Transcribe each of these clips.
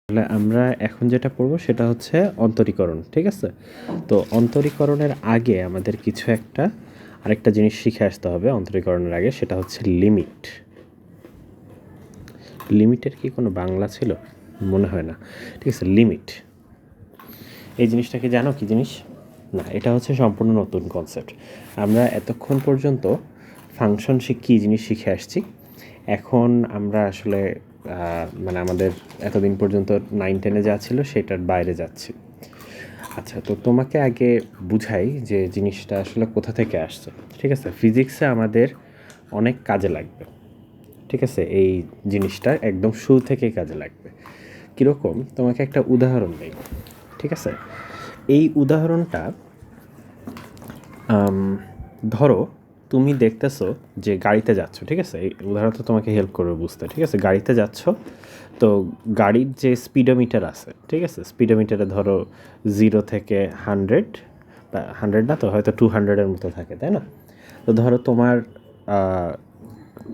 তাহলে আমরা এখন যেটা পড়ব সেটা হচ্ছে অন্তরীকরণ, ঠিক আছে? তো অন্তরীকরণের আগে আমাদের কিছু আরেকটা জিনিস শিখে আসতে হবে অন্তরীকরণের আগে, সেটা হচ্ছে লিমিট। লিমিটের কি কোনো বাংলা ছিল? মনে হয় না। ঠিক আছে, লিমিট এই জিনিসটা কি জানো কি জিনিস? না, এটা হচ্ছে সম্পূর্ণ নতুন কনসেপ্ট। আমরা এতক্ষণ পর্যন্ত ফাংশন কী জিনিস শিখে আসছি। এখন আমরা আসলে মানে আমাদের এতদিন পর্যন্ত 9-10-এ যা ছিল সেটার বাইরে যাচ্ছি। আচ্ছা, তো তোমাকে আগে বুঝাই যে জিনিসটা আসলে কোথা থেকে আসছে। ঠিক আছে, ফিজিক্সে আমাদের অনেক কাজে লাগবে। ঠিক আছে, এই জিনিসটা একদম শুরু থেকেই কাজে লাগবে। কীরকম, তোমাকে একটা উদাহরণ দেই। ঠিক আছে, এই উদাহরণটা ধরো তুমি দেখতেছো যে গাড়িতে যাচ্ছ। ঠিক আছে, এই উদাহরণটা তোমাকে হেল্প করবে বুঝতে। ঠিক আছে, গাড়িতে যাচ্ছ, তো গাড়ির যে স্পিডোমিটার আছে, ঠিক আছে, স্পিডোমিটারে ধরো 0 থেকে 100 বা 100 না তো হয়তো 200-এর মতো থাকে, তাই না? তো ধরো তোমার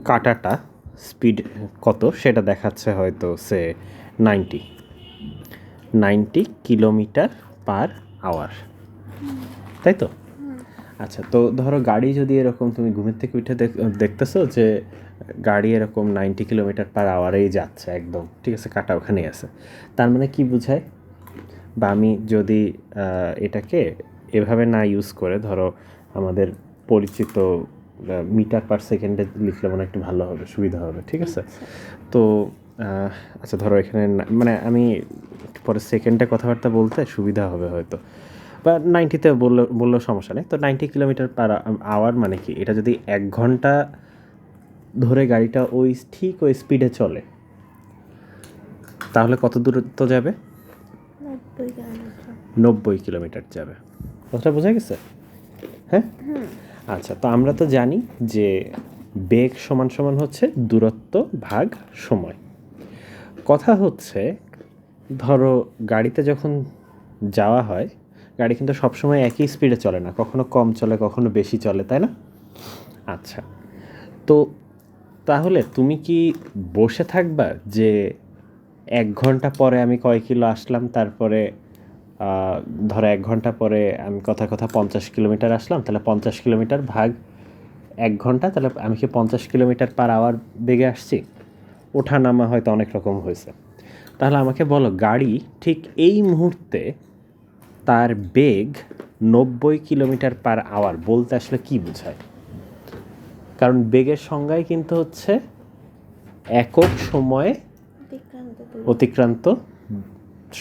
কাঁটাটা স্পিড কত সেটা দেখাচ্ছে হয়তো 90 কিলোমিটার পার আওয়ার, তাই তো? আচ্ছা, তো ধরো গাড়ি যদি এরকম, তুমি ঘুমের থেকে উঠে দেখতেছো যে গাড়ি এরকম 90 কিলোমিটার পার আওয়ারেই যাচ্ছে একদম, ঠিক আছে, কাটা ওখানেই আছে। তার মানে কি বোঝায়? বা আমি যদি এটাকে এভাবে না ইউজ করে ধরো আমাদের পরিচিত মিটার পার সেকেন্ডে লিখলে মনে একটু ভালো হবে, সুবিধা হবে। ঠিক আছে, তো আচ্ছা ধরো এখানে মানে আমি পরে সেকেন্ডে কথাবার্তা বলতে সুবিধা হবে হয়তো, বা 90-তে বললেও সমস্যা নেই। তো 90 কিলোমিটার পার আওয়ার মানে কি, এটা যদি 1 ঘন্টা ধরে গাড়িটা ঠিক ওই স্পিডে চলে তাহলে কত দূরত্ব যাবে? 90 কিলোমিটার যাবে। কথাটা বোঝা গেছে? হ্যাঁ, আচ্ছা, তো আমরা তো জানি যে বেগ সমান সমান হচ্ছে দূরত্ব ভাগ সময়। কথা হচ্ছে ধরো গাড়িতে যখন যাওয়া হয়, গাড়ি কিন্তু সবসময় একই স্পিডে চলে না, কখনো কম চলে কখনো বেশি চলে, তাই না? আচ্ছা, তো তাহলে তুমি কি বসে থাকবা যে 1 ঘন্টা পরে আমি কয় কিলো আসলাম, তারপরে ধরো 1 ঘন্টা পরে আমি কথা 50 কিলোমিটার আসলাম, তাহলে 50 কিলোমিটার ভাগ 1 ঘন্টা, তাহলে আমি কি 50 কিলোমিটার পার আওয়ার বেগে আসছি? ওঠা নামা হয়তো অনেক রকম হয়েছে। তাহলে আমাকে বলো, গাড়ি ঠিক এই মুহূর্তে তার বেগ 90 কিলোমিটার পার আওয়ার বলতে আসলে কি বোঝায়? কারণ বেগের সংজ্ঞাই কিন্তু হচ্ছে একক সময়ে অতিক্রান্ত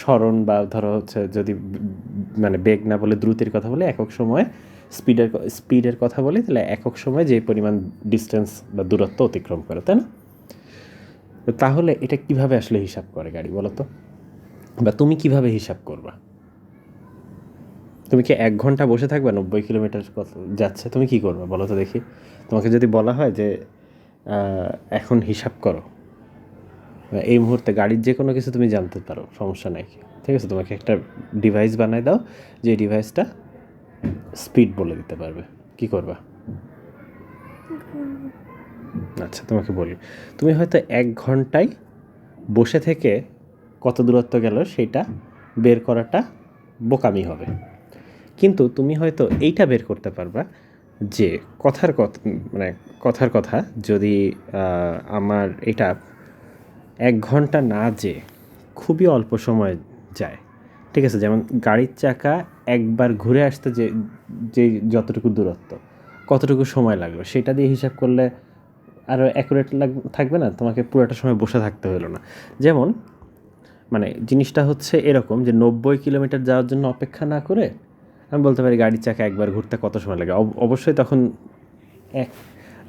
সরণ, বা ধরো হচ্ছে যদি মানে বেগ না বলে দ্রুতির কথা বলে, একক সময়ে স্পিডের কথা বলি, তাহলে একক সময়ে যে পরিমাণ ডিস্টেন্স বা দূরত্ব অতিক্রম করে, তাই না? তাহলে এটা কিভাবে আসলে হিসাব করে গাড়ি বলো তো? বা তুমি কিভাবে হিসাব করবা? তুমি কি 1 ঘন্টা বসে থাকবে 90 কিলোমিটার যাচ্ছে, তুমি কি করবে বলো তো দেখি? তোমাকে যদি বলা হয় যে এখন হিসাব করো, এই মুহূর্তে গাড়ির যে কোনো কিছু তুমি জানতে পারো, সমস্যা নাই, ঠিক আছে, তোমাকে একটা ডিভাইস বানায় দাও যে ডিভাইসটা স্পিড বলে দিতে পারবে, কি করবা? আচ্ছা, তোমাকে বলি, তুমি হয়তো 1 ঘন্টায় বসে থেকে কত দূরত্ব গেল সেটা বের করাটা বোকামি হবে, কিন্তু তুমি হয়তো এইটা বের করতে পারবা যে কথার কথা যদি আমার এটা 1 ঘন্টা না যে খুবই অল্প সময় যায়, ঠিক আছে, যেমন গাড়ির চাকা একবার ঘুরে আসতে যে যতটুকু দূরত্ব কতটুকু সময় লাগলো সেটা দিয়ে হিসাব করলে আরও অ্যাকুরেট থাকবে না, তোমাকে পুরোটা সময় বসে থাকতে হলো না। যেমন মানে জিনিসটা হচ্ছে এরকম যে 90 কিলোমিটার যাওয়ার জন্য অপেক্ষা না করে আমি বলতে পারি গাড়ির চাকা একবার ঘুরতে কত সময় লাগে, অবশ্যই তখন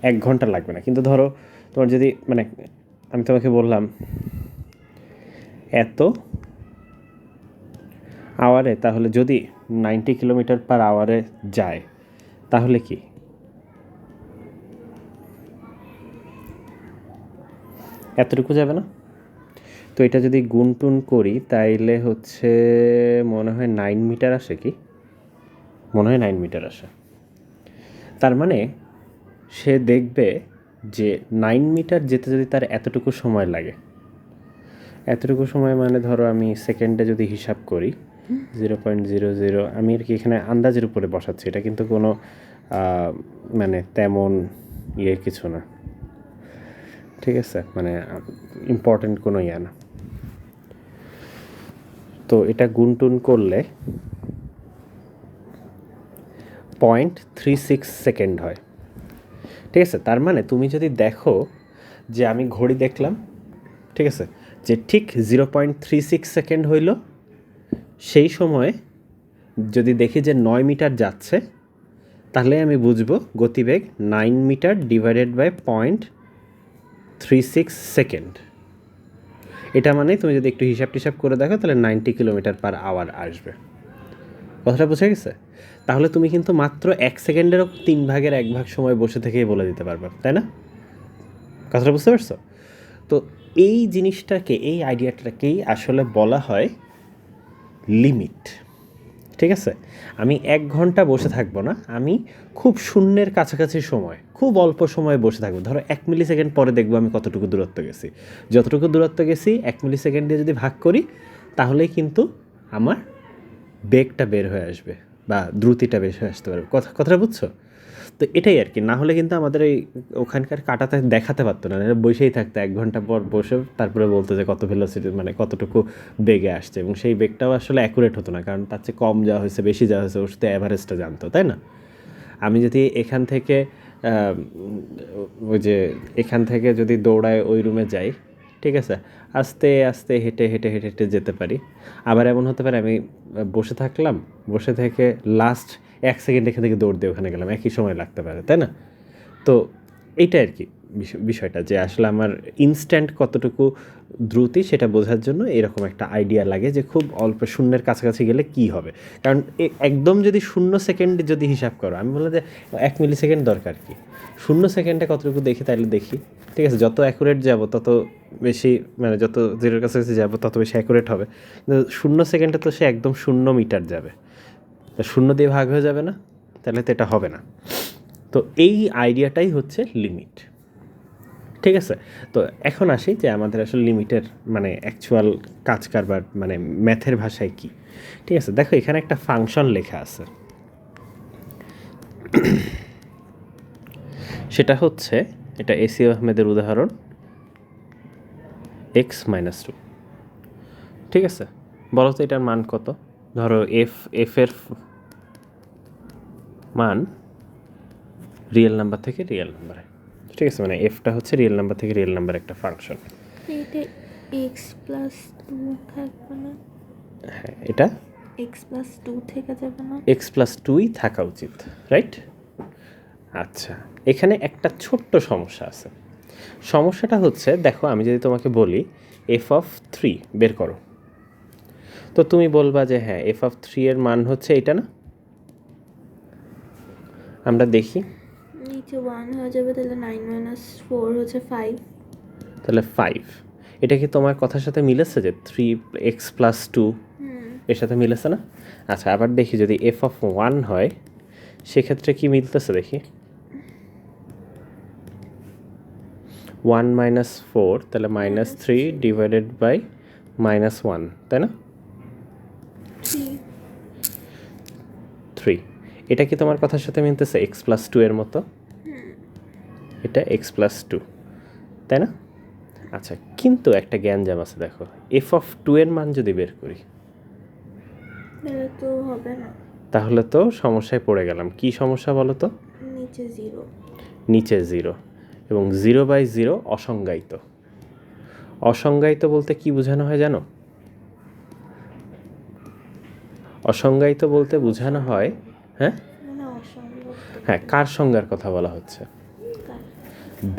1 ঘন্টা লাগবে না। কিন্তু ধরো তোমার যদি মানে আমি তোমাকে বললাম এত আওয়ারে, তাহলে যদি 90 কিলোমিটার পার আওয়ারে যায় তাহলে কি এতটুকু যাবে না? তো এটা যদি গুণ টুন করি তাইলে হচ্ছে মনে হয় 9 মিটার আসে, কি মনে হয় 9 মিটার আসে। তার মানে সে দেখবে যে 9 মিটার যেতে যদি তার এতটুকু সময় লাগে, এতটুকু সময় মানে ধরো আমি সেকেন্ডে যদি হিসাব করি 0.00, আমি আর কি এখানে আন্দাজের উপরে বসাচ্ছি, এটা কিন্তু কোনো মানে তেমন কিছু না, ঠিক আছে, মানে ইম্পর্টেন্ট কোনো না। তো এটা গুনটুন করলে 0.36 সেকেন্ড হয়, ঠিক আছে। তার মানে তুমি যদি দেখো যে আমি ঘড়ি দেখলাম, ঠিক আছে, যে ঠিক 0.36 সেকেন্ড হইল, সেই সময়ে যদি দেখি যে 9 মিটার যাচ্ছে, তাহলে আমি বুঝবো গতিবেগ 9 মিটার ডিভাইডেড বাই 0.36 সেকেন্ড। এটা মানে তুমি যদি একটু হিসাব টিসাব করে দেখো তাহলে 90 কিলোমিটার পার আওয়ার আসবে। কথাটা বুঝে গেছে? তাহলে তুমি কিন্তু মাত্র 1 সেকেন্ডেরও 1/3 সময় বসে থেকেই বলে দিতে পারবে, তাই না? কথাটা বুঝতে পারছো? তো এই জিনিসটাকে, এই আইডিয়াটাকেই আসলে বলা হয় লিমিট, ঠিক আছে। আমি 1 ঘন্টা বসে থাকবো না, আমি খুব শূন্যের কাছাকাছি সময়, খুব অল্প সময় বসে থাকবো। ধরো 1 মিলি সেকেন্ড পরে দেখবো আমি কতটুকু দূরত্ব গেছি। যতটুকু দূরত্ব গেছি 1 মিলি সেকেন্ড দিয়ে যদি ভাগ করি, তাহলেই কিন্তু আমার বেগটা বের হয়ে আসবে বা দ্রুতিটা বের হয়ে আসতে পারবে। কথাটা বুঝছো? তো এটাই আর কি, না হলে কিন্তু আমাদের এই ওখানকার কাটাতে দেখাতে পারতো না, বসেই থাকতো 1 ঘন্টা পর বসে, তারপরে বলতো যে কত ভেলোসিটি, মানে কতটুকু বেগে আসছে, এবং সেই বেগটাও আসলে অ্যাকুরেট হতো না, কারণ তার চেয়ে কম যাওয়া হয়েছে বেশি যাওয়া হয়েছে, ওর সাথে অ্যাভারেজটা জানতো, তাই না? আমি যদি এখান থেকে ওই যে এখান থেকে যদি দৌড়ায় ওই রুমে যাই, ঠিক আছে, আস্তে আস্তে হেঁটে হেঁটে হেঁটে হেঁটে যেতে পারি। আবার এমন হতে পারে আমি বসে থাকলাম, বসে থেকে লাস্ট 1 সেকেন্ড এখান থেকে দৌড় দিয়ে ওখানে গেলাম, একই সময় লাগতে পারে, তাই না? তো এইটা আর কি বিষয়টা, যে আসলে আমার ইনস্ট্যান্ট কতটুকু দ্রুতি সেটা বোঝার জন্য এরকম একটা আইডিয়া লাগে যে খুব অল্প শূন্যের কাছাকাছি গেলে কি হবে। কারণ একদম যদি 0 সেকেন্ডে যদি হিসাব করো, আমি বললাম যে 1 মিলি সেকেন্ড দরকার কি, 0 সেকেন্ডে কতটুকু দেখি তাইলে দেখি, ঠিক আছে। যত অ্যাকুরেট যাব তত বেশি, মানে যত জিরোর কাছাকাছি যাবো তত বেশি অ্যাকুরেট হবে। কিন্তু 0 সেকেন্ডে তো সে একদম 0 মিটার যাবে, তা 0 দিয়ে ভাগ হয়ে যাবে না, তাহলে তো এটা হবে না। তো এই আইডিয়াটাই হচ্ছে লিমিট, ঠিক আছে। তো এখন আসি যে আমাদের আসলে লিমিটের মানে অ্যাকচুয়াল কাজ কারবার মানে ম্যাথের ভাষায় কি, ঠিক আছে। দেখো এখানে একটা ফাংশন লেখা আছে, সেটা হচ্ছে, এটা এসি আহমেদের উদাহরণ x-2, ঠিক আছে। বলো তো এটার মান কত? ধরো এফ এর মান রিয়েল নাম্বার থেকে রিয়েল নাম্বারে, ঠিক আছে, মানে এফটা হচ্ছে রিয়েল নাম্বার থেকে রিয়েল নাম্বার একটা ফাংশন। এটা x+2 থাকবে না? হ্যাঁ, এটা x+2 থেকে যাবে না? x+2ই থাকা উচিত, রাইট? আচ্ছা, এখানে একটা ছোট্ট সমস্যা আছে। সমস্যাটা হচ্ছে, দেখো আমি যদি তোমাকে বলি f(3) বের করো, তো তুমি বলবা যে হ্যাঁ f(3) এর মান হচ্ছে এটা না? আমরা দেখি, নিচে 1 হয়ে যাবে, তাহলে 9 - 4 হচ্ছে 5। তাহলে 5। এটা কি তোমার কথার সাথে মিলেছে যে 3x+2 এর সাথে মিলেছে না? আচ্ছা, আবার দেখি যদি f(1) হয় সেক্ষেত্রে কি মিলতেছে দেখি। 1 - 4, তাহলে -3 ডিভাইডেড বাই -1, তাই না? 3। এটা কি তোমার কথার সাথে মিলতেছে x+2 এর মতো? এটা x+2, তাই না? আচ্ছা, কিন্তু একটা জ্ঞানজাম আছে, দেখো f(2) এর মান যদি বের করি তাহলে তো হবে না, তাহলে তো সমস্যায় পড়ে গেলাম। কি সমস্যা বলো তো? নিচে 0। নিচে 0, এবং 0/0 অসংজ্ঞায়িত। অসংজ্ঞায়িত বলতে কি বোঝানো হয় জানো? অসংজ্ঞায়িত বলতে বোঝানো হয়, হ্যাঁ মানে অসম্ভব। হ্যাঁ, কার সংজ্ঞার কথা বলা হচ্ছে?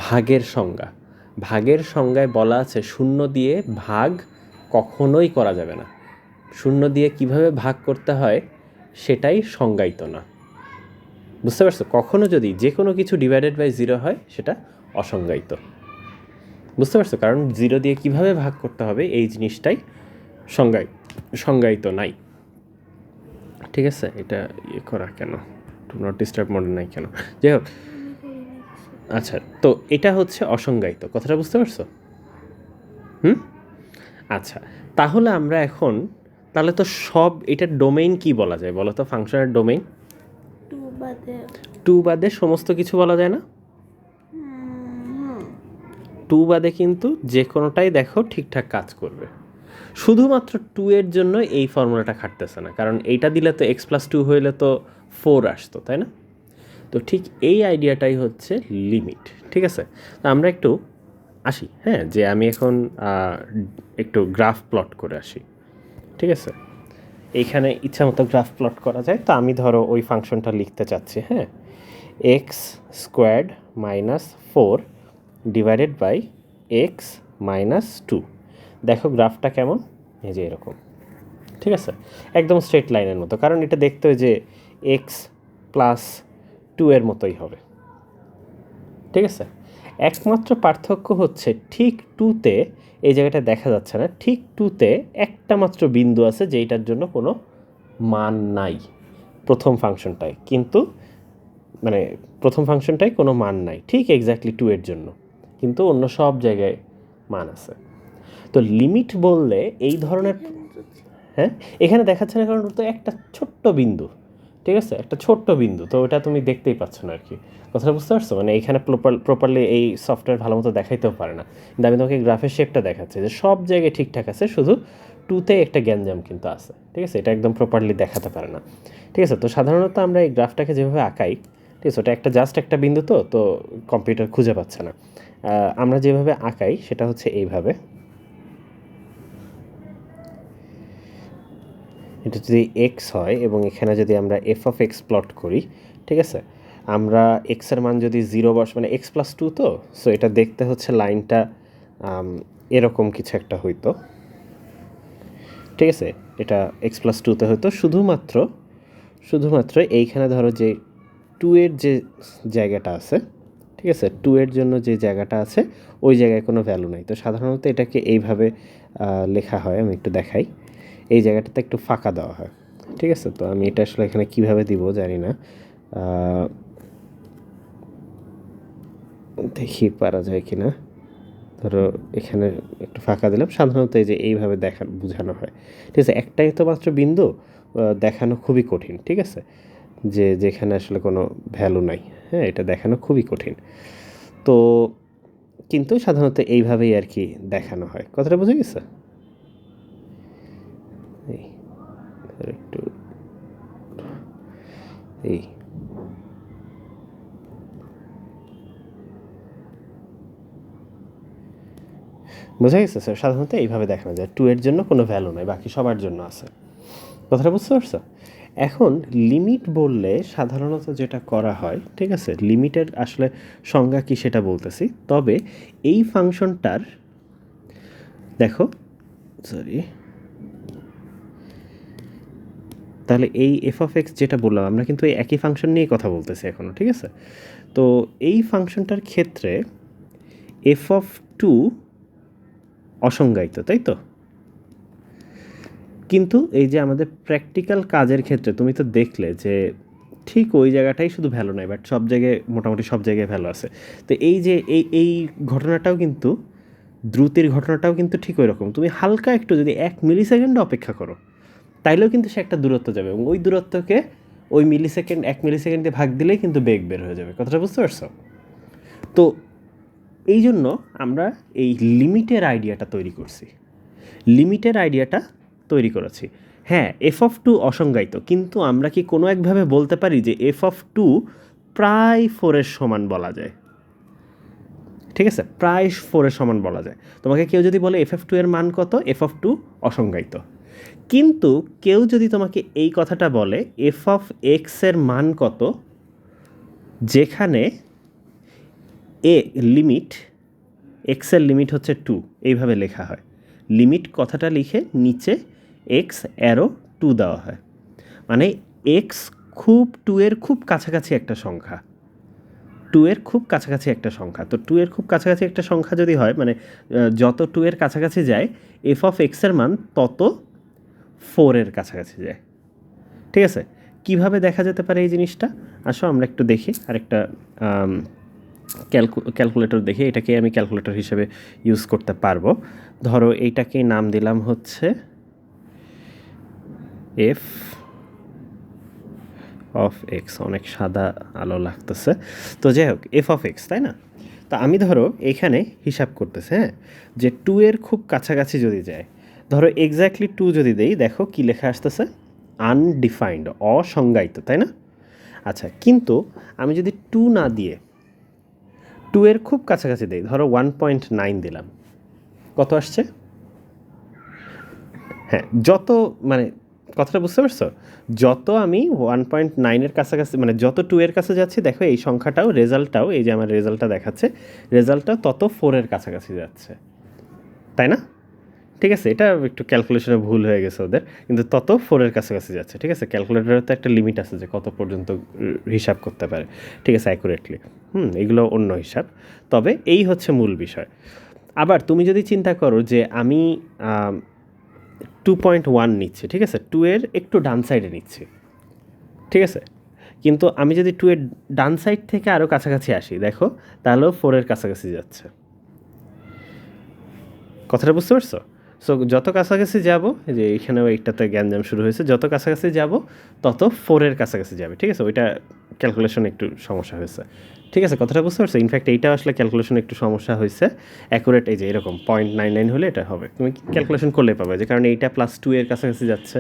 ভাগের সংজ্ঞা। ভাগের সংজ্ঞায় বলা আছে 0 দিয়ে ভাগ কখনোই করা যাবে না। 0 দিয়ে কিভাবে ভাগ করতে হয় সেটাই সংজ্ঞায়িত না, বুঝতে পারছো? কখনো যদি যে কোনো কিছু ডিভাইডেড বাই 0 হয় সেটা অসংজ্ঞায়িত, বুঝতে পারছো? কারণ 0 দিয়ে কিভাবে ভাগ করতে হবে এই জিনিসটাই সংজ্ঞায়িত নাই, ঠিক আছে। এটা করা কেন, ডু নট ডিস্টার্ব মোডে নাই কেন, যাই হোক। আচ্ছা, তো এটা হচ্ছে অসংজ্ঞায়িত, কথাটা বুঝতে পারছো? আচ্ছা, তাহলে আমরা এখন তাহলে তো সব এটার ডোমেইন কি বলা যায় বলো তো, ফাংশনের ডোমেইন? 2 বাদে 2 বাদে সমস্ত কিছু বলা যায় না? 2 বাদে কিন্তু যে কোনোটাই দেখো ঠিকঠাক কাজ করবে, শুধুমাত্র 2 এর জন্য এই ফর্মুলাটা খাটতেছে না, কারণ এইটা দিলে তো x+2 হইলে তো 4 আসতো, তাই না? তো ঠিক এই আইডিয়াটাই হচ্ছে লিমিট, ঠিক আছে? তো আমরা একটু আসি, হ্যাঁ, যে আমি এখন একটু গ্রাফ প্লট করে আসি, ঠিক আছে? এইখানে ইচ্ছা মতো গ্রাফ প্লট করা যায়। তো আমি ধরো ওই ফাংশনটা লিখতে চাচ্ছি, হ্যাঁ, x squared minus 4 divided by x minus 2। দেখো গ্রাফটা কেমন, এই যে এরকম, ঠিক আছে? একদম স্ট্রেট লাইনের মতো, কারণ এটা দেখতে হয় যে এক্স প্লাস 2 এর মতোই হবে, ঠিক আছে? একমাত্র পার্থক্য হচ্ছে ঠিক 2তে এই জায়গাটা দেখা যাচ্ছে না, ঠিক 2তে একটা মাত্র বিন্দু আছে যেইটার জন্য কোনো মান নাই প্রথম ফাংশনটায়, কিন্তু মানে প্রথম ফাংশনটায় কোনো মান নাই ঠিক এক্স্যাক্টলি 2 এর জন্য, কিন্তু অন্য সব জায়গায় মান আছে। তো লিমিট বললে এই ধরনের, হ্যাঁ, এখানে দেখাচ্ছে না কারণ তো একটা ছোট্ট বিন্দু, ঠিক আছে, একটা ছোট্ট বিন্দু, তো ওটা তুমি দেখতেই পাচ্ছ না আর কি। কথাটা বুঝতে পারছো? মানে এইখানে প্রপারলি এই সফটওয়্যার ভালো মতো দেখাইতেও পারে না, কিন্তু আমি তোমাকে গ্রাফের শেপটা দেখাচ্ছি যে সব জায়গায় ঠিকঠাক আছে, শুধু 2তে একটা গ্যাঞ্জাম কিন্তু আছে, ঠিক আছে? এটা একদম প্রপারলি দেখাতে পারে না, ঠিক আছে? তো সাধারণত আমরা এই গ্রাফটাকে যেভাবে আঁকাই, ঠিক আছে, ওটা একটা জাস্ট একটা বিন্দু, তো কম্পিউটার খুঁজে পাচ্ছে না। আমরা যেভাবে আঁকাই সেটা হচ্ছে এইভাবে, এটা যদি এক্স হয় এবং এখানে যদি আমরা এফ অফ এক্স প্লট করি, ঠিক আছে, আমরা এক্সের মান যদি 0 মানে x+2, তো সো এটা দেখতে হচ্ছে লাইনটা এরকম কিছু একটা হইতো, ঠিক আছে? এটা x+2তে হয়তো শুধুমাত্র এইখানে ধরো যে 2 এর যে জায়গাটা আছে, ঠিক আছে, 2 এর জন্য যে জায়গাটা আছে ওই জায়গায় কোনো ভ্যালু নাই। তো সাধারণত এটাকে এইভাবে লেখা হয়, আমি একটু দেখাই, এই জায়গাটাতে একটু ফাঁকা দেওয়া হয়, ঠিক আছে? তো আমি এটা আসলে এখানে কীভাবে দিব জানি না, দেখি পারা যায় কি না। ধরো এখানে একটু ফাঁকা দিলাম, সাধারণত এই যে এইভাবে বোঝানো হয়, ঠিক আছে? একটাই তো মাত্র বিন্দু, দেখানো খুবই কঠিন, ঠিক আছে, যে যেখানে আসলে কোনো ভ্যালু নাই, হ্যাঁ, এটা দেখানো খুবই কঠিন। তো কিন্তু সাধারণত এইভাবেই আর কি দেখানো হয়। কথাটা বুঝে গেছে? এই একটু এই বোঝা গেছে স্যার? সাধারণত এইভাবে দেখানো যায়, 2 এর জন্য কোনো ভ্যালু নাই, বাকি সবার জন্য আছে। কথাটা বুঝতে পারছো? এখন লিমিট বললে সাধারণত যেটা করা হয়, ঠিক আছে, লিমিটের আসলে সংজ্ঞা কী সেটা বলতেছি, তবে এই ফাংশনটার দেখো, সরি, তাহলে এই এফ অফ এক্স যেটা বললাম, আমরা কিন্তু এই একই ফাংশন নিয়ে কথা বলতেছি এখনও, ঠিক আছে? তো এই ফাংশনটার ক্ষেত্রে এফ অফ 2 অসংজ্ঞায়িত, তাই তো? কিন্তু এই যে আমাদের প্র্যাকটিক্যাল কাজের ক্ষেত্রে তুমি তো দেখলে যে ঠিক ওই জায়গাটাই শুধু ভ্যালু নাই, বাট সব জায়গায় মোটামুটি সব জায়গায় ভ্যালু আছে। তো এই যে এই ঘটনাটাও কিন্তু, দ্রুতির ঘটনাটাও কিন্তু ঠিক ওই রকম, তুমি হালকা একটু যদি 1 মিলিসেকেন্ড অপেক্ষা করো তাইলেও কিন্তু সে একটা দূরত্ব যাবে, এবং ওই দূরত্বকে ওই 1 মিলিসেকেন্ড দিয়ে ভাগ দিলেই কিন্তু বেগ বের হয়ে যাবে। কথাটা বুঝতে পারছো? তো এই জন্য আমরা এই লিমিটের আইডিয়াটা তৈরি করেছি। হ্যাঁ, এফ অফ 2 অসংজ্ঞায়িত, কিন্তু আমরা কি কোনো একভাবে বলতে পারি যে এফ অফ 2 প্রায় 4 এর সমান বলা যায়, ঠিক আছে? প্রায় 4 এর সমান বলা যায়। তোমাকে কেউ যদি বলে এফ অফ 2 এর মান কত, এফ অফ 2 অসংজ্ঞায়িত। কিন্তু কেউ যদি তোমাকে এই কথাটা বলে এফ অফ এক্স এর মান কত, যেখানে এ লিমিট, এক্সের লিমিট হচ্ছে 2, এইভাবে লেখা হয়, লিমিট কথাটা লিখে নিচে এক্স অ্যারো 2 দেওয়া হয়, মানে এক্স খুব 2 এর খুব কাছাকাছি একটা সংখ্যা, 2 এর খুব কাছাকাছি একটা সংখ্যা। তো 2 এর খুব কাছাকাছি একটা সংখ্যা যদি হয়, মানে যত 2 এর কাছাকাছি যায় এফ অফ এক্সের মান তত 4 এর কাছাকাছি যায়, ঠিক আছে? কিভাবে দেখা যেতে পারে এই জিনিসটা? আসো আমরা একটু দেখি আরেকটা ক্যালকুলেটর দেখি, এটাকে আমি ক্যালকুলেটর হিসেবে ইউজ করতে পারবো। ধরো এইটাকে নাম দিলাম হচ্ছে এফ অফ এক্স, অনেক সাদা আলো লাগতেছে। তো যাই হোক, এফ অফ এক্স, তাই না? তা আমি ধরো এইখানে হিসাব করতেছে, হ্যাঁ, যে 2 এর খুব কাছাকাছি যদি যায়, ধরো এক্স্যাক্টলি 2 যদি দেই, দেখো কি লেখা আসতেছে, আনডিফাইন্ড, অসংজ্ঞায়িত, তাই না? আচ্ছা, কিন্তু আমি যদি 2 না দিয়ে 2 এর খুব কাছাকাছি দেই, ধরো 1.9 দিলাম, কত আসছে? হ্যাঁ, যত মানে কথাটা বুঝতে পারছো, যত আমি 1.9-এর কাছাকাছি, মানে যত 2 এর কাছে যাচ্ছি, দেখো এই সংখ্যাটাও, রেজাল্টটাও, এই যে আমার রেজাল্টটা দেখাচ্ছে, রেজাল্টটা তত 4 এর কাছাকাছি যাচ্ছে, তাই না? ঠিক আছে, এটা একটু ক্যালকুলেশনে ভুল হয়ে গেছে ওদের, কিন্তু তত 4 এর কাছাকাছি যাচ্ছে। ঠিক আছে, ক্যালকুলেটরের তো একটা লিমিট আছে যে কত পর্যন্ত হিসাব করতে পারে, ঠিক আছে, অ্যাকুরেটলি। এগুলো অন্য হিসাব, তবে এই হচ্ছে মূল বিষয়। আবার তুমি যদি চিন্তা করো যে আমি 2.1 নিচ্ছি, ঠিক আছে, 2 এর একটু ডান সাইডে নিচ্ছি, ঠিক আছে, কিন্তু আমি যদি 2 এর ডান সাইড থেকে আরও কাছাকাছি আসি, দেখো তাহলেও 4 এর কাছাকাছি যাচ্ছে। কথাটা বুঝতে পারছো? সো যত কাছাকাছি যাব, যে এইখানেও এইটাতে গ্যাঞ্জাম শুরু হয়েছে, যত কাছাকাছি যাব তত 4 এর কাছাকাছি যাবে, ঠিক আছে, ওইটা ক্যালকুলেশন একটু সমস্যা হয়েছে, ঠিক আছে, কথাটা বুঝতে পারছো? ইনফ্যাক্ট এইটা আসলে ক্যালকুলেশন একটু সমস্যা হয়েছে, অ্যাকুরেট এই যে এরকম 0.99 হলে এটা হবে, তুমি ক্যালকুলেশন করলে পাবে, যে কারণে এইটা +2 এর কাছাকাছি যাচ্ছে,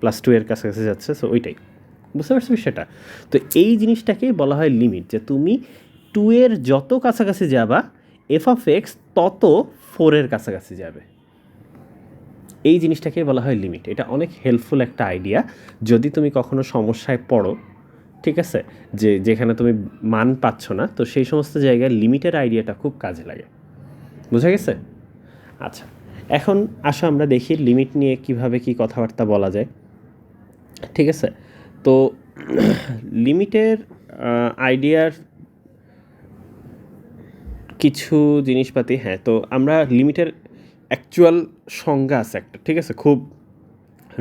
+2 এর কাছাকাছি যাচ্ছে, সো ওইটাই, বুঝতে পারছো বিষয়টা? তো এই জিনিসটাকেই বলা হয় লিমিট, যে তুমি 2 এর যত কাছাকাছি যাবা, এফ অফ এক্স তত 4 এর কাছাকাছি যাবে, এই জিনিসটাকেই বলা হয় লিমিট। এটা অনেক হেল্পফুল একটা আইডিয়া যদি তুমি কখনো সমস্যায় পড়ো, ঠিক আছে, যে যেখানে তুমি মান পাচ্ছ না, তো সেই সমস্ত জায়গায় লিমিটের আইডিয়াটা খুব কাজে লাগে। বুঝা গেছে? আচ্ছা, এখন আসো আমরা দেখি লিমিট নিয়ে কিভাবে কি কথাবার্তা বলা যায়, ঠিক আছে? তো লিমিটের আইডিয়ার কিছু জিনিসপাতি, হ্যাঁ, তো আমরা লিমিটের অ্যাকচুয়াল সংজ্ঞা আছে একটা, ঠিক আছে, খুব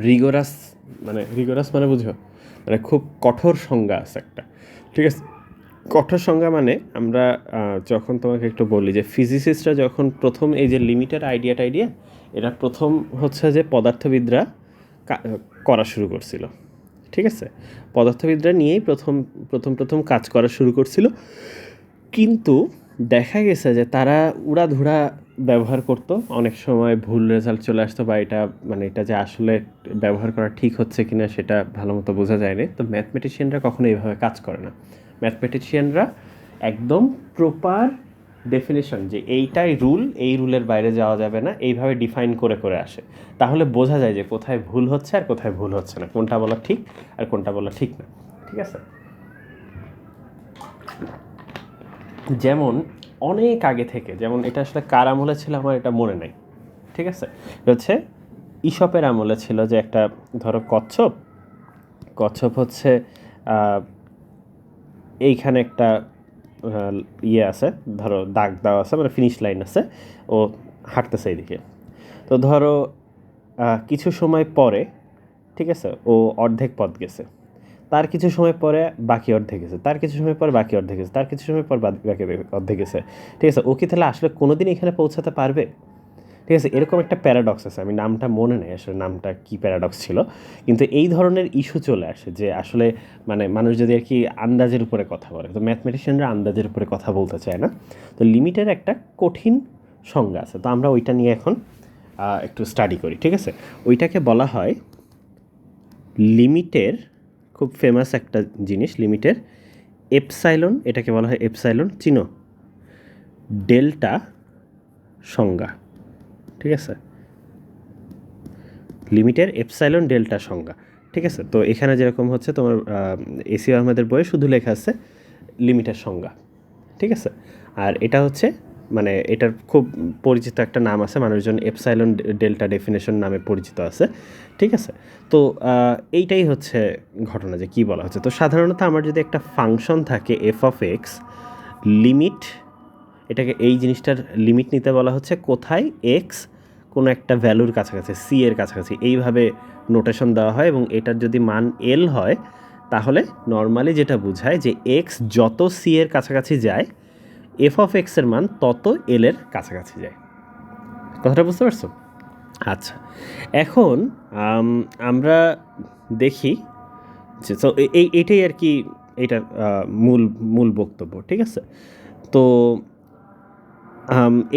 রিগোরাস, মানে রিগোরাস মানে বুঝো, মানে খুব কঠোর সংজ্ঞা আছে একটা, ঠিক আছে। কঠোর সংজ্ঞা মানে আমরা যখন তোমাকে একটু বলি যে ফিজিসিস্টরা যখন প্রথম এই যে লিমিটের আইডিয়া এটা প্রথম হচ্ছে যে পদার্থবিদরা করা শুরু করছিল, ঠিক আছে, পদার্থবিদরা নিয়েই প্রথম কাজ করা শুরু করছিল, কিন্তু দেখা গেছে যে তারা উড়াধুরা ব্যবহার করতো, অনেক সময় ভুল রেজাল্ট চলে আসতো, বা এটা মানে এটা যে আসলে ব্যবহার করা ঠিক হচ্ছে কিনা সেটা ভালো মতো বোঝা যায়নি। তো ম্যাথমেটিশিয়ানরা কখনো এইভাবে কাজ করে না। ম্যাথমেটিশিয়ানরা একদম প্রপার ডেফিনেশন, যে এইটাই রুল, এই রুলের বাইরে যাওয়া যাবে না, এইভাবে ডিফাইন করে করে আসে। তাহলে বোঝা যায় যে কোথায় ভুল হচ্ছে আর কোথায় ভুল হচ্ছে না, কোনটা বলা ঠিক আর কোনটা বলা ঠিক না, ঠিক আছে। যেমন অনেক আগে থেকে, যেমন এটা আসলে কার আমলে ছিল আমার এটা মনে নাই, ঠিক আছে, হচ্ছে ঈশপের আমলে ছিল, যে একটা ধরো কচ্ছপ হচ্ছে এইখানে একটা ইয়ে আছে, ধরো দাগ দেওয়া আছে, মানে ফিনিশ লাইন আছে, ও হাঁটতেছে এইদিকে। তো ধরো কিছু সময় পরে, ঠিক আছে, ও অর্ধেক পথ গেছে, তার কিছু সময় পরে বাকি অর্ধেক গেছে, তার কিছু সময় পর বাকি অর্ধেক গেছে, তার কিছু সময় পর বাকি অর্ধেক গেছে, ঠিক আছে। ও কি তাহলে আসলে কোনোদিন এখানে পৌঁছাতে পারবে? ঠিক আছে, এরকম একটা প্যারাডক্স আছে, আমি নামটা মনে নেই আসলে নামটা কি প্যারাডক্স ছিল, কিন্তু এই ধরনের ইস্যু চলে আসে যে আসলে মানে মানুষ যদি আর কি আন্দাজের উপরে কথা বলে, তো ম্যাথমেটিশিয়ানরা আন্দাজের উপরে কথা বলতে চায় না। তো লিমিটের একটা কঠিন সংজ্ঞা আছে, তো আমরা ওইটা নিয়ে এখন একটু স্টাডি করি, ঠিক আছে। ওইটাকে বলা হয় লিমিটের, খুব ফেমাস একটা জিনিস লিমিটের, এপসাইলন, এটাকে বলা হয় এপসাইলন চিনো ডেল্টা সংজ্ঞা, ঠিক আছে, লিমিটের এপসাইলন ডেল্টা সংজ্ঞা, ঠিক আছে। তো এখানে যেরকম হচ্ছে তোমার এসি আহমেদের বইয়ে শুধু লেখা আছে লিমিটের সংজ্ঞা, ঠিক আছে। আর এটা হচ্ছে মানে এটার খুব পরিচিত একটা নাম আছে, মানুষজন এপসাইলন ডেল্টা ডেফিনেশন নামে পরিচিত আছে, ঠিক আছে। তো এইটাই হচ্ছে ঘটনা, যে কী বলা হচ্ছে। তো সাধারণত আমার যদি একটা ফাংশন থাকে এফ অফ এক্স, লিমিট, এটাকে এই জিনিসটার লিমিট নিতে বলা হচ্ছে কোথায় এক্স কোনো একটা ভ্যালুর কাছাকাছি, সি এর কাছাকাছি, এইভাবে নোটেশন দেওয়া হয়, এবং এটার যদি মান এল হয় তাহলে নর্মালি যেটা বোঝায় যে এক্স যত সি এর কাছাকাছি যায় এফ অফ এক্সের মান তত এল এর কাছাকাছি যায়। কথাটা বুঝতে পারছো? আচ্ছা, এখন আমরা দেখি যে তো এইটাই আর কি এটার মূল মূল বক্তব্য, ঠিক আছে? তো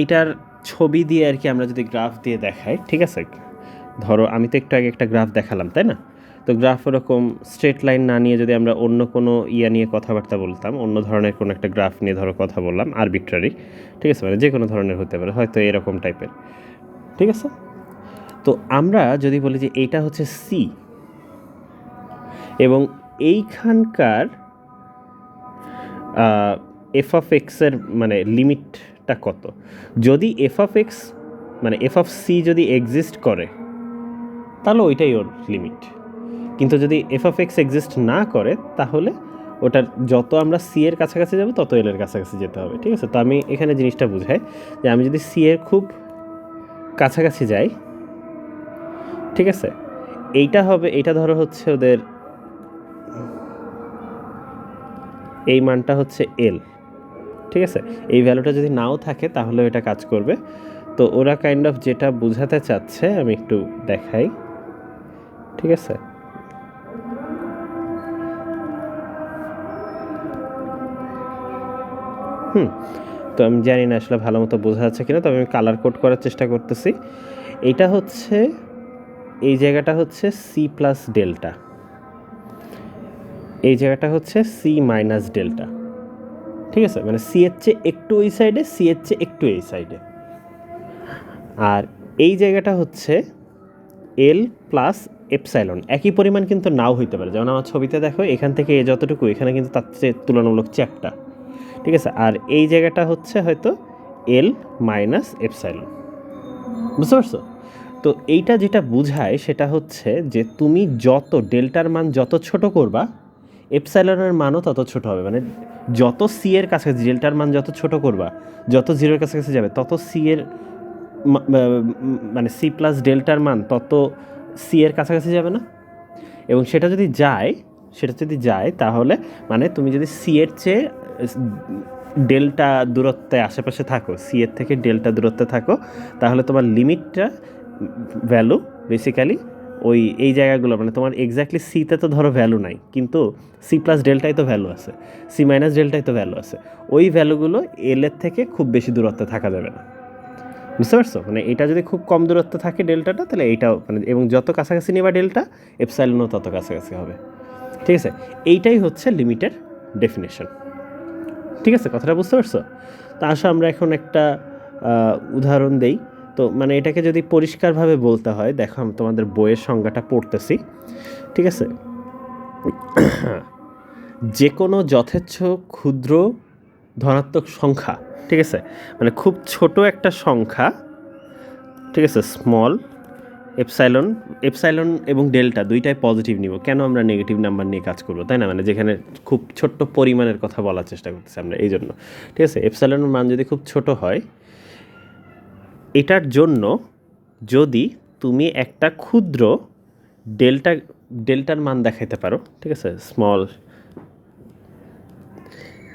এটার ছবি দিয়ে আর কি আমরা যদি গ্রাফ দিয়ে দেখাই, ঠিক আছে? ধরো আমি তো একটু আগে একটা গ্রাফ দেখালাম, তাই না? তো গ্রাফ ওরকম স্ট্রেট লাইন না নিয়ে যদি আমরা অন্য কোনো নিয়ে কথাবার্তা বলতাম, অন্য ধরনের কোনো একটা গ্রাফ নিয়ে ধরো কথা বললাম, আরবিট্রারি, ঠিক আছে, মানে যে কোনো ধরনের হতে পারে, হয়তো এরকম টাইপের, ঠিক আছে? তো আমরা যদি বলি যে এইটা হচ্ছে সি এবং এইখানকার এফ অফ এক্সের মানে লিমিটটা কত, যদি এফ অফ এক্স মানে এফ অফ সি যদি এক্সিস্ট করে তাহলে ওইটাই ওর লিমিট, কিন্তু যদি এফ অফ এক্স এক্সিস্ট না করে তাহলে ওটার যত আমরা সি এর কাছাকাছি যাব তত এল এর কাছাকাছি যেতে হবে, ঠিক আছে? তো আমি এখানে জিনিসটা বুঝাই যে আমি যদি সি এর খুব কাছাকাছি যাই, ঠিক আছে, এইটা হবে, এইটা ধরো হচ্ছে ওদের এই মানটা হচ্ছে এল, ঠিক আছে? এই ভ্যালুটা যদি নাও থাকে তাহলে এটা কাজ করবে। তো ওরা কাইন্ড অফ যেটা বোঝাতে চাচ্ছে আমি একটু দেখাই, ঠিক আছে? তো আমি জানি না আসলে ভালো মতো বোঝা যাচ্ছে কিনা, তবে আমি কালার কোড করার চেষ্টা করতেছি। এইটা হচ্ছে, এই জায়গাটা হচ্ছে সি প্লাস ডেল্টা, এই জায়গাটা হচ্ছে সি মাইনাস ডেল্টা, ঠিক আছে? মানে সি এর চেয়ে একটু ওই সাইডে, সি এর চেয়ে একটু এই সাইডে। আর এই জায়গাটা হচ্ছে এল প্লাস এপসাইলন, একই পরিমাণ কিন্তু নাও হইতে পারে, যেমন আমার ছবিতে দেখো এখান থেকে এ যতটুকু, এখানে কিন্তু তার চেয়ে তুলনামূলক চ্যাপ্টা, ঠিক আছে? আর এই জায়গাটা হচ্ছে হয়তো এল মাইনাস এপসাইলন, বুঝতে পারছো? তো এইটা যেটা বোঝায় সেটা হচ্ছে যে তুমি যত ডেল্টার মান যত ছোট করবা এপসাইলনের মানও তত ছোট হবে, মানে যত সি এর কাছাকাছি ডেল্টার মান যত ছোট করবা, যত জিরোর কাছাকাছি যাবে তত সি এর মানে সি প্লাস ডেল্টার মান তত সি এর কাছাকাছি যাবে না? এবং সেটা যদি যায় তাহলে মানে তুমি যদি সি এর চেয়ে ডেল্টা দূরত্বে আশেপাশে থাকো, সি এর থেকে ডেল্টা দূরত্বে থাকো, তাহলে তোমার লিমিটটা ভ্যালু বেসিক্যালি ওই এই জায়গাগুলো, মানে তোমার এক্স্যাক্টলি সিতে তো ধরো ভ্যালু নাই, কিন্তু সি প্লাস ডেল্টাই তো ভ্যালু আছে, সি মাইনাস ডেল্টাই তো ভ্যালু আছে, ওই ভ্যালুগুলো এল এর থেকে খুব বেশি দূরত্বে থাকা যাবে না, বুঝতে পারছো? মানে এটা যদি খুব কম দূরত্বে থাকে ডেল্টাটা, তাহলে এইটাও মানে, এবং যত কাছাকাছি নেবা ডেল্টা এপসাইলনও তত কাছাকাছি হবে, ঠিক আছে? এইটাই হচ্ছে লিমিটের ডেফিনেশন, ঠিক আছে? কথাটা বুঝতে পারছো? তা আসো আমরা এখন একটা উদাহরণ দেই। তো মানে এটাকে যদি পরিষ্কারভাবে বলতে হয়, দেখো আমি তোমাদের বইয়ের সংজ্ঞাটা পড়তেছি, ঠিক আছে? যে কোনো যথেচ্ছ ক্ষুদ্র ধনাত্মক সংখ্যা, ঠিক আছে, মানে খুব ছোট একটা সংখ্যা, ঠিক আছে, স্মল এপসাইলন এবং ডেল্টা দুইটাই পজিটিভ নিব, কেন আমরা নেগেটিভ নাম্বার নিয়ে কাজ করবো, তাই না? মানে যেখানে খুব ছোট্ট পরিমাণের কথা বলার চেষ্টা করতেছি আমরা, এই জন্য, ঠিক আছে? এপসাইলনের মান যদি খুব ছোট হয়, এটার জন্য যদি তুমি একটা ক্ষুদ্র ডেল্টার মান দেখাইতে পারো, ঠিক আছে, স্মল,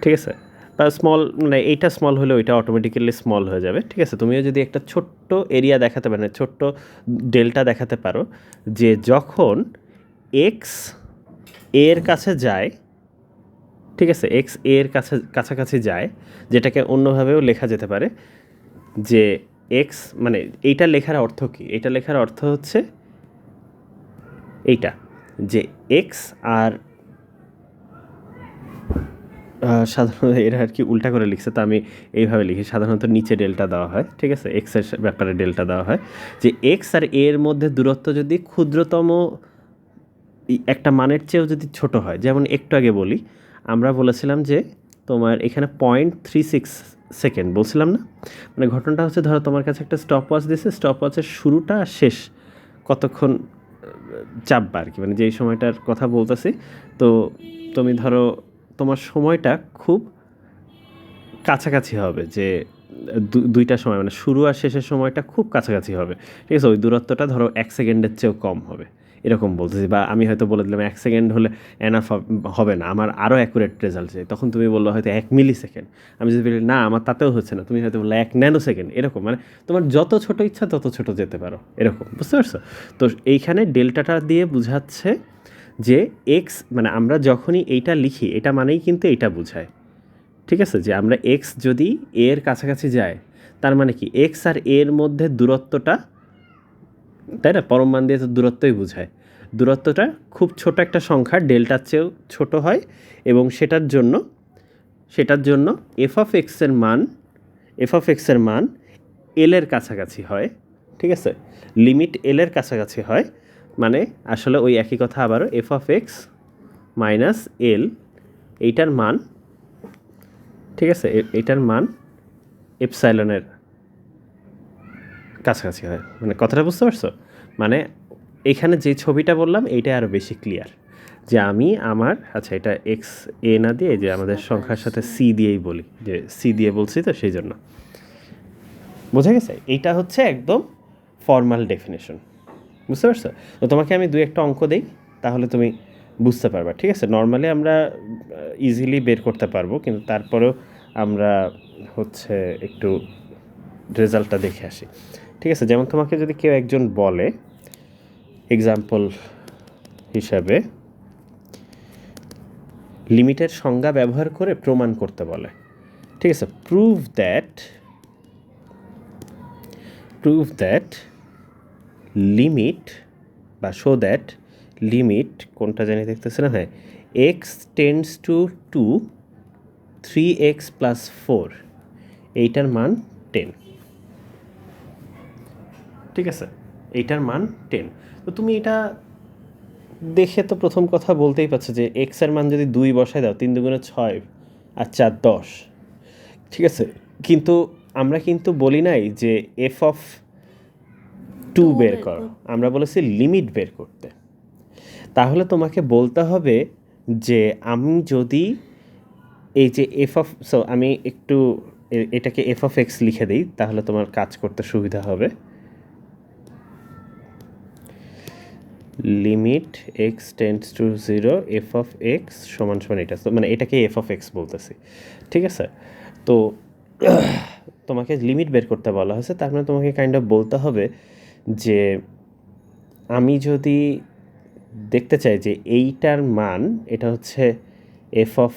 ঠিক আছে, বা স্মল মানে এইটা স্মল হলে ওইটা অটোমেটিক্যালি স্মল হয়ে যাবে, ঠিক আছে? তুমিও যদি একটা ছোট্ট এরিয়া দেখাতে পারো, মানে ছোট্ট ডেল্টা দেখাতে পারো, যে যখন এক্স এর কাছে যায়, ঠিক আছে, এক্স এর কাছাকাছি যায়, যেটাকে অন্যভাবেও লেখা যেতে পারে যে এক্স মানে এইটা লেখার অর্থ কী? এইটা লেখার অর্থ হচ্ছে এইটা, যে এক্স আর সাধারণত এরা আর কি উল্টা করে লিখছে, তো আমি এইভাবে লিখি, সাধারণত নিচে ডেল্টা দেওয়া হয়, ঠিক আছে, এক্সের ব্যাপারে ডেল্টা দেওয়া হয়, যে এক্স আর এর মধ্যে দূরত্ব যদি ক্ষুদ্রতম একটা মানের চেয়েও যদি ছোট হয়, যেমন একটু আগে বলি, আমরা বলেছিলাম যে তোমার এখানে 0.36 সেকেন্ড বলছিলাম না? মানে ঘটনাটা হচ্ছে, ধরো তোমার কাছে একটা স্টপ ওয়াচ দিয়েছে, স্টপ ওয়াচের শুরুটা আর শেষ কতক্ষণ চাপবা আর কি, মানে যেই সময়টার কথা বলতেছি। তো তুমি ধরো তোমার সময়টা খুব কাছাকাছি হবে, যে দুইটার সময় মানে শুরু আর শেষের সময়টা খুব কাছাকাছি হবে, ঠিক আছে? ওই দূরত্বটা ধরো 1 সেকেন্ডের চেয়েও কম হবে, এরকম বলতেছি, বা আমি হয়তো বলে দিলাম 1 সেকেন্ড হলে এনাফ হবে না, আমার আরও অ্যাকুরেট রেজাল্ট চাই, তখন তুমি বললো হয়তো 1 মিলি সেকেন্ড। আমি যদি বলি না আমার তাতেও হচ্ছে না, তুমি হয়তো বললে 1 ন্যানো সেকেন্ড। এরকম মানে তোমার যত ছোট ইচ্ছা তত ছোট যেতে পারো, এরকম, বুঝতে পারছো? তো এইখানে ডেল্টাটা দিয়ে বোঝাচ্ছে যে এক্স, মানে আমরা যখনই এইটা লিখি এটা মানেই কিন্তু এইটা বোঝায়, ঠিক আছে? যে আমরা এক্স যদি এর কাছাকাছি যায়, তার মানে কি এক্স আর এর মধ্যে দূরত্বটা, তাই না? পরম মান দিয়ে তো দূরত্বই বোঝায়। দূরত্বটা খুব ছোট একটা সংখ্যা, ডেল্টার চেয়েও ছোট হয়, এবং সেটার জন্য এফ অফ এক্সের মান এল এর কাছাকাছি হয়, ঠিক আছে? লিমিট এল এর কাছাকাছি হয়, মানে আসলে ওই একই কথা আবারও, F of x minus L, এইটার মান, ঠিক আছে, এইটার মান এপসাইলনের কাছাকাছি হয়। মানে কথাটা বুঝতে পারছো? মানে এখানে যে ছবিটা বললাম এইটা আরও বেশি ক্লিয়ার, যে আমি আমার, আচ্ছা এটা এক্স এ না দিয়ে যে আমাদের সংখ্যার সাথে সি দিয়েই বলি, যে সি দিয়ে বলছি তো সেই জন্য, বোঝা গেছে? এইটা হচ্ছে একদম ফর্মাল ডেফিনেশন, বুঝতে পারছো? তো তোমাকে আমি 2-1টা অঙ্ক দেই, তাহলে তুমি বুঝতে পারবা, ঠিক আছে? নর্মালি আমরা ইজিলি বের করতে পারবো, কিন্তু তারপরেও আমরা হচ্ছে একটু রেজাল্টটা দেখে আসি, ঠিক আছে? যেমন তোমাকে যদি কেউ একজন বলে, এক্সাম্পল হিসাবে লিমিটের সংজ্ঞা ব্যবহার করে প্রমাণ করতে বলে, ঠিক আছে? প্রুভ দ্যাট লিমিট, বা শো দ্যাট লিমিট, কোনটা জানি দেখতেছে না, হ্যাঁ, x tends two 3x plus 4, এইটার মান 10, ঠিক আছে? এইটার মান 10। তো তুমি এটা দেখে তো প্রথম কথা বলতেই পারছো যে এক্স এর মান যদি 2 বসায় দাও, 3 দুগুণে 6 আর 4 10, ঠিক আছে? কিন্তু আমরা কিন্তু বলি নাই যে এফ অফ 2 বের করো, আমরা বলেছি লিমিট বের করতে। তাহলে তোমাকে বলতে হবে যে আমি যদি এই যে আমি একটু এটাকে এফ অফ এক্স লিখে দিই, তাহলে তোমার কাজ করতে সুবিধা হবে। Limit x tends to 0 F of x সমান সমান এটা, মানে এটাকে এফ অফ এক্স বলতেছি, ঠিক আছে? তো তোমাকে লিমিট বের করতে বলা হয়েছে, তার মানে তোমাকে কাইন্ড অফ বলতে হবে যে আমি যদি দেখতে চাই যে এইটার মান, এটা হচ্ছে এফ অফ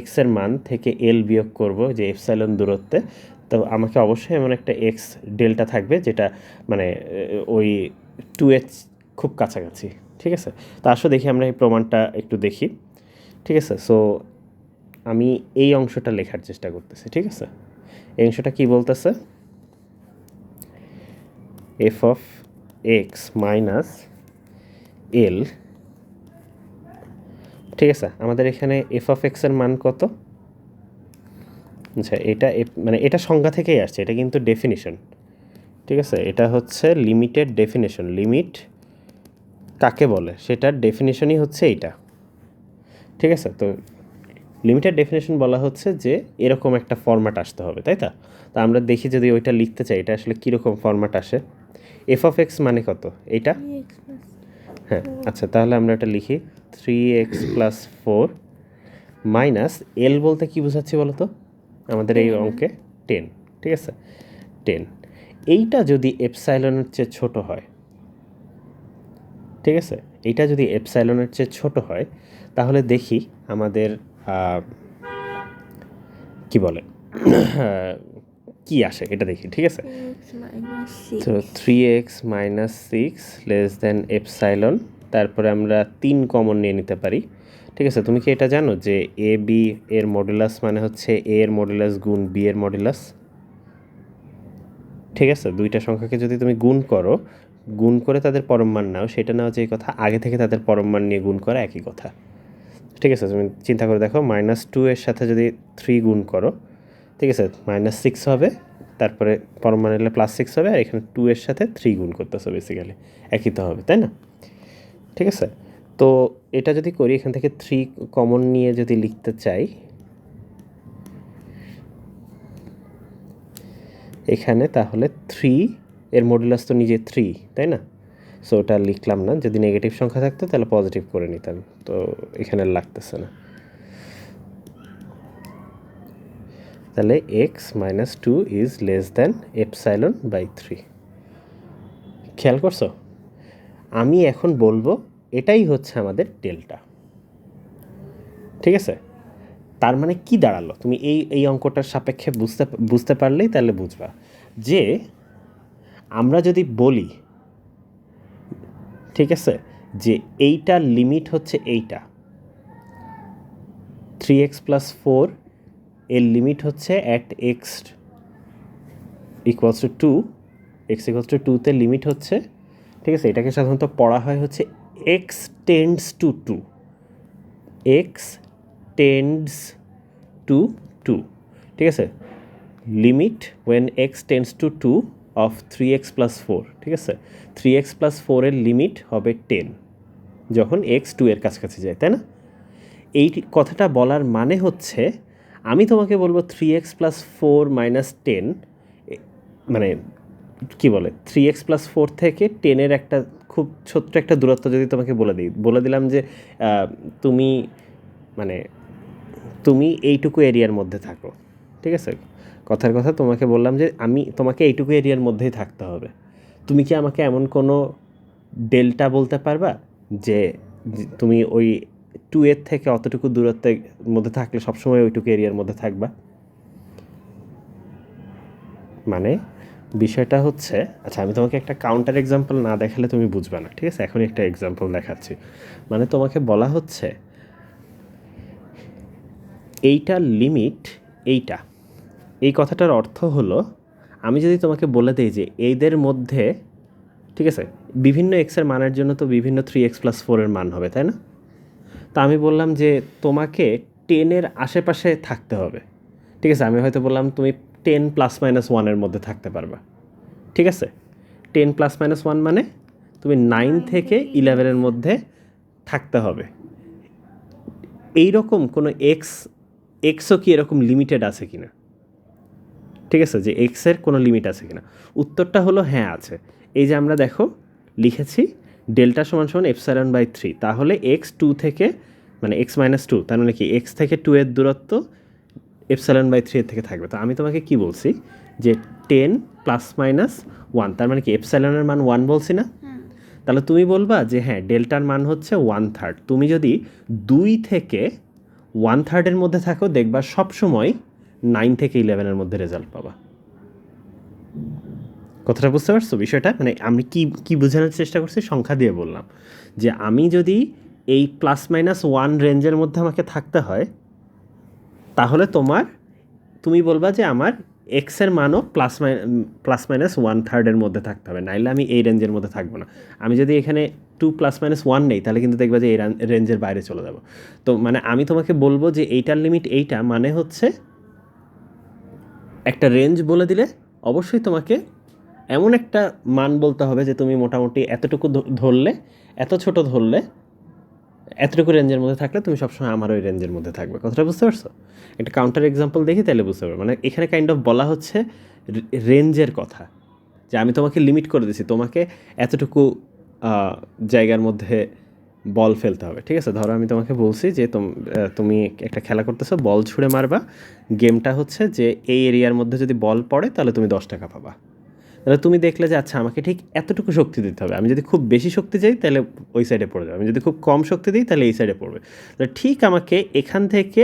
এক্সের মান থেকে এল বিয়োগ করব যে এপসাইলন দূরত্বে, তো আমাকে অবশ্যই এমন একটা এক্স ডেল্টা থাকবে যেটা মানে ওই 2h খুব কাছাকাছি, ঠিক আছে? তো আসো দেখি আমরা এই প্রমাণটা একটু দেখি, ঠিক আছে? সো আমি এই অংশটা লেখার চেষ্টা করতেছি, ঠিক আছে? এই অংশটা কী বলতেছে? F of x minus L, ঠিক আছে? আমাদের এখানে এফ অফ এক্সের মান কত? আচ্ছা, এটা মানে এটা সংজ্ঞা থেকেই আসছে, এটা কিন্তু ডেফিনিশন, ঠিক আছে? এটা হচ্ছে লিমিটের ডেফিনেশন। লিমিট কাকে বলে সেটার ডেফিনেশনই হচ্ছে এইটা, ঠিক আছে? তো লিমিটের ডেফিনেশন বলা হচ্ছে যে এরকম একটা ফরম্যাট আসতে হবে, তাই তো? তো আমরা দেখি যদি ওইটা লিখতে চাই, এটা আসলে কীরকম ফরম্যাট আসে। এফ অফ এক্স মানে কত? এইটা, হ্যাঁ, আচ্ছা তাহলে আমরা এটা লিখি 3x প্লাস 4 মাইনাস এল বলতে কী বোঝাচ্ছি বলো তো আমাদের এই অঙ্কে? 10, ঠিক আছে? 10, এইটা যদি এপসাইলনের চেয়ে ছোট হয়, ঠিক আছে? এইটা যদি এপসাইলনের চেয়ে ছোট হয়, তাহলে দেখি আমাদের কি বলে কি আসে এটা দেখি, ঠিক আছে? তো 3x minus 6 less than epsilon, তারপরে আমরা 3 কমন নিয়ে নিতে পারি, ঠিক আছে? তুমি কি এটা জানো যে এ বি এর মডুলাস মানে হচ্ছে এ এর মডুলাস গুণ বি এর মডুলাস, ঠিক আছে? দুইটা সংখ্যাকে যদি তুমি গুণ করে তাদের পরম মান নাও, সেটা নেওয়া যে কথা, আগে থেকে তাদের পরম মান নিয়ে গুণ করা একই কথা, ঠিক আছে? তুমি চিন্তা করে দেখো, -2 এর সাথে যদি 3 গুণ করো, ঠিক আছে, -6 হবে, তারপরে পরম মান এলে +6 হবে, আর এখানে 2 এর সাথে 3 গুণ করতেছো, বেসিক্যালি একই তো হবে, তাই না? ঠিক আছে? তো এটা যদি করি, এখান থেকে 3 কমন নিয়ে যদি লিখতে চাই, এখানে তাহলে 3 এর মডুলাস তো নিজে 3, তাই না? সো ওটা লিখলাম না, যদি নেগেটিভ সংখ্যা থাকতো তাহলে পজিটিভ করে নিতাম, তো এখানে লাগতেছে না। তাহলে x minus 2 is less than epsilon by 3। খেয়াল করছো? আমি এখন বলবো এটাই হচ্ছে আমাদের ডেল্টা, ঠিক আছে? তার মানে কি দাঁড়ালো, তুমি এই অঙ্কটার সাপেক্ষে বুঝতে পারলেই তাহলে বুঝবা যে আমরা যদি বলি, ঠিক আছে, যে এইটার লিমিট হচ্ছে এইটা 3x প্লাস 4, এর লিমিট হচ্ছে at x equals to 2, x equals to 2 তে লিমিট হচ্ছে, ঠিক আছে, এটাকে সাধারণত পড়া হয় হচ্ছে x tends to 2, x tends to 2, ঠিক আছে, limit when x tends to 2 of 3x plus 4, ঠিক আছে, 3x প্লাস 4 এর লিমিট হবে 10 যখন এক্স 2 এর কাছাকাছি যায়, তাই না? এই কথাটা বলার মানে হচ্ছে আমি তোমাকে বলবো 3x প্লাস 4 মাইনাস 10, মানে কি বলে 3x প্লাস 4 থেকে 10-এর একটা খুব ছোট্ট একটা দূরত্ব যদি তোমাকে বলে দিলাম যে তুমি মানে তুমি এইটুকু এরিয়ার মধ্যে থাকো, ঠিক আছে, কথার কথা তোমাকে বললাম যে আমি তোমাকে এইটুকু এরিয়ার মধ্যেই থাকতে হবে, তুমি কি আমাকে এমন কোনো ডেল্টা বলতে পারবা যে তুমি ওই 2 এর থেকে অতটুকু দূরত্বের মধ্যে থাকলে সবসময় ওইটুকু এরিয়ার মধ্যে থাকবা? মানে বিষয়টা হচ্ছে, আচ্ছা আমি তোমাকে একটা কাউন্টার এক্সাম্পল না দেখালে তুমি বুঝবে না, ঠিক আছে, এখনই একটা এক্সাম্পল দেখাচ্ছি। মানে তোমাকে বলা হচ্ছে এইটার লিমিট এইটা, এই কথাটার অর্থ হলো আমি যদি তোমাকে বলে দিই যে এইদের মধ্যে, ঠিক আছে, বিভিন্ন এক্সের মানের জন্য তো বিভিন্ন 3x প্লাস 4-এর মান হবে, তাই না? তা আমি বললাম যে তোমাকে 10-এর আশেপাশে থাকতে হবে, ঠিক আছে, আমি হয়তো বললাম তুমি 10 প্লাস মাইনাস 1-এর মধ্যে থাকতে পারবা, ঠিক আছে, 10 প্লাস মাইনাস 1 মানে তুমি 9 থেকে 11-এর মধ্যে থাকতে হবে। এইরকম কোনো এক্সও কি এরকম লিমিটেড আছে কিনা, ঠিক আছে, যে এক্সের কোনো লিমিট আছে কিনা? উত্তরটা হলো হ্যাঁ আছে। এই যে আমরা দেখো লিখেছি ডেল্টা সমান সমান এপসাইলন বাই 3, তাহলে এক্স 2 থেকে মানে এক্স মাইনাস 2, তার মানে কি এক্স থেকে 2 এর দূরত্ব এপসাইলন বাই 3 এর থেকে থাকবে। তো আমি তোমাকে কি বলছি যে 10 প্লাস মাইনাস 1, তার মানে কি এপসাইলনের মান 1 বলছি না? তাহলে তুমি বলবা যে হ্যাঁ ডেল্টার মান হচ্ছে 1/3। তুমি যদি 2 থেকে 1/3-এর মধ্যে থাকো দেখবা সবসময় 9 থেকে 11-এর মধ্যে রেজাল্ট পাবা। কথাটা বুঝতে পারছো বিষয়টা? মানে আমি কি বোঝানোর চেষ্টা করছি, সংখ্যা দিয়ে বললাম যে আমি যদি এই প্লাস মাইনাস 1 রেঞ্জের মধ্যে আমাকে থাকতে হয়, তাহলে তুমি বলবা যে আমার এক্সের মানও প্লাস মাইনাস 1/3-এর মধ্যে থাকতে হবে, নাইলে আমি এই রেঞ্জের মধ্যে থাকবো না। আমি যদি এখানে 2 প্লাস মাইনাস 1 নেই তাহলে কিন্তু দেখবা যে এই রেঞ্জের বাইরে চলে যাব। তো মানে আমি তোমাকে বলবো যে এইটার লিমিট এইটা, মানে হচ্ছে একটা রেঞ্জ বলে দিলে অবশ্যই তোমাকে এমন একটা মান বলতে হবে যে তুমি মোটামুটি এতটুকু ধরলে, এত ছোট ধরলে, এতটুকু রেঞ্জের মধ্যে থাকলে তুমি সবসময় আমার ওই রেঞ্জের মধ্যে থাকবে। কথাটা বুঝতে পারছো? একটা কাউন্টার এক্সাম্পল দেখি তাহলে বুঝতে পারবে। মানে এখানে কাইন্ড অফ বলা হচ্ছে রেঞ্জের কথা, যে আমি তোমাকে লিমিট করে দিছি, তোমাকে এতটুকু জায়গার মধ্যে বল ফেলতে হবে, ঠিক আছে? ধরো আমি তোমাকে বলছি যে তুমি একটা খেলা করতেছো, বল ছুঁড়ে মারবা, গেমটা হচ্ছে যে এই এরিয়ার মধ্যে যদি বল পড়ে তাহলে তুমি 10 টাকা পাবা। তাহলে তুমি দেখলে যে আচ্ছা আমাকে ঠিক এতটুকু শক্তি দিতে হবে, আমি যদি খুব বেশি শক্তি চাই তাহলে ওই সাইডে পড়ে যাবে, আমি যদি খুব কম শক্তি দিই তাহলে এই সাইডে পড়বে। তাহলে ঠিক আমাকে এখান থেকে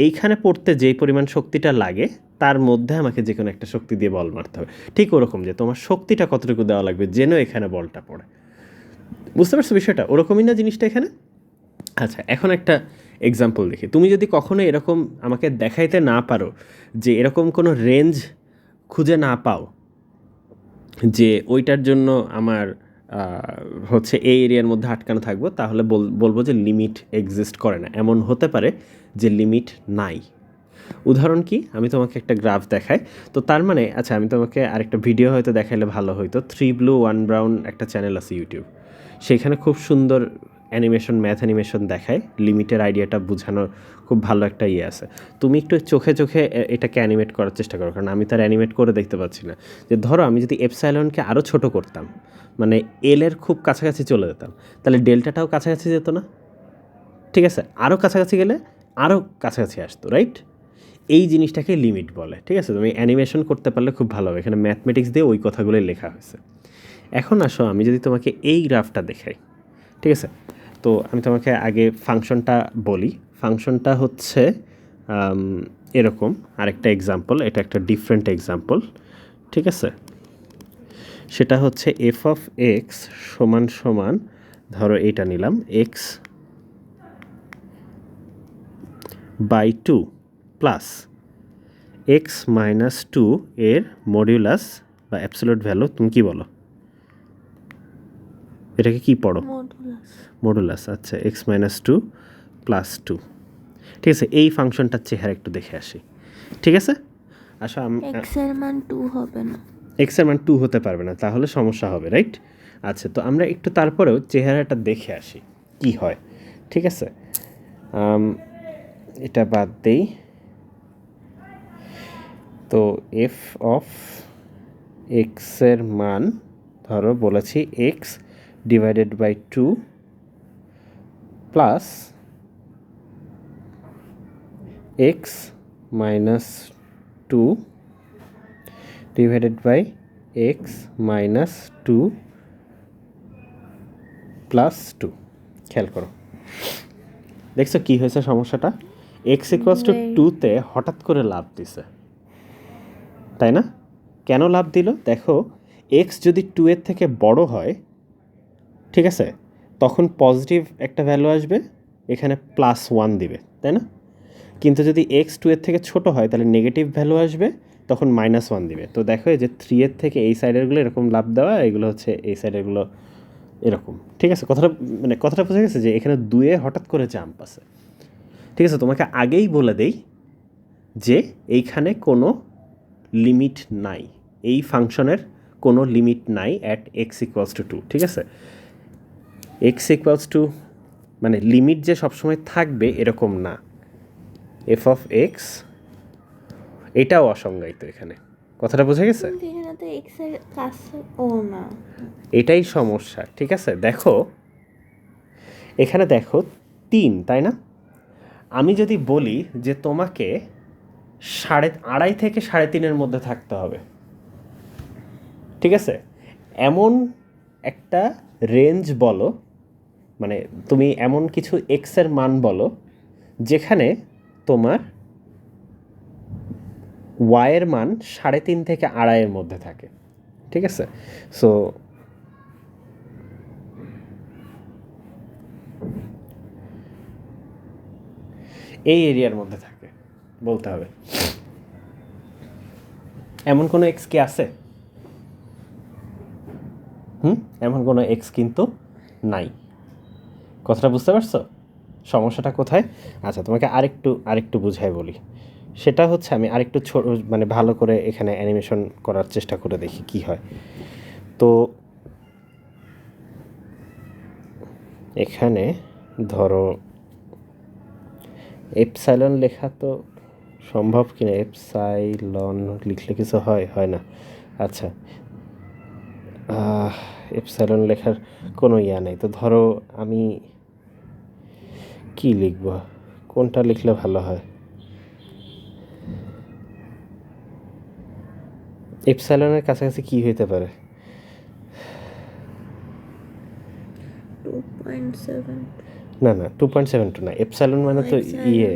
এইখানে পড়তে যেই পরিমাণ শক্তিটা লাগে তার মধ্যে আমাকে যে কোনো একটা শক্তি দিয়ে বল মারতে হবে। ঠিক ওরকম যে তোমার শক্তিটা কতটুকু দেওয়া লাগবে যেন এখানে বলটা পড়ে। বুঝতে পারছো বিষয়টা? ওরকমই না জিনিসটা এখানে? আচ্ছা এখন একটা এক্সাম্পল দেখি। তুমি যদি কখনো এরকম আমাকে দেখাইতে না পারো, যে এরকম কোনো রেঞ্জ খুঁজে না পাও যে ওইটার জন্য আমার হচ্ছে এই এরিয়ার মধ্যে আটকানো থাকবো, তাহলে বলবো যে লিমিট এক্সিস্ট করে না। এমন হতে পারে যে লিমিট নাই। উদাহরণ কি, আমি তোমাকে একটা গ্রাফ দেখাই। তো তার মানে আচ্ছা আমি তোমাকে আরেকটা ভিডিও হয়তো দেখাইলে ভালো হইতো। 3 Blue 1 Brown একটা চ্যানেল আছে ইউটিউব, সেখানে খুব সুন্দর অ্যানিমেশন ম্যাথ অ্যানিমেশন দেখায় লিমিটের আইডিয়াটা বোঝানোর খুব ভালো একটা ইয়ে আছে। তুমি একটু চোখে চোখে এটাকে অ্যানিমেট করার চেষ্টা করো, কারণ আমি তার অ্যানিমেট করে দেখতে পাচ্ছি না। যে ধরো আমি যদি এপসাইলনকে আরও ছোট করতাম, মানে এলের খুব কাছাকাছি চলে যেতাম, তাহলে ডেল্টাটাও কাছাকাছি যেত না? ঠিক আছে, আরও কাছাকাছি গেলে আরও কাছাকাছি আসতো, রাইট? এই জিনিসটাকে লিমিট বলে। ঠিক আছে, তুমি অ্যানিমেশন করতে পারলে খুব ভালো হবে। এখানে ম্যাথমেটিক্স দিয়ে ওই কথাগুলোই লেখা হয়েছে। এখন আসো আমি যদি তোমাকে এই গ্রাফটা দেখাই, ঠিক আছে, তো আমি তোমাকে আগে ফাংশনটা বলি। ফাংশনটা হচ্ছে এরকম। আরেকটা এক্সাম্পল, এটা একটা ডিফারেন্ট এক্সাম্পল, ঠিক আছে? সেটা হচ্ছে এফ অফ এক্স সমান সমান, ধরো এইটা নিলাম, x by 2 plus x minus 2 এর মডিউলাস বা অ্যাবসলিউট ভ্যালু। তুমি কি বলো এটাকে? কি পড়ো? মডুলাস। আচ্ছা, এক্স মাইনাস 2 প্লাস 2। ঠিক আছে, এই ফাংশনটার চেহারা একটু দেখে আসি। ঠিক আছে, আসো। এক্স এর মান 2 হবে না, এক্স এর মান 2 হতে পারবে না, তাহলে সমস্যা হবে, রাইট? আচ্ছা, তো আমরা একটু তারপরেও চেহারাটা দেখে আসি কি হয়। ঠিক আছে, এটা বাদ দেই। তো এফ অফ এক্সের মান ধরো বলেছি x divided by 2 plus x minus 2 divided by x minus 2 plus 2। খেয়াল করো, দেখছো কি হয়েছে সমস্যাটা? এক্স ইকুয়ালস টু 2-তে হঠাৎ করে লাভ দিছে, তাই না? কেন লাভ দিল? দেখো, এক্স যদি 2 এর থেকে বড় হয়, ঠিক আছে, তখন পজিটিভ একটা ভ্যালু আসবে, এখানে প্লাস 1 দিবে, তাই না? কিন্তু যদি এক্স 2 এর থেকে ছোট হয়, তাহলে নেগেটিভ ভ্যালু আসবে, তখন মাইনাস 1 দিবে। তো দেখো এই যে 3 এর থেকে এই সাইডেরগুলো এরকম লাভ দেওয়া, এগুলো হচ্ছে এই সাইডেরগুলো এরকম। ঠিক আছে, কথাটা বোঝা গেছে যে এখানে 2-এ হঠাৎ করে জাম্প আছে। ঠিক আছে, তোমাকে আগেই বলে দেই যে এইখানে কোনো লিমিট নাই, এই ফাংশনের কোনো লিমিট নাই অ্যাট এক্স ইকুয়ালস টু 2। ঠিক আছে, এক্স ইকুয়ালস টু মানে লিমিট যে সবসময় থাকবে এরকম না। এফ অফ এক্স এটাও অসংজ্ঞায়িত এখানে। কথাটা বোঝা গেছে? এখানে তো এক্স এর কাছে ও না, এটাই সমস্যা। ঠিক আছে, দেখো এখানে দেখো 3, তাই না? আমি যদি বলি যে তোমাকে 2.5 থেকে 3.5-এর মধ্যে থাকতে হবে, ঠিক আছে, এমন একটা রেঞ্জ বলো, মানে তুমি এমন কিছু এক্সের মান বলো যেখানে তোমার ওয়াইয়ের মান 3.5 থেকে 2.5-এর মধ্যে থাকে। ঠিক আছে, সো এই এরিয়ার মধ্যে থাকে বলতে হবে। এমন কোনো এক্স কি আছে? এমন কোনো এক্স কিন্তু নাই। কথাটা বুঝতে পারছো সমস্যাটা কোথায়? আচ্ছা, তোমাকে আরেকটু বুঝাই বলি। সেটা হচ্ছে আমি আরেকটু মানে ভালো করে এখানে অ্যানিমেশন করার চেষ্টা করে দেখি কি হয়। তো এখানে ধরো এপসাইলন লেখা তো সম্ভব কিনা? এপসাইলন লিখলে কিছু হয় না। আচ্ছা, এপসাইলন লেখার কোনো ইয়া নেই। তো ধরো আমি কি লিখব, কোনটা লিখলে ভালো হয়? এপসাইলনের কাছাকাছি কি হইতে পারে? 2.7 না 2.72 না। এপসাইলন মানে তো ইয়ে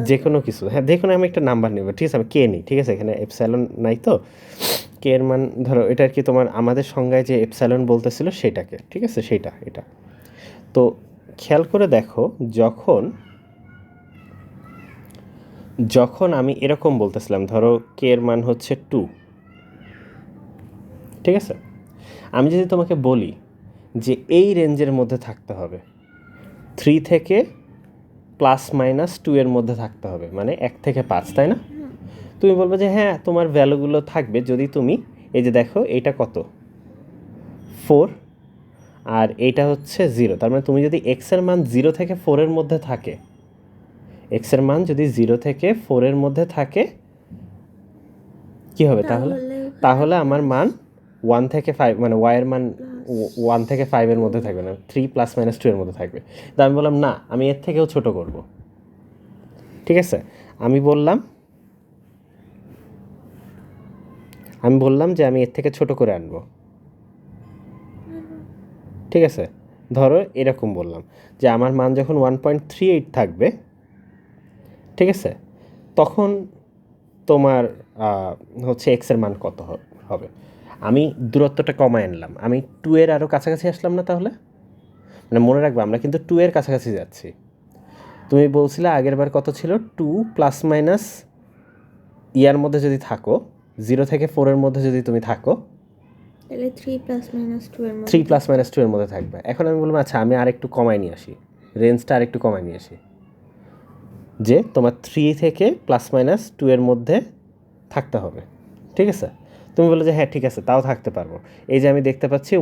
যে কোনো কিছু। হ্যাঁ, দেখুন আমি একটা নাম্বার নেব। ঠিক আছে, আমি কে নিই। ঠিক আছে, এখানে এপসাইলন নাই তো। কে এর মান ধরো এটা আর কি তোমার আমাদের সংজ্ঞায় যে এপসাইলন বলতেছিল সেটাকে। ঠিক আছে, এটা তো খেয়াল করে দেখো, যখন আমি এরকম বলতেছিলাম, ধরো কে এর মান হচ্ছে 2, ঠিক আছে, আমি যদি তোমাকে বলি যে এই রেঞ্জের মধ্যে থাকতে হবে, 3 থেকে +-2 এর মধ্যে থাকতে হবে, মানে 1 থেকে 5, তাই না? তুমি বলবে যে হ্যাঁ, তোমার ভ্যালুগুলো থাকবে যদি তুমি এই যে দেখো এইটা কত 4, আর এইটা হচ্ছে 0, তার মানে তুমি যদি এক্সের মান 0 থেকে 4-এর মধ্যে থাকে, এক্সের মান যদি 0 থেকে 4-এর মধ্যে থাকে কি হবে তাহলে? তাহলে আমার মান 1 থেকে 5, মানে y এর মান 1 থেকে 5-এর মধ্যে থাকবে না, 3 ± 2 এর মধ্যে থাকবে। তো আমি বললাম না, আমি এর থেকেও ছোট করব। ঠিক আছে, আমি বললাম যে আমি এর থেকে ছোট করে আনবো। ঠিক আছে, ধরো এরকম বললাম যে আমার মান যখন 1.38 থাকবে, ঠিক আছে, তখন তোমার হচ্ছে এক্সের মান কত হবে। আমি দূরত্বটা কমায় আনলাম, আমি 2 এর আরও কাছাকাছি আসলাম না তাহলে? মানে মনে রাখবে আমরা কিন্তু 2 এর কাছাকাছি যাচ্ছি। তুমি বলছিলে আগের বার কত ছিল, 2 ± ইয়ার মধ্যে যদি থাকো, 0 থেকে 4-এর মধ্যে যদি তুমি থাকো, তাহলে 3 ± 2 এর মধ্যে 3 ± 2 এর মধ্যে থাকবে। এখন আমি বললাম আচ্ছা আমি আরেকটু কমায় নিয়ে আসি, রেঞ্জটা আরেকটু কমায় নিয়ে আসি, যে তোমার 3 থেকে ± 2 এর মধ্যে থাকতে হবে। ঠিক আছে, তুমি বলো যে হ্যাঁ ঠিক আছে, তাও থাকতে পারবো। এই যে আমি দেখতে পাচ্ছি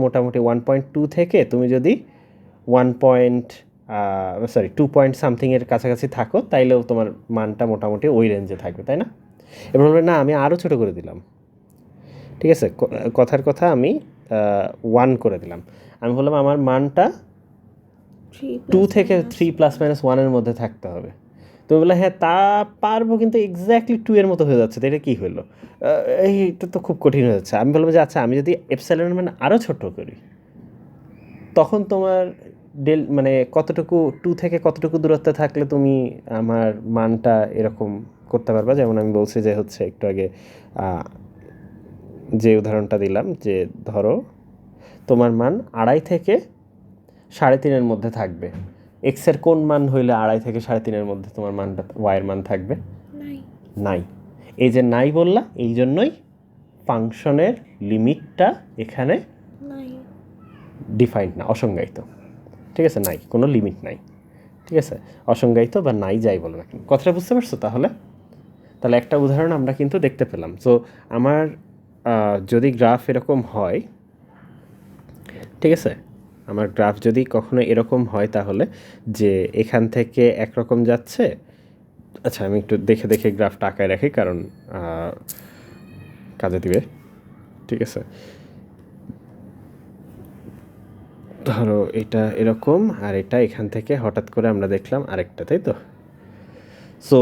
মোটামুটি 1.2 থেকে তুমি যদি 2 পয়েন্ট সামথিংয়ের কাছাকাছি থাকো, তাইলেও তোমার মানটা মোটামুটি ওই রেঞ্জে থাকবে, তাই না? এবার বলবে না আমি আরও ছোটো করে দিলাম। ঠিক আছে, কথার কথা আমি 1 করে দিলাম। আমি বললাম আমার মানটা 2 থেকে 3 ± 1-এর মধ্যে থাকতে হবে। তুমি বলে হ্যাঁ তা পারবো, কিন্তু এক্স্যাক্টলি 2 এর মতো হয়ে যাচ্ছে, তো এটা কী হলো? এইটা তো খুব কঠিন হয়ে যাচ্ছে। আমি বললাম যে আচ্ছা আমি যদি এপসাইলনের মান আরও ছোট করি, তখন তোমার মানে কতটুকু 2 থেকে কতটুকু দূরত্বে থাকলে তুমি আমার মানটা এরকম করতে পারবা। যেমন আমি বলছি যে হচ্ছে একটু আগে যে উদাহরণটা দিলাম, যে ধরো তোমার মান 2.5 থেকে 3.5-এর মধ্যে থাকবে, এক্সের কোন মান হইলে 2.5 থেকে 3.5-এর মধ্যে তোমার মানটা ওয়াইয়ের মান থাকবে? নাই। এই যে নাই বললা, এই জন্যই ফাংশনের লিমিটটা এখানে ডিফাইন্ড না, অসংজ্ঞায়িত। ঠিক আছে, নাই, কোনো লিমিট নাই। ঠিক আছে, অসংজ্ঞায়িত বা নাই যাই বলো না কেন। কথাটা বুঝতে পারছো? তাহলে একটা উদাহরণ আমরা কিন্তু দেখতে পেলাম। সো আমার যদি গ্রাফ এরকম হয়, ঠিক আছে, আমার গ্রাফ যদি কখনো এরকম হয় তাহলে যে এখান থেকে একরকম যাচ্ছে, আচ্ছা আমি একটু দেখে গ্রাফটা আঁকায় রাখি, কারণ কাজে দিবে। ঠিক আছে, ধরো এটা এরকম, আর এটা এখান থেকে হঠাৎ করে আমরা দেখলাম আরেকটা, তাই তো? সো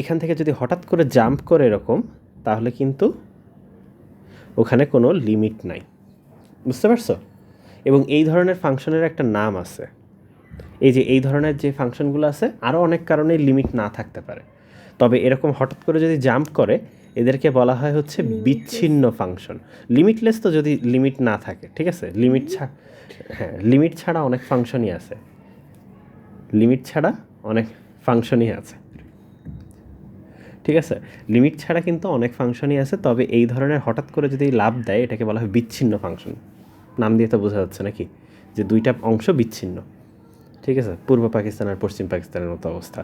এখান থেকে যদি হঠাৎ করে জাম্প করে এরকম, তাহলে কিন্তু ওখানে কোনো লিমিট নাই। বুঝতে পারছো? এবং এই ধরনের ফাংশনের একটা নাম আছে। এই যে এই ধরনের যে ফাংশনগুলো আছে, আরও অনেক কারণে লিমিট না থাকতে পারে, তবে এরকম হঠাৎ করে যদি জাম্প করে, এদেরকে বলা হয় হচ্ছে বিচ্ছিন্ন ফাংশন। লিমিটলেস তো যদি লিমিট না থাকে, ঠিক আছে, লিমিট ছাড়া অনেক ফাংশনই আছে, ঠিক আছে, লিমিট ছাড়া কিন্তু অনেক ফাংশনই আছে, তবে এই ধরনের হঠাৎ করে যদি লাভ দেয়, এটাকে বলা হয় বিচ্ছিন্ন ফাংশন। নাম দিয়ে তো বোঝা যাচ্ছে নাকি যে দুইটা অংশ বিচ্ছিন্ন। ঠিক আছে, পূর্ব পাকিস্তান আর পশ্চিম পাকিস্তানের মতো অবস্থা।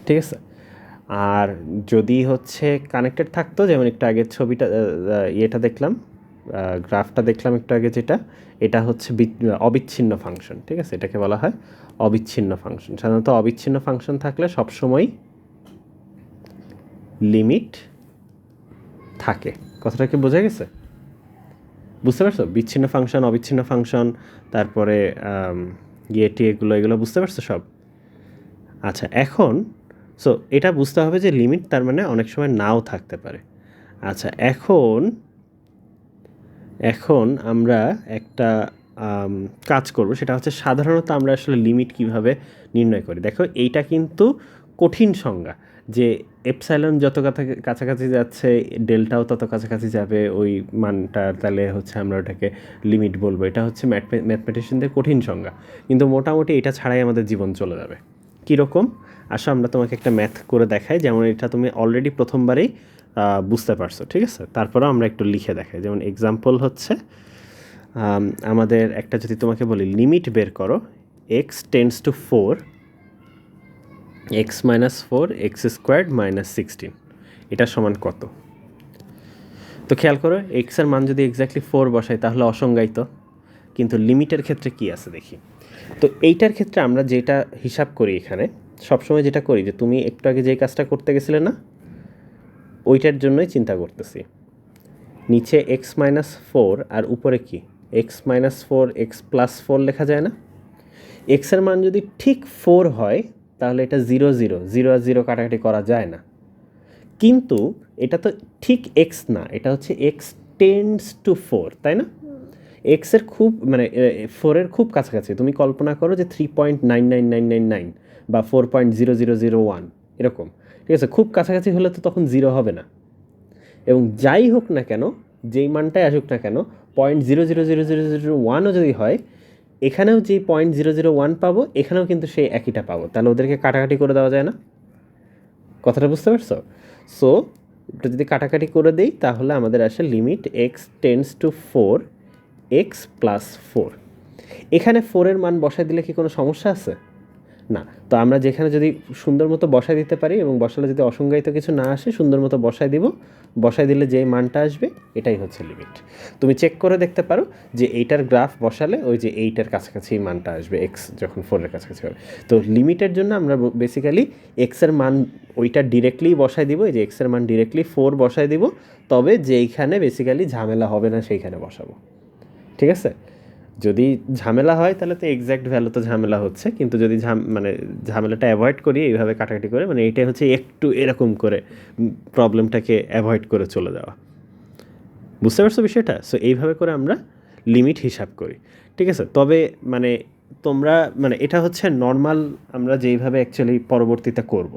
ঠিক আছে, আর যদি হচ্ছে কানেক্টেড থাকতো, যেমন একটু আগে ছবিটা ইয়েটা দেখলাম, গ্রাফটা দেখলাম একটু আগে, যেটা এটা হচ্ছে অবিচ্ছিন্ন ফাংশন। ঠিক আছে, এটাকে বলা হয় অবিচ্ছিন্ন ফাংশন। সাধারণত অবিচ্ছিন্ন ফাংশন থাকলে সবসময় লিমিট থাকে। কথাটা কি বোঝা গেছে? বুঝতে পারছো? বিচ্ছিন্ন ফাংশন, অবিচ্ছিন্ন ফাংশন, তারপরে এগুলো বুঝতে পারছো সব? আচ্ছা, এখন সো এটা বুঝতে হবে যে লিমিট তার মানে অনেক সময় নাও থাকতে পারে। আচ্ছা, এখন আমরা একটা কাজ করব, সেটা হচ্ছে সাধারণত আমরা আসলে লিমিট কিভাবে নির্ণয় করি। দেখো, এইটা কিন্তু কঠিন সংজ্ঞা, যে এপসাইলন যত কাছাকাছি যাচ্ছে, ডেল্টাও তত কাছাকাছি যাবে ওই মানটা, তাহলে হচ্ছে আমরা ওটাকে লিমিট বলবো। এটা হচ্ছে ম্যাথমেটিশিয়ানদের কঠিন সংজ্ঞা, কিন্তু মোটামুটি এটা ছাড়াই আমাদের জীবন চলে যাবে। কীরকম? আসো আমরা তোমাকে একটা ম্যাথ করে দেখাই, যেমন এটা তুমি অলরেডি প্রথমবারেই বুঝতে পারছো। ঠিক আছে, তারপরেও আমরা একটু লিখে দেখাই। যেমন এক্সাম্পল হচ্ছে, আমাদের একটা যদি তোমাকে বলি লিমিট বের করো, x tends to 4, x - 4 x² - 16, এটা সমান কত? তো খেয়াল করো, x এর মান যদি এক্স্যাক্টলি 4 বসাই তাহলে অসংজ্ঞায়িত, কিন্তু লিমিটের ক্ষেত্রে কি আছে দেখি। তো এইটার ক্ষেত্রে আমরা যেটা হিসাব করি এখানে সবসময় যেটা করি যে তুমি একটু আগে যেই কাজটা করতে গেছিলে না, ওইটার জন্যই চিন্তা করতেছি। নিচে x-4 আর উপরে কি x-4 x+4 লেখা যায় না? এক্সের মান যদি ঠিক 4 হয় তাহলে এটা 0 0 0 আর 0 কাটাকাটি করা যায় না, কিন্তু এটা তো ঠিক এক্স না, এটা হচ্ছে x টেন্ডস টু 4, তাই না? এক্সের খুব মানে 4-এর খুব কাছাকাছি। তুমি কল্পনা করো যে 3.99999 বা 4.0001 এরকম, ঠিক আছে? খুব কাছাকাছি হলে তো তখন 0 হবে না। এবং যাই হোক না কেন, যেই মানটাই আসুক না কেন, 0.000001ও যদি হয়, এখানেও যে 0.001 পাবো, এখানেও কিন্তু সেই একইটা পাবো। তাহলে ওদেরকে কাটাকাটি করে দেওয়া যায় না? কথাটা বুঝতে পারছো? সো এটা যদি কাটাকাটি করে দেই তাহলে আমাদের আসে limit x tends two 4 x+4। এখানে 4-এর মান বসাই দিলে কি কোনো সমস্যা আছে? না। তো আমরা যেখানে যদি সুন্দর মতো বসাই দিতে পারি এবং বসালে যদি অসংজ্ঞায়িত কিছু না আসে, সুন্দর মতো বসাই দিব, বসাই দিলে যেই মানটা আসবে এটাই হচ্ছে লিমিট। তুমি চেক করে দেখতে পারো যে এইটার গ্রাফ বসালে ওই যে এইটার কাছাকাছি মানটা আসবে, এক্স যখন 4-এর কাছাকাছি হবে। তো লিমিটের জন্য আমরা বেসিক্যালি এক্সের মান ওইটা ডিরেক্টলি বসাই দিব, এই যে এক্সের মান ডিরেক্টলি 4 বসাই দিব, তবে যেইখানে বেসিক্যালি ঝামেলা হবে না সেইখানে বসাবো, ঠিক আছে? যদি ঝামেলা হয় তাহলে তো এক্স্যাক্ট ভ্যালু তো ঝামেলা হচ্ছে, কিন্তু যদি ঝামেলাটা অ্যাভয়েড করি এইভাবে কাটাকাটি করে, মানে এইটাই হচ্ছে একটু এরকম করে প্রবলেমটাকে অ্যাভয়েড করে চলে যাওয়া। বুঝতে পারছো বিষয়টা? সো এইভাবে করে আমরা লিমিট হিসাব করি, ঠিক আছে? তবে মানে তোমরা মানে এটা হচ্ছে নর্মাল আমরা যেইভাবে অ্যাকচুয়ালি পরবর্তীতে করব,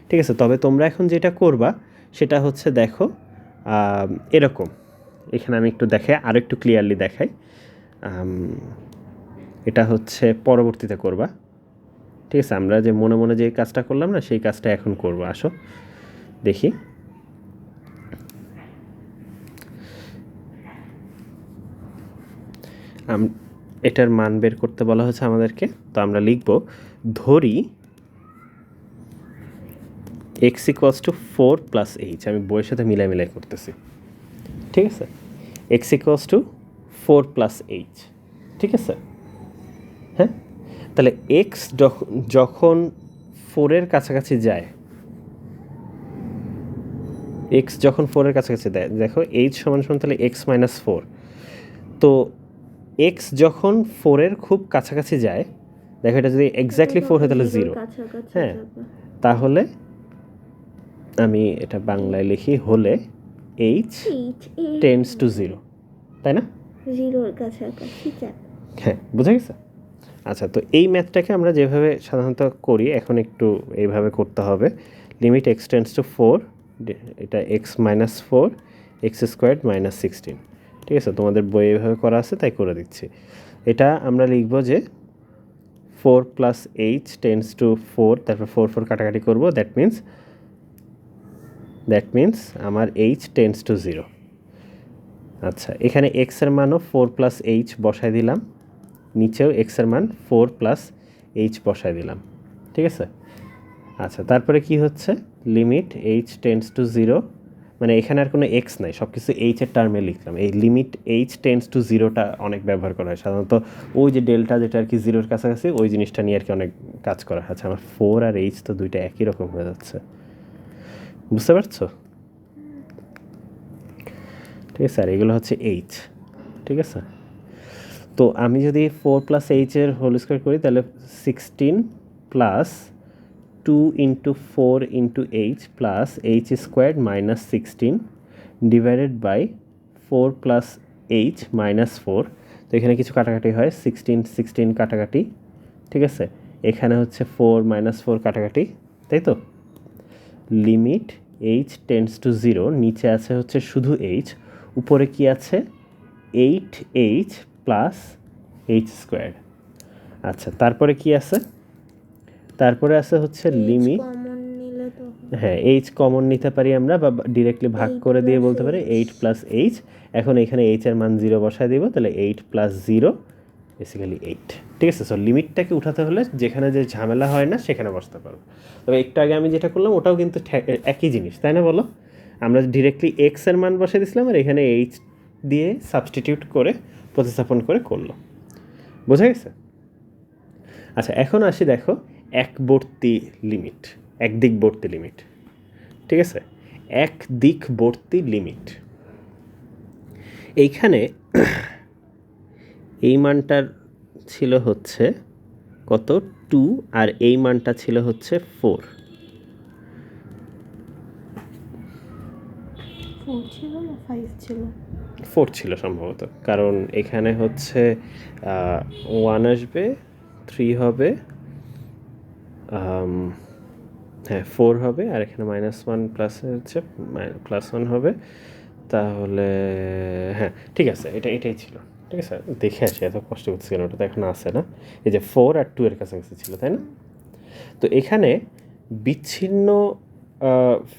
ঠিক আছে? তবে তোমরা এখন যেটা করবা সেটা হচ্ছে দেখো এরকম, এখানে আমি একটু আরও একটু ক্লিয়ারলি দেখাই। এটা হচ্ছে পরবর্তীতে করবা, ঠিক আছে? আমরা যে মনে মনে যে কাজটা করলাম না, সেই কাজটা এখন করবো। আসো দেখি। এটার মান বের করতে বলা হচ্ছে আমাদেরকে, তো আমরা লিখব ধরি x = 4 + h। আমি বইয়ের সাথে মিলাই করতেছি, ঠিক আছে? x = 4 + h, ঠিক আছে? হ্যাঁ, তাহলে x যখন 4-এর কাছাকাছি যায়, x যখন 4-এর কাছাকাছি দেয়, দেখো h = তাহলে x-4। তো x যখন 4-এর খুব কাছাকাছি যায়, দেখো এটা যদি এক্স্যাক্টলি 4 হয় তাহলে 0, হ্যাঁ? তাহলে আমি এটা বাংলায় লিখি হলে h টেন্ডস টু 0, তাই না? 0-এর কাছাকাছি যাবে। হ্যাঁ, বুঝা গেছে? আচ্ছা, তো এই ম্যাথটাকে আমরা যেভাবে সাধারণত করি এখন একটু এইভাবে করতে হবে। লিমিট x টেন্ডস টু 4, এটা x-4 x² - 16, ঠিক আছে? তোমাদের বইয়ে এইভাবে করা আছে তাই করে দিচ্ছি। এটা আমরা লিখব যে 4 + h টেন্ডস টু 4, তারপর 4 4 কাটাকাটি করব, দ্যাট মিন্স আমার h টেন্ডস টু 0। আচ্ছা, এখানে x এর মানও 4 + h বসাই দিলাম, নিচেও x এর মান 4 + h বসাই দিলাম, ঠিক আছে? আচ্ছা, তারপরে কি হচ্ছে লিমিট h টেন্ডস টু 0, মানে এখানে আর কোনো x নাই, সব কিছু h এর টার্মে লিখলাম। এই লিমিট h টেন্ডস টু 0টা অনেক ব্যবহার করা হয় সাধারণত, ওই যে ডেল্টা যেটা আর কি 0-এর কাছাকাছি, ওই জিনিসটা নিয়ে আর কি অনেক কাজ করা হয়। আচ্ছা, আমার 4 আর h তো দুইটা একই রকম হয়ে যাচ্ছে, বুঝতে পারছো? ঠিক আছে, আর এগুলো হচ্ছে h, ঠিক আছে? তো আমি যদি 4 + h এর হোল স্কোয়ার করি তাহলে 16 + 2 × 4 × h + h² - 16 divided by 4 + h - 4। তো এখানে কিছু কাটাকাটি হয়, 16 16 কাটাকাটি, ঠিক আছে? এখানে হচ্ছে 4 - 4 কাটাকাটি, তাই তো? লিমিট h টেন্ডস টু 0, নিচে আছে হচ্ছে শুধু h, উপরে কি আছে 8h + h²। আচ্ছা, তারপরে কি আছে? তারপরে আছে হচ্ছে লিমিট, হ্যাঁ h কমন নিতে পারি আমরা, বা ডিরেক্টলি ভাগ করে দিয়ে বলতে পারি 8 + h। এখন এখানে h এর মান 0 বসায় দিব, তাহলে 8 + 0 বেসিক্যালি 8, ঠিক আছে? সো লিমিটটাকে উঠাতে হলে যেখানে যে ঝামেলা হয় না সেখানে বসতে পারবো। তবে একটু আগে আমি যেটা করলাম ওটাও কিন্তু একই জিনিস, তাই না বলো? আমরা ডিরেক্টলি x এর মান বসিয়ে দিয়েছিলাম আর এখানে h দিয়ে সাবস্টিটিউট করে প্রতিস্থাপন করে করলো। বোঝা গেছে? আচ্ছা, এখন আসি দেখো একবর্তী লিমিট, একদিকবর্তী লিমিট। ঠিক আছে, একদিকবর্তী লিমিট। এইখানে এই মানটার ছিল হচ্ছে কত 2 আর এই মানটা ছিল হচ্ছে 4। 4 ছিল না 5 ছিল? 4 ছিল সম্ভবত, কারণ এখানে হচ্ছে 1 আসবে, 3 হবে, হ্যাঁ 4 হবে, আর এখানে -1 প্লাস হচ্ছে +1 হবে, তাহলে হ্যাঁ ঠিক আছে, এটাই ছিল। ঠিক আছে, দেখে আসি, এত কষ্ট করতেছি কেন, ওটা তো এখন আসে না। এই যে 4 আর 2 এর কাছাকাছি ছিল, তাই না? তো এখানে বিচ্ছিন্ন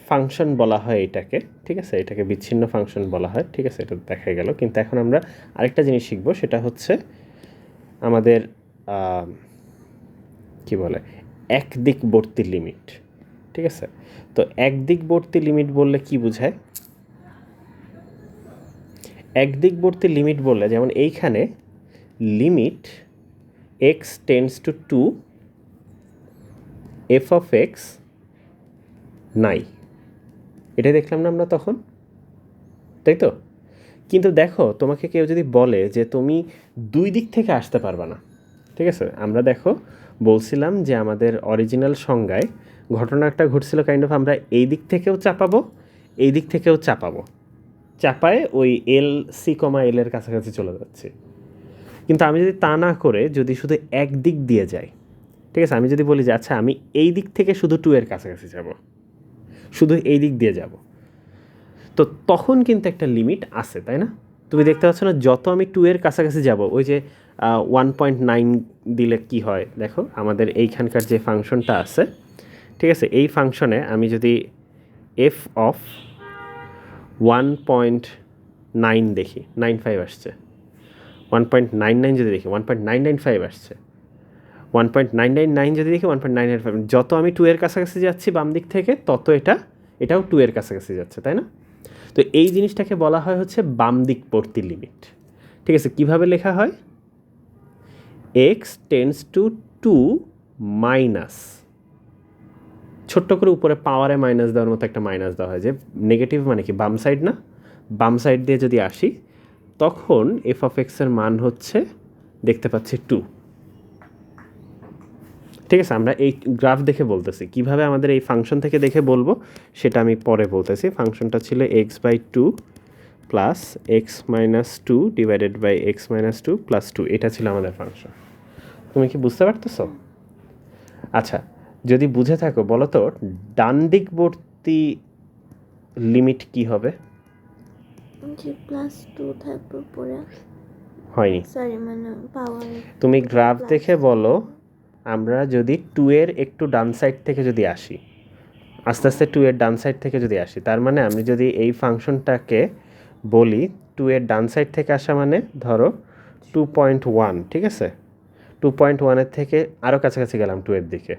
ফাংশন বলা হয় এটাকে। ঠিক আছে, এটাকে বিচ্ছিন্ন ফাংশন বলা হয়। ঠিক আছে, এটা দেখা গেল। কিন্তু এখন আমরা আরেকটা জিনিস শিখবো, সেটা হচ্ছে আমাদের কি বলে একদিকবর্তী লিমিট। ঠিক আছে, তো একদিকবর্তী লিমিট বললে কি বোঝায়? একদিকবর্তী লিমিট বললে যেমন এইখানে limit x tends to 2 f of x নাই, এটা দেখলাম না আমরা তখন, তাই তো? কিন্তু দেখো, তোমাকে কেউ যদি বলে যে তুমি দুই দিক থেকে আসতে পারবা না, ঠিক আছে, আমরা দেখো বলছিলাম যে আমাদের অরিজিনাল সংজ্ঞায় ঘটনাটা ঘটছিল কাইন্ড অফ আমরা এই দিক থেকেও চাপাবো, এই দিক থেকেও চাপাবো, চাপায় ওই এল সি কমা এল এর কাছাকাছি চলে যাচ্ছে। কিন্তু আমি যদি তা না করে যদি শুধু এক দিক দিয়ে যাই, ঠিক আছে, আমি যদি বলি যে আচ্ছা আমি এই দিক থেকে শুধু 2 এর কাছাকাছি যাব, শুধু এই দিক দিয়ে যাব, তো তখন কিন্তু একটা লিমিট আছে, তাই না? তুমি দেখতে পাচ্ছ না, যত আমি 2 এর কাছাকাছি যাব, ওই যে 1.9 দিলে কি হয় দেখো, আমাদের এইখানকার যে ফাংশনটা আছে, ঠিক আছে, এই ফাংশনে আমি যদি এফ অফ 1.9 দেখি, 95 আসছে, 1.99 যদি দেখি 1.995 আসছে, 1.999 যদি দেখি 1.995, যত আমি 2 এর কাছাকাছি যাচ্ছি বাম দিক থেকে, তত এটাও 2 এর কাছাকাছি যাচ্ছে, তাই না? তো এই জিনিসটাকে বলা হয় হচ্ছে বাম দিকবর্তী লিমিট। ঠিক আছে, কিভাবে লেখা হয়? x টেন্ডস টু 2 মাইনাস, ছোট্ট করে উপরে পাওয়ারে মাইনাস দেওয়ার মতো একটা মাইনাস দেওয়া হয়, যে নেগেটিভ মানে কি বাম সাইড না, বাম সাইড দিয়ে যদি আসি তখন এফ অফ এক্স এর মান হচ্ছে দেখতে পাচ্ছি 2। ঠিক আছে, আমরা এই গ্রাফ দেখে বলতেছি, কিভাবে আমাদের এই ফাংশন থেকে দেখে বলবো সেটা আমি পরে বলতেছি। ফাংশনটা ছিল x/2 plus x-2 divided by x-2 plus 2, এটা ছিল আমাদের ফাংশন। তুমি কি বুঝতে পারতেছো? আচ্ছা, যদি বুঝে থাকো বলো তো ডান দিকবর্তী লিমিট কি হবে? যে +2 থাকবে পরে। হয়নি, সরি, মানে পাওয়ার। তুমি গ্রাফ দেখে বলো, আমরা যদি 2 এর একটু ডান সাইড থেকে যদি আসি, আস্তে আস্তে 2 এর ডান সাইড থেকে যদি আসি, তার মানে আমি যদি এই ফাংশনটাকে বলি 2 এর ডান সাইড থেকে আসা মানে ধরো 2.1, ঠিক আছে, 2.1 এর থেকে আরও কাছাকাছি গেলাম, 2 এর দিকে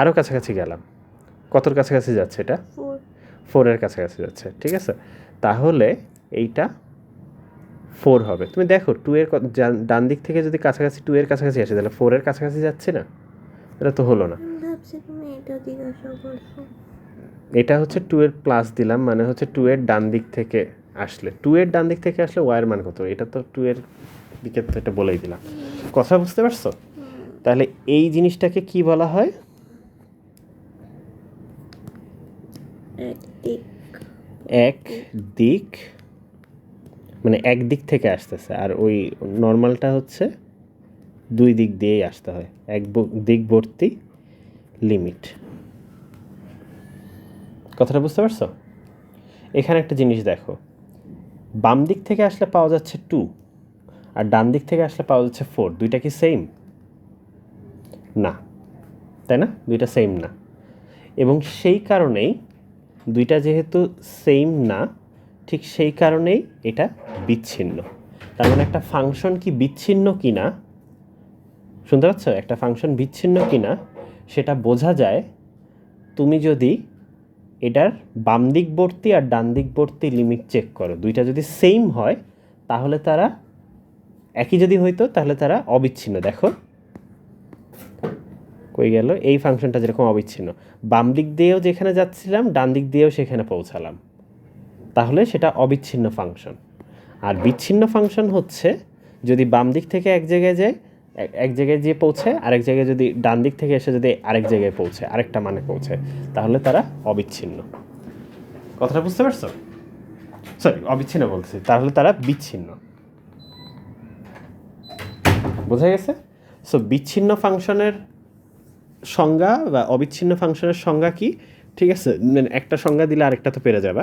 আরও কাছাকাছি গেলাম, কতর কাছাকাছি যাচ্ছে এটা? 4 এর কাছাকাছি যাচ্ছে, ঠিক আছে, তাহলে এইটা 4 হবে। তুমি দেখো 2 এর ডান দিক থেকে যদি কাছাকাছি 2 এর কাছাকাছি আসে, তাহলে 4 এর কাছাকাছি যাচ্ছে না, এটা তো হলো না। ভাবছি তুমি এটা জিজ্ঞাসা করছো। এটা হচ্ছে 2 এর প্লাস দিলাম, মানে হচ্ছে 2 এর ডান দিক থেকে আসলে, 2 এর ডান দিক থেকে আসলে ওয়ার মান কত, এটা তো 2 এর দিকে তো এটা বলেই দিলাম। কথা বুঝতে পারছো? তাহলে এই জিনিসটাকে কি বলা হয়? এক দিক, মানে এক দিক থেকে আসতেছে, আর ওই নর্মালটা হচ্ছে দুই দিক দিয়েই আসতে হয়, এক দিকবর্তী লিমিট। কথাটা বুঝতে পারছো? এখানে একটা জিনিস দেখো, বাম দিক থেকে আসলে পাওয়া যাচ্ছে 2, আর ডান দিক থেকে আসলে পাওয়া যাচ্ছে 4, দুইটা কি সেম? না, তাই না? দুইটা সেম না, এবং সেই কারণেই দুইটা যেহেতু সেম না, ঠিক সেই কারণেই এটা বিচ্ছিন্ন। তার মানে একটা ফাংশন কি বিচ্ছিন্ন কিনা, শুনতে পাচ্ছ, একটা ফাংশন বিচ্ছিন্ন কিনা সেটা বোঝা যায় তুমি যদি এটার বাম দিকবর্তী আর ডান দিকবর্তী লিমিট চেক করো, দুইটা যদি সেম হয় তাহলে তারা একই যদি হইতো তাহলে তারা অবিচ্ছিন্ন। দেখো কই গেল এই ফাংশনটা, যেরকম অবিচ্ছিন্ন, বাম দিক দিয়েও যেখানে যাচ্ছিলাম ডান দিক দিয়েও সেখানে পৌঁছালাম, তাহলে সেটা অবিচ্ছিন্ন ফাংশন। আর বিচ্ছিন্ন ফাংশন হচ্ছে যদি বাম দিক থেকে এক জায়গায় যায়, এক জায়গায় যেয়ে পৌঁছে, আরেক জায়গায় যদি ডান দিক থেকে এসে যদি আরেক জায়গায় পৌঁছে, আরেকটা মানে পৌঁছে, তাহলে তারা অবিচ্ছিন্ন। কথাটা বুঝতে পারছো? সরি, অবিচ্ছিন্ন বলছি, তাহলে তারা বিচ্ছিন্ন। বোঝা গেছে? সো বিচ্ছিন্ন ফাংশনের সংজ্ঞা বা অবিচ্ছিন্ন ফাংশনের সংজ্ঞা কি? ঠিক আছে, একটা সংজ্ঞা দিলে আরেকটা তো পেরে যাবা।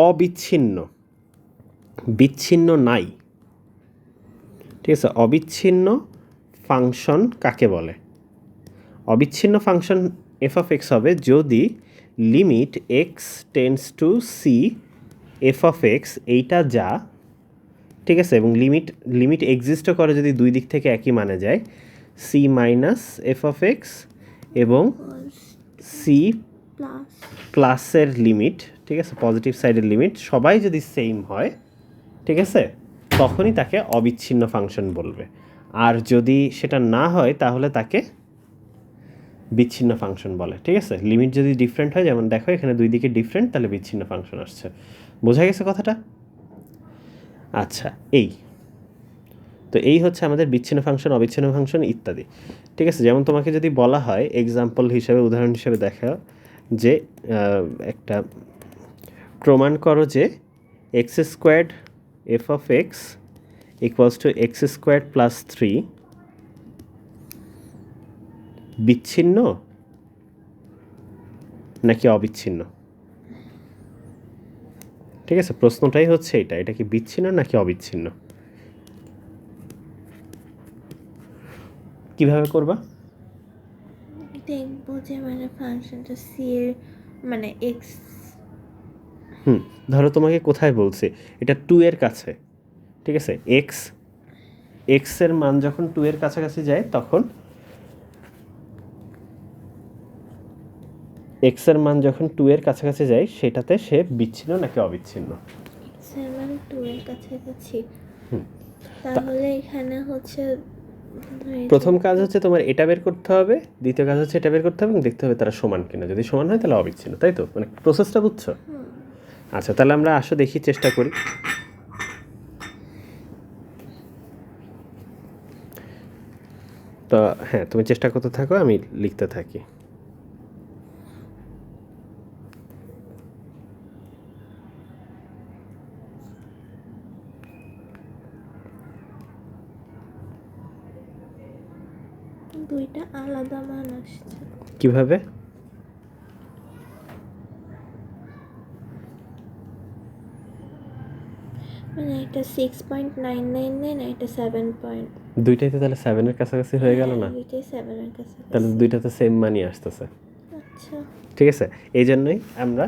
অবিচ্ছিন্ন, বিচ্ছিন্ন নাই। ঠিক আছে, অবিচ্ছিন্ন ফাংশন কাকে বলে? অবিচ্ছিন্ন ফাংশন এফ অফ এক্স হবে যদি limit x tends to c f of x, এইটা যা, ঠিক আছে, এবং লিমিট এক্সিস্টও করে যদি দুই দিক থেকে একই মানে যায়, c minus f of x এবং সি প্লাসের লিমিট, ঠিক আছে, পজিটিভ সাইডের লিমিট সবাই যদি সেম হয়, ঠিক আছে, তখনই তাকে অবিচ্ছিন্ন ফাংশন বলবে। আর যদি সেটা না হয় তাহলে তাকে বিচ্ছিন্ন ফাংশন বলে। ঠিক আছে, লিমিট যদি ডিফারেন্ট হয়, যেমন দেখো এখানে দুই দিকে ডিফারেন্ট, তাহলে বিচ্ছিন্ন ফাংশন আসছে। বোঝা গেছে কথাটা? আচ্ছা, তো এই হচ্ছে আমাদের বিচ্ছিন্ন ফাংশন, অবিচ্ছিন্ন ফাংশন ইত্যাদি। ঠিক আছে, যেমন তোমাকে যদি বলা হয় এক্সাম্পল হিসেবে, উদাহরণ হিসেবে দেখা যে একটা প্রমাণ করো যে x squared F of x equals to x squared plus 3 বিচ্ছিন্ন নাকি অবিচ্ছিন্ন। ঠিক আছে, প্রশ্নটাই হচ্ছে এটা কি বিচ্ছিন্ন নাকি অবিচ্ছিন্ন। কিভাবে করবা? দেখবো যে মানে ফাংশনটা সি এর মানে এক্স, ধরো তোমাকে কোথায় বলছে এটা 2 এর কাছে, ঠিক আছে, এক্স এর মান যখন 2 এর কাছাকাছি যায় তখন এক্স এর মান যখন 2 এর কাছাকাছি যায় সেটাতে সে বিচ্ছিন্ন নাকি অবিচ্ছিন্ন। এক্স এর মান 2 এর কাছাকাছি, তাহলে এখানে হচ্ছে প্রথম কাজ হচ্ছে তোমার এটা বের করতে হবে, দ্বিতীয় কাজ হচ্ছে এটা বের করতে হবে এবং দেখতে হবে তারা সমান কিনা। যদি সমান হয় তাহলে অবিচ্ছিন্ন, তাই তো? মানে প্রসেসটা বুঝছো? আচ্ছা, তাহলে আমরা আসো দেখি, চেষ্টা করি। তো হ্যাঁ, তুমি চেষ্টা করতে থাকো, আমি লিখতে থাকি। দুইটা আলাদা মান আসছে। কিভাবে? মানে এটা 6.999 এটা 7 পয়েন্ট, দুইটাই তো তাহলে 7 এর কাছাকাছি হয়ে গেল না? দুইটাই 7 এর কাছাকাছি। তাহলে দুইটাতে সেম মানই আসতেছে। আচ্ছা, ঠিক আছে, এই জন্যই আমরা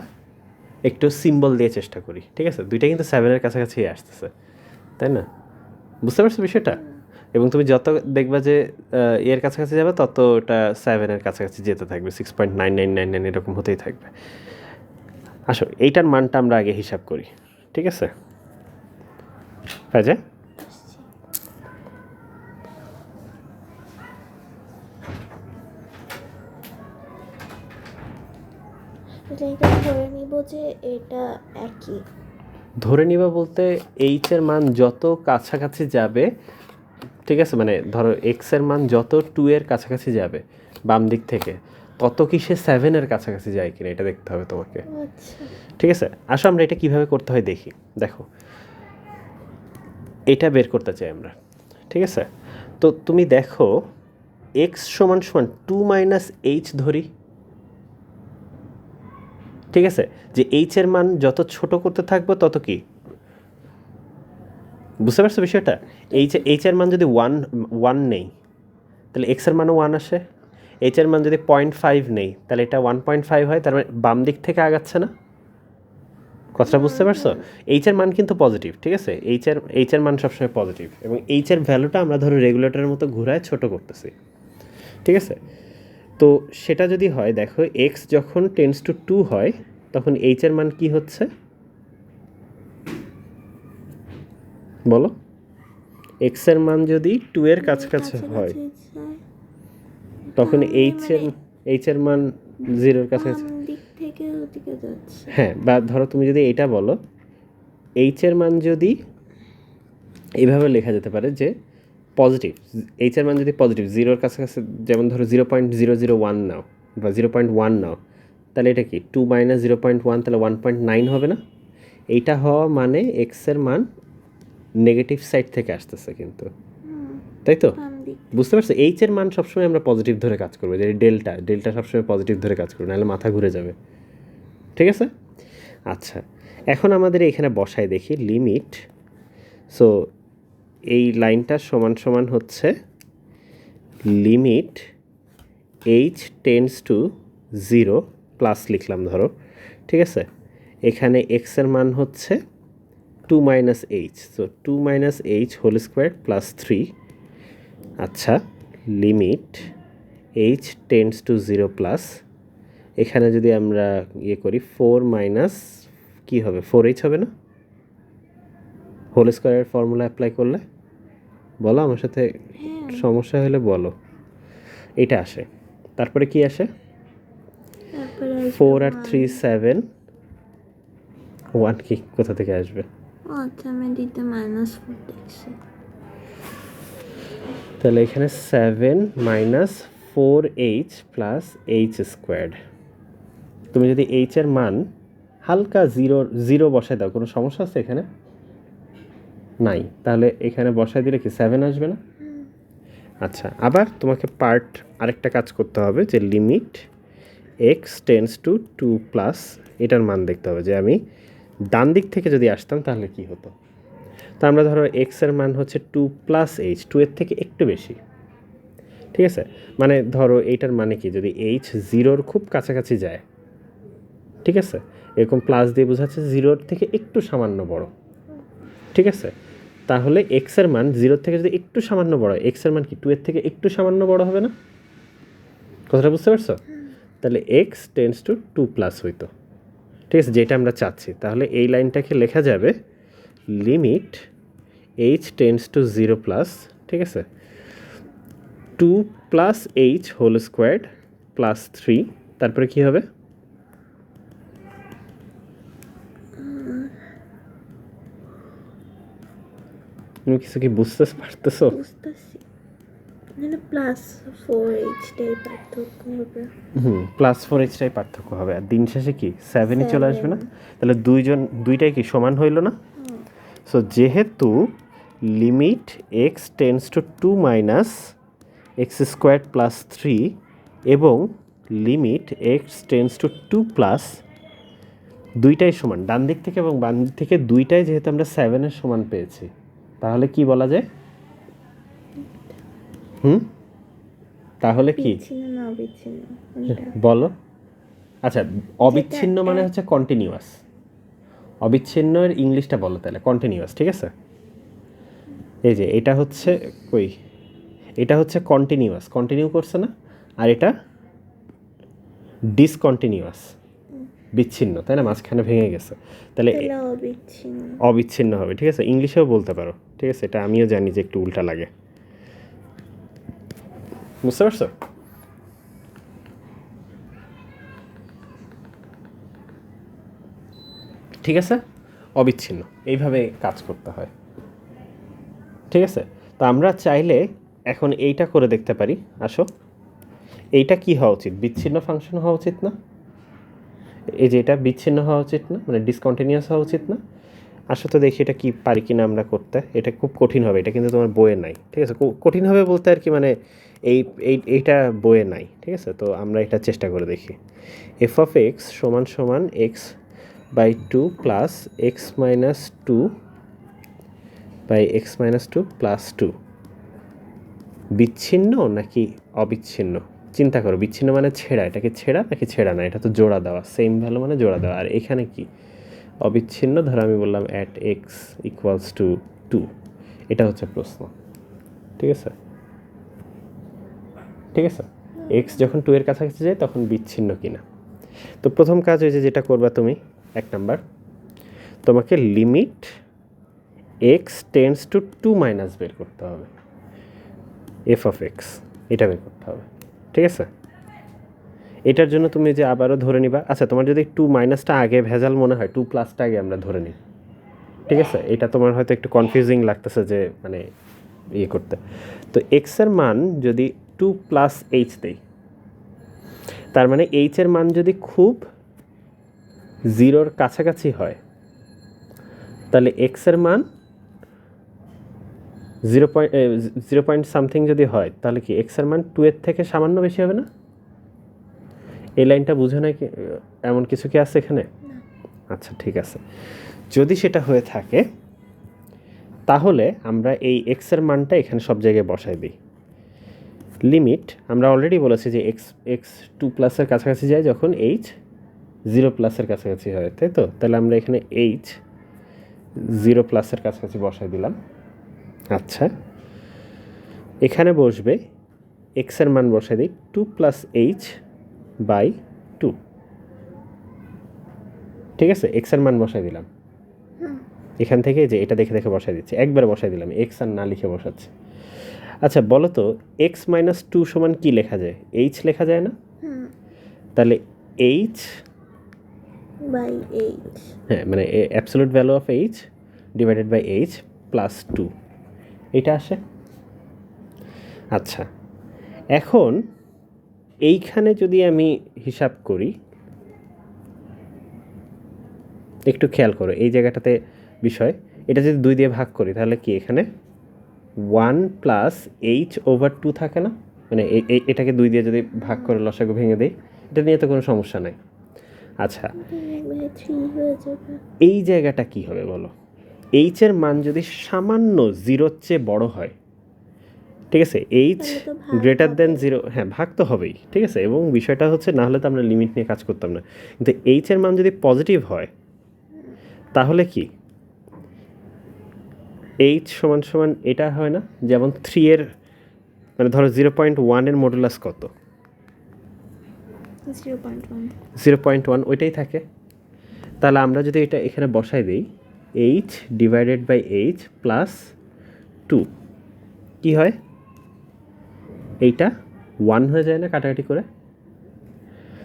একটু সিম্বল দিয়ে চেষ্টা করি। ঠিক আছে, দুইটা কিন্তু 7 এর কাছাকাছি আসতেছে, তাই না? বুঝতে পারছো বিষয়টা? এবং তুমি যত দেখবা যে এর কাছাকাছি যাবে তত ওটা 7 এর কাছাকাছি যেতে থাকবে, 6.9999 এরকম হতেই থাকবে। আসো এইটার মানটা আমরা আগে হিসাব করি। ঠিক আছে, ফাজা? এটা ধরে নিব যে এটা একই। ধরে নিবা বলতে এইচ এর মান যত কাছাকাছি যাবে, ঠিক আছে, মানে ধরো এক্স এর মান যত 2 এর কাছাকাছি যাবে বাম দিক থেকে, তত কি সে 7 এর কাছাকাছি যায় কিনা এটা দেখতে হবে তোমাকে। আচ্ছা, ঠিক আছে, আসো আমরা এটা কিভাবে করতে হয় দেখি। দেখো, এটা বের করতে চাই আমরা। ঠিক আছে, তো তুমি দেখো এক্স সমান সমান 2 মাইনাস এইচ ধরি। ঠিক আছে, যে এইচ এর মান যত ছোট করতে থাকবো তত কি, বুঝতে পারছো বিষয়টা? এইচ এর মান যদি ওয়ান নেই তাহলে এক্স এর মানও 1 আসে। এইচ এর মান যদি 0.5 নেই তাহলে এটা 1.5 হয়, তার মানে বাম দিক থেকে আগাচ্ছে না। কথাটা বুঝতে পারছো? এইচ এর মান কিন্তু পজিটিভ। ঠিক আছে, এইচ এর মান সবসময় পজিটিভ, এবং এইচ এর ভ্যালুটা আমরা ধরো রেগুলেটরের মতো ঘুরায় ছোট করতেছি। ঠিক আছে, তো সেটা যদি হয়, দেখো এক্স যখন টেন্স টু 2 হয় তখন এইচ এর মান কি হচ্ছে বলো? এক্স এর মান যদি 2 এর কাছাকাছি হয় যায়, তখন তাহলে এইচ এর মান 0 এর কাছাকাছি। বাম দিক থেকে ওদিকে যাচ্ছে। হ্যাঁ, বা ধরো তুমি যদি এটা বলো এইচ এর মান যদি এইভাবে লেখা যেতে পারে যে পজিটিভ, এইচ এর মান যদি পজিটিভ 0 এর কাছাকাছি, যেমন ধরো 0.001 নাও বা 0.1 নাও, তাহলে এটা কি 2 মাইনাস 0.1, তাহলে 1.9 হবে না? এইটা হওয়া মানে এক্স এর মান নেগেটিভ সাইড থেকে আসতেছে কিন্তু, তাই তো? বাম দিক। বুঝতে পারছো? এইচ এর মান সবসময় আমরা পজিটিভ ধরে কাজ করবো, যে ডেল্টা সবসময় পজিটিভ ধরে কাজ করবো, নাহলে মাথা ঘুরে যাবে। ঠিক আছে? আচ্ছা, এখন আমাদের এখানে বসায় দেখি লিমিট। সো এই লাইনটা সমান সমান হচ্ছে limit h tends to 0 plus লিখলাম ধরো, ঠিক আছে? এখানে এক্স এর মান হচ্ছে 2 minus h, so 2 minus h whole square plus 3। আচ্ছা, limit h tends to 0 plus, এখানে যদি আমরা ইয়ে করি 4 মাইনাস কী হবে, 4h হবে না? হোল স্কোয়ারের ফর্মুলা অ্যাপ্লাই করলে বলো আমার সাথে, সমস্যা হলে বলো। এটা আসে, তারপরে কি আসে? তারপরে 4 আর 3 7, 1 কি কোথা থেকে আসবে? আচ্ছা, আমি দিতে -4 দেখছি। তাহলে এখানে 7 minus 4h plus H squared. তুমি যদি এইচ এর মান হালকা 0 বসায় দাও, কোনো সমস্যা আছে এখানে? নাই। তাহলে এখানে বসায় দিলে কি 7 আসবে না? আচ্ছা, আবার তোমাকে আরেকটা কাজ করতে হবে, যে limit x tends to 2 plus, এটার মান দেখতে হবে যে আমি ডান দিক থেকে যদি আসতাম তাহলে কি হতো। তো আমরা ধরো এক্স এর মান হচ্ছে 2 প্লাস এইচ, 2 এর থেকে একটু বেশি, ঠিক আছে? মানে ধরো এইটার মানে কি, যদি এইচ 0-র খুব কাছাকাছি যায়, ঠিক আছে, এরকম প্লাস দিয়ে বোঝাচ্ছে 0-র থেকে একটু সামান্য বড়, ঠিক আছে? তাহলে এক্স এর মান 0-র থেকে যদি একটু সামান্য বড় হয়, এক্স এর মান কি 2 এর থেকে একটু সামান্য বড় হবে না? কথাটা বুঝতে পারছো? তাহলে এক্স টেন্ডস টু 2 প্লাস হইতো, ঠিক আছে, যেটা আমরা চাচ্ছি। তাহলে এই লাইনটাকে লেখা যাবে limit h tends to 0 plus, ঠিক আছে, 2 plus h whole squared plus 3, তারপরে কি হবে? তুমি কিছু কি বুঝতে পারতেছো? বুঝতেছি, মানে +4h পার্থক্য হবে। প্লাস 4h পার্থক্য হবে, আর দিন শেষে কি 7ই চলে আসবে না? তাহলে দুইটাই কি সমান হইল না? সো যেহেতু limit x tends to 2 minus x square plus 3 এবং limit x tends to 2 plus, দুইটাই সমান, ডান দিক থেকে এবং বাম দিক থেকে দুইটাই যেহেতু আমরা 7-এর সমান পেয়েছি, তাহলে কি বলা যায়? তাহলে কি বিচ্ছিন্ন না অবিচ্ছিন্ন কোনটা? বলো? আচ্ছা, অবিচ্ছিন্ন মানে হচ্ছে কন্টিনিউয়াস। অবিচ্ছিন্নের ইংলিশটা বলো তাহলে। কন্টিনিউয়াস, ঠিক আছে? এই যে এটা হচ্ছে এটা হচ্ছে কন্টিনিউয়াস, কন্টিনিউ করছে না? আর এটা ডিসকন্টিনিউয়াস, বিচ্ছিন্ন, তাই না? মাঝখানে ভেঙে গেছে, তাহলে অবিচ্ছিন্ন। অবিচ্ছিন্ন হবে, ঠিক আছে? ইংলিশেও বলতে পারো, ঠিক আছে? এটা আমিও জানি যে একটু উল্টা লাগে, বুঝতে পারছো? ঠিক আছে, অবিচ্ছিন্ন, এইভাবে কাজ করতে হয়, ঠিক আছে? তো আমরা চাইলে এখন এইটা করে দেখতে পারি। আসো, এইটা কি হওয়া উচিত? বিচ্ছিন্ন ফাংশন হওয়া উচিত না? এই যে এটা বিচ্ছিন্ন হওয়া উচিত না, মানে ডিসকন্টিনিউয়াস হওয়া উচিত না? আসো তো দেখি এটা কি পারি কিনা আমরা করতে। এটা খুব কঠিন হবে, এটা কিন্তু তোমার বইয়ে নাই, ঠিক আছে? কঠিন হবে বলতে আর কি, মানে এইটা বইয়ে নাই, ঠিক আছে? তো আমরা এটা চেষ্টা করে দেখি। এফ অফ এক্স সমান সমান x by 2 plus x minus 2 by x minus 2 plus 2 বিচ্ছিন্ন নাকি অবিচ্ছিন্ন? চিন্তা করো, বিচ্ছিন্ন মানে ছেঁড়া, এটাকে ছেঁড়া নাকি ছেঁড়া না? এটা তো জোড়া দেওয়া, সেম ভ্যালু মানে জোড়া দেওয়া। আর এখানে কি অবিচ্ছিন্ন? ধরো আমি বললাম অ্যাট এক্স ইকুয়ালস টু 2, এটা হচ্ছে প্রশ্ন, ঠিক আছে? ঠিক আছে, এক্স যখন 2 এর কাছাকাছি যায় তখন বিচ্ছিন্ন কিনা। তো প্রথম কাজ হয়েছে যেটা করবা তুমি, 1 নাম্বার, তোমাকে limit x tends to 2 minus বের করতে হবে, এফ অফ এক্স এটা বের করতে হবে। ঠিক আছে, এটার জন্য তুমি যে আবারও ধরে নিবা, আচ্ছা তোমার যদি 2 মাইনাসটা আগে ভেজাল মনে হয় 2 প্লাসটা আগে আমরা ধরে নিই। ঠিক আছে, এটা তোমার হয়তো একটু কনফিউজিং লাগতেছে যে মানে ইয়ে করতে। তো এক্সের মান যদি 2 প্লাস এইচ দেই, তার মানে এইচের মান যদি খুব 0-র কাছাকাছি হয়, তাহলে এক্সের মান 0 সামথিং যদি হয়, তাহলে কি এক্সের মান 2-এর থেকে সামান্য বেশি হবে না? এই লাইনটা বুঝে নাই কি, এমন কিছু কি আছে এখানে? আচ্ছা ঠিক আছে, যদি সেটা হয়ে থাকে তাহলে আমরা এই এক্সের মানটা এখানে সব জায়গায় বসাই দিই। লিমিট আমরা অলরেডি বলেছি যে এক্স 2 প্লাসের কাছাকাছি যায় যখন এইচ 0 প্লাসের কাছাকাছি হয়, তাই তো? তাহলে আমরা এখানে এইচ 0 প্লাসের কাছাকাছি বসাই দিলাম। আচ্ছা, এখানে বসবে এক্সের মান বসাই দিই 2 প্লাস এইচ বাই 2। ঠিক আছে, এক্সের মান বসাই দিলাম এখান থেকে, যে এটা দেখে দেখে বসাই দিচ্ছি, একবার বসাই দিলাম, এক্স আর না লিখে বসাচ্ছি। আচ্ছা বলো তো এক্স মাইনাস 2 সমান কি লেখা যায়? এইচ লেখা যায় না? তাহলে এইচ বাই এইচ, হ্যাঁ মানে absolute value of h divided by h plus 2 এটা আসে। আচ্ছা এখন এইখানে যদি আমি হিসাব করি, একটু খেয়াল করো এই জায়গাটাতে বিষয়, এটা যদি 2 দিয়ে ভাগ করি তাহলে কি এখানে 1 প্লাস এইচ ওভার 2 থাকে না? মানে এটাকে 2 দিয়ে যদি ভাগ করে লসাগু ভেঙে দিই, এটা নিয়ে তো কোনো সমস্যা নাই। আচ্ছা এই জায়গাটা কি হবে বলো? এইচের মান যদি সামান্য 0-র চেয়ে বড় হয়, ঠিক আছে, এইচ গ্রেটার দেন 0, হ্যাঁ ভাগ তো হবেই, ঠিক আছে। এবং বিষয়টা হচ্ছে না হলে তো আমরা লিমিট নিয়ে কাজ করতাম না, কিন্তু এইচের মান যদি পজিটিভ হয় তাহলে কি এইচ সমান সমান এটা হয় না? যেমন 3-এর মানে ধরো 0.1-এর মডুলাস কত? 0.1 ওইটাই থাকে। তাহলে আমরা যদি এটা এখানে বসাই দিই h divided by h plus 2 কী হয়? এইটা 1 হয়ে যায় না কাটাকাটি করে?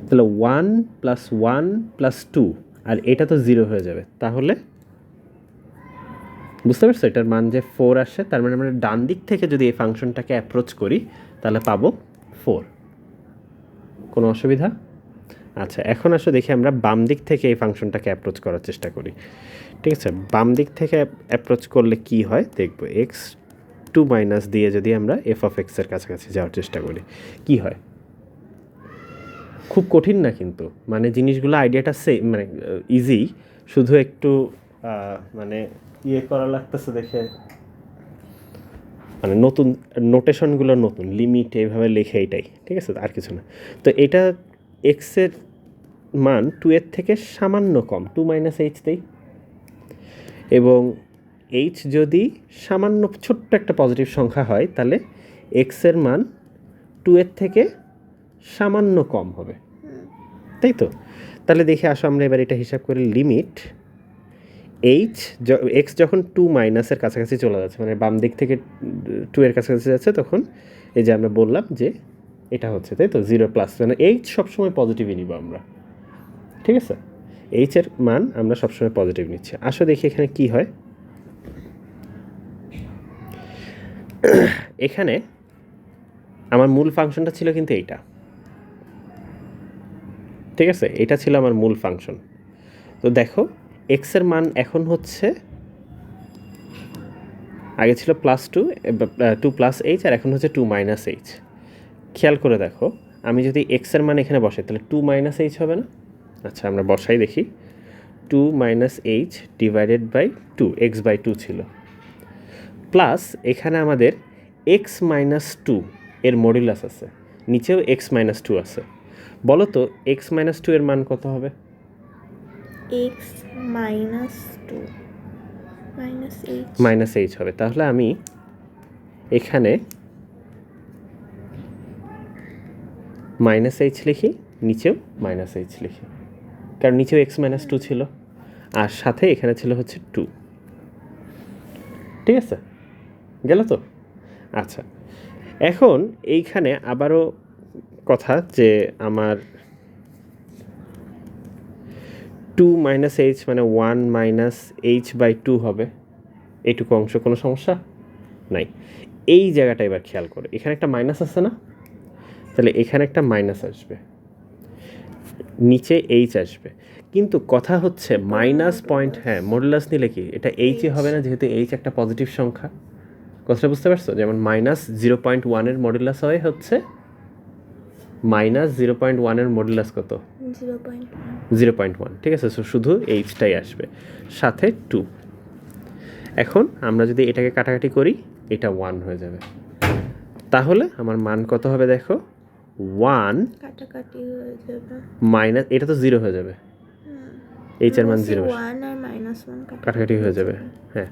তাহলে 1 প্লাস 1 প্লাস 2 আর এটা তো 0 হয়ে যাবে। তাহলে বুঝতে পারছো এটার মান যে 4 আসে, তার মানে আমরা ডান দিক থেকে যদি এই ফাংশনটাকে অ্যাপ্রোচ করি তাহলে পাবো 4। কোনো অসুবিধা? আচ্ছা এখন আসো দেখি আমরা বাম দিক থেকে এই ফাংশনটাকে অ্যাপ্রোচ করার চেষ্টা করি। ঠিক আছে, বাম দিক থেকে অ্যাপ্রোচ করলে কি হয় দেখবো। এক্স 2 মাইনাস দিয়ে যদি আমরা এফ অফ এক্সের কাছাকাছি যাওয়ার চেষ্টা করি কি হয়? খুব কঠিন না কিন্তু, মানে জিনিসগুলো আইডিয়াটা মানে ইজি, শুধু একটু মানে ইয়ে করা লাগতেছে দেখে, মানে নতুন নোটেশনগুলো নতুন, লিমিট এইভাবে লেখে এটাই, ঠিক আছে, আর কিছু না। তো এটা এক্সের মান 2-এর থেকে সামান্য কম, 2 মাইনাস এইচ দেই, এবং এইচ যদি সামান্য ছোট্ট একটা পজিটিভ সংখ্যা হয় তাহলে এক্সের মান 2-এর থেকে সামান্য কম হবে, তাই তো? তাহলে দেখে আসো আমরা এবার এটা হিসাব করি। লিমিট এইচ এক্স যখন 2 মাইনাসের কাছাকাছি চলে যাচ্ছে, মানে বাম দিক থেকে 2-এর কাছাকাছি যাচ্ছে, তখন এই যে আমরা বললাম যে এটা হচ্ছে, তাই তো 0 প্লাস, মানে এইচ সবসময় পজিটিভই নিব আমরা, ঠিক আছে? এইচের মান আমরা সবসময় পজিটিভ নিচ্ছি। আসো দেখি এখানে কি হয়। এখানে আমার মূল ফাংশনটা ছিল কিন্তু এইটা, ঠিক আছে, এটা ছিল আমার মূল ফাংশন। তো দেখো এক্সের মান এখন হচ্ছে, আগে ছিল +2 প্লাস এইচ, আর এখন হচ্ছে 2 মাইনাস এইচ। খেয়াল করে দেখো আমি যদি এক্সের মান এখানে বসাই তাহলে 2 মাইনাস এইচ হবে না? আচ্ছা আমরা বসাই দেখি, 2 minus h divided by 2, x by 2 ছিল, প্লাস এখানে আমাদের এক্স মাইনাস 2 এর মডুলাস আছে, নিচেও এক্স মাইনাস 2 আছে। বলো তো এক্স মাইনাস 2 এর মান কত হবে? এক্স মাইনাস 2 মাইনাস এইচ হবে। তাহলে আমি এখানে মাইনাস এইচ লিখি, নিচেও মাইনাস এইচ লিখি, কারণ নিচেও এক্স মাইনাস 2 ছিল, আর সাথে এখানে ছিল হচ্ছে 2। ঠিক আছে, গেল তো? আচ্ছা, এখন এইখানে আবারও কথা যে আমার 2 মাইনাস এইচ মানে 1 মাইনাস এইচ বাই 2 হবে, এইটুকু অংশ কোনো সমস্যা নাই। এই জায়গাটা এবার খেয়াল করো, এখানে একটা মাইনাস আছে না, তাহলে এখানে একটা মাইনাস আসবে, নিচে এইচ আসবে, কিন্তু কথা হচ্ছে মাইনাস পয়েন্ট, হ্যাঁ মডুলাস নিলে কি এটা এইচই হবে না, যেহেতু এইচ একটা পজিটিভ সংখ্যা। কথাটা বুঝতে পারছো? যেমন মাইনাস 0.1-এর মডুলাস হয় হচ্ছে মাইনাস 0.1-এর মডুলাস কত? 0.1, ঠিক আছে। সো শুধু এইচটাই আসবে, সাথে 2। এখন আমরা যদি এটাকে কাটাকাটি করি, এটা 1 হয়ে যাবে, তাহলে আমার মান কত হবে দেখো, 1 কাটাকাটি হয়ে যাবে, মাইনাস, এটা তো 0 হয়ে যাবে, এইচ এর মান 0, 1 আর -1 কাটাকাটি হয়ে যাবে, হ্যাঁ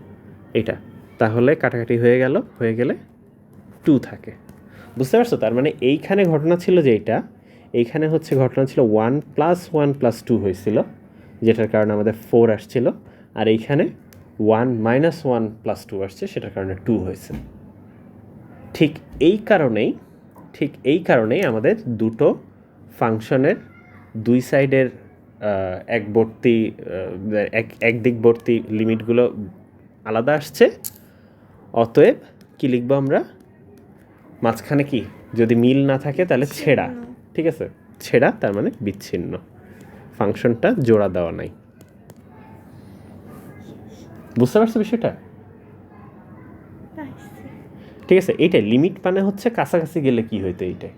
এটা, তাহলে কাটাকাটি হয়ে গেলে 2 থাকে। বুঝতে পারছো? তার মানে এইখানে ঘটনা ছিল যে এইখানে হচ্ছে ঘটনা ছিল 1 + 1 + 2 হয়েছিল, যেটার কারণে আমাদের 4 আসছিল, আর এইখানে 1 - 1 + 2 আসছে, সেটার কারণে 2 হয়েছে। ঠিক এই কারণেই আমাদের দুটো ফাংশনের দুই সাইডের একদিকবর্তী লিমিটগুলো আলাদা আসছে। অতএব কি লিখবো আমরা? মাঝখানে কি যদি মিল না থাকে তাহলে ছেঁড়া, ঠিক আছে, ছেঁড়া তার মানে বিচ্ছিন্ন, ফাংশনটা জোড়া দেওয়া নাই। বুঝতে পারছো বিষয়টা? ঠিক আছে, এইটাই লিমিট মানে হচ্ছে কাছাকাছি গেলে কি হইতো এইটাই।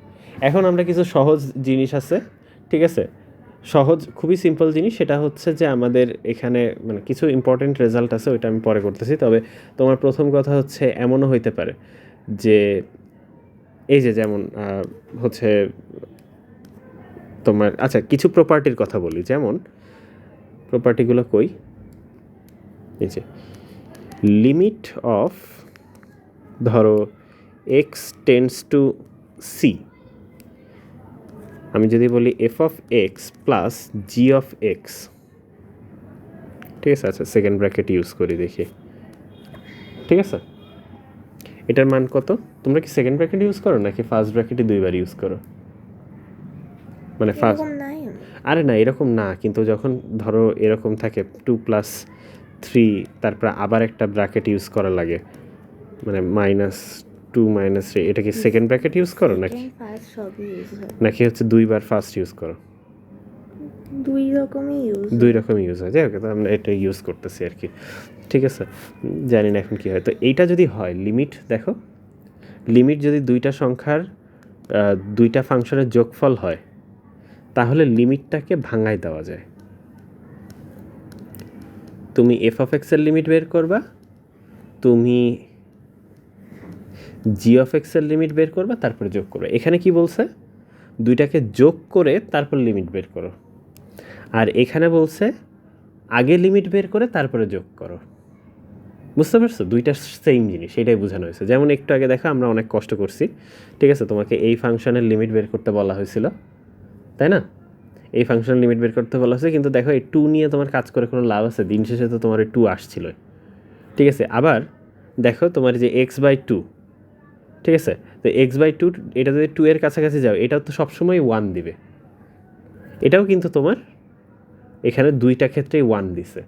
এখন আমরা কিছু সহজ জিনিস আছে, ঠিক আছে, সহজ খুবই সিম্পল জিনিস, সেটা হচ্ছে যে আমাদের এখানে মানে কিছু ইম্পর্টেন্ট রেজাল্ট আছে, ওইটা আমি পরে করতেছি। তবে তোমার প্রথম কথা হচ্ছে এমনও হইতে পারে যে এই যে যেমন হচ্ছে তোমার, আচ্ছা কিছু প্রপার্টির কথা বলি, যেমন প্রপার্টিগুলো কই, এই যে লিমিট অফ, ধরো এক্স টেন্ডস টু সি, আমি যদি বলি F of x plus G of x, ঠিক আছে, আচ্ছা সেকেন্ড ব্র্যাকেট ইউজ করি দেখি, ঠিক আছে, এটার মান কত? তোমরা কি সেকেন্ড ব্র্যাকেট ইউজ করো নাকি ফার্স্ট ব্র্যাকেটে দুইবার ইউজ করো? মানে ফার্স্ট, আরে না এরকম না, কিন্তু যখন ধরো এরকম থাকে 2 + 3, তারপর আবার একটা ব্র্যাকেট ইউজ করা লাগে, মানে -2 - 3, এটা কি সেকেন্ড ব্র্যাকেট ইউজ করো নাকি হচ্ছে দুইবার ফার্স্ট ইউজ করো? দুই রকমই ইউজ হয়, যাই হোক, আমরা এটা ইউজ করতেছি আর কি, ঠিক আছে। জানি না এখন কি হয়। তো এইটা যদি হয় লিমিট, দেখো লিমিট যদি দুইটা সংখ্যার দুইটা ফাংশনের যোগফল হয়, তাহলে লিমিটটাকে ভাঙায় দেওয়া যায়। তুমি এফ অফ এক্সের লিমিট বের করবা, তুমি জি অফ এক্সের লিমিট বের করবা, তারপরে যোগ করবে। এখানে কি বলছে? দুইটাকে যোগ করে তারপর লিমিট বের করো, আর এখানে বলছে আগে লিমিট বের করে তারপরে যোগ করো। বুঝতে পারছো? দুইটা সেম জিনিস, এটাই বোঝানো হয়েছে। যেমন একটু আগে দেখো আমরা অনেক কষ্ট করছি, ঠিক আছে, তোমাকে এই ফাংশনের লিমিট বের করতে বলা হয়েছিল, তাই না? এই ফাংশনের লিমিট বের করতে বলা হয়েছে, কিন্তু দেখো এই 2 নিয়ে তোমার কাজ করে কোনো লাভ আছে? দিন শেষে তো তোমার এই 2 আসছিল, ঠিক আছে। আবার দেখো তোমার যে x/2, ঠিক আছে, তো x/2 এটা যদি 2 এর কাছাকাছি যাও, এটাও তো সবসময় 1 দিবে, এটাও কিন্তু তোমার এখানে দুইটা ক্ষেত্রেই 1 দিছে।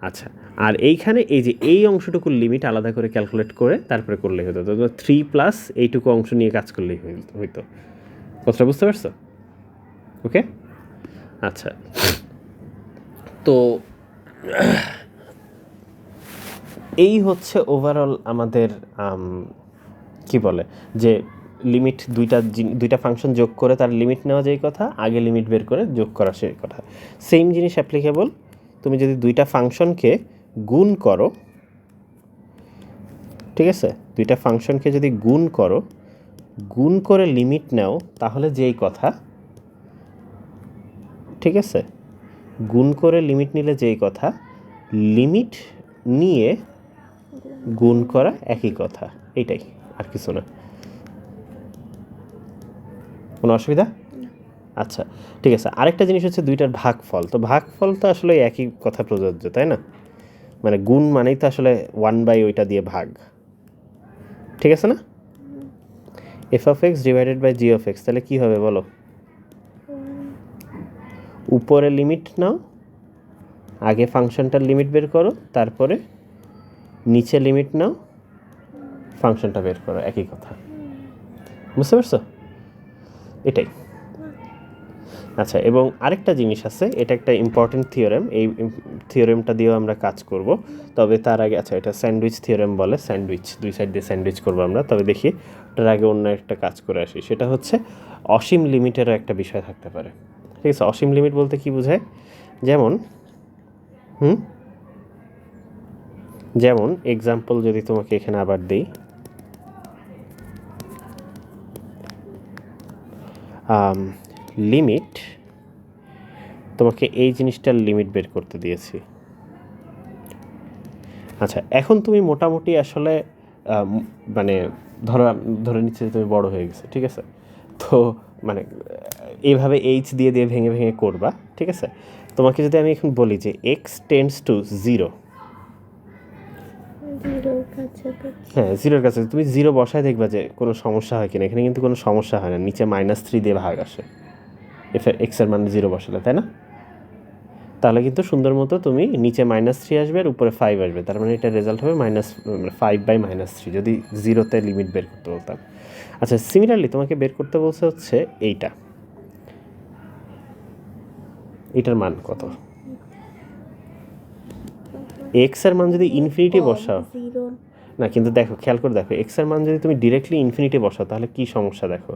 আচ্ছা, আর এইখানে এই যে এই অংশটুকুর লিমিট আলাদা করে ক্যালকুলেট করে তারপরে করলেই হতো, তো 3 প্লাস এইটুকু অংশ নিয়ে কাজ করলেই হইতো। কথাটা বুঝতে পারছো? ওকে, আচ্ছা, তো এই হচ্ছে ওভারঅল আমাদের কি বলে যে লিমিট, দুইটা ফাংশন যোগ করে তার লিমিট নেওয়া যায় কথা, আগে লিমিট বের করে যোগ করা সেই কথা। সেম জিনিস অ্যাপ্লিকেবল, তুমি যদি দুইটা ফাংশনকে গুণ করো, ঠিক আছে, দুইটা ফাংশনকে যদি গুণ করো, গুণ করে লিমিট নাও, তাহলে যেই কথা, ঠিক আছে, গুণ করে লিমিট নিলে যেই কথা, লিমিট নিয়ে গুণ করা একই কথা, এইটাই, আর কিছু না। কোনো অসুবিধা? আচ্ছা, ঠিক আছে। আরেকটা জিনিস হচ্ছে দুইটার ভাগফল, তো ভাগফল তো আসলে একই কথা প্রযোজ্য, তাই না? মানে গুণ মানেই তো আসলে 1/, ওইটা দিয়ে ভাগ, ঠিক আছে না? f(x) ডিভাইডেড বাই g(x), তাহলে কি হবে বলো? উপরে লিমিট নাও, আগে ফাংশনটার লিমিট বের করো, তারপরে নিচে লিমিট নাও, ফাংশনটা বের করো, একই কথা। বুঝতে পারছো? এটাই। আচ্ছা, এবং আরেকটা জিনিস আছে, এটা একটা ইম্পর্টেন্ট থিওরেম, এই থিওরেমটা দিয়েও আমরা কাজ করব। তবে তার আগে, আচ্ছা, এটা স্যান্ডউইচ থিওরেম বলে, স্যান্ডউইচ, দুই সাইড দিয়ে স্যান্ডউইচ করবো আমরা। তবে দেখি ওটার আগে অন্য একটা কাজ করে আসি, সেটা হচ্ছে অসীম লিমিটেরও একটা বিষয় থাকতে পারে। ঠিক আছে, অসীম লিমিট বলতে কি বোঝায়? যেমন যেমন এক্সাম্পল যদি তোমাকে এখানে আবার দিই, লিমিট, তোমাকে এই জিনিসটার লিমিট বের করতে দিয়েছি। আচ্ছা, এখন তুমি মোটামুটি আসলে মানে ধরে নিচ্ছে যে তুমি বড় হয়ে গেছে, ঠিক আছে? তো মানে এইভাবে এইচ দিয়ে দিয়ে ভেঙে ভেঙে করবা, ঠিক আছে? তোমাকে যদি আমি এখন বলি যে x টেন্ডস টু 0, হ্যাঁ, 0-র কাছে তুমি 0 বসায় দেখবা যে কোনো সমস্যা হয় কিনা। এখানে কিন্তু কোনো সমস্যা হয় না, নিচে -3 দিয়ে ভাগ আসে x এর মান 0 বসালে, তাই না? তাহলে কিন্তু সুন্দর মতো তুমি নিচে -3 আসবে আর উপরে 5 আসবে, তার মানে এটা রেজাল্ট হবে -5/-3, যদি 0-তে লিমিট বের করতে বলতাম। আচ্ছা, সিমিলারলি তোমাকে বের করতে বলছে হচ্ছে এটার মান কত। এক্স এর মান যদি ইনফিনিটি বসাও, না কিন্তু দেখো, খেয়াল করে দেখো, এক্স এর মান যদি তুমি ডিরেক্টলি ইনফিনিটি বসাও তাহলে কি সমস্যা দেখো।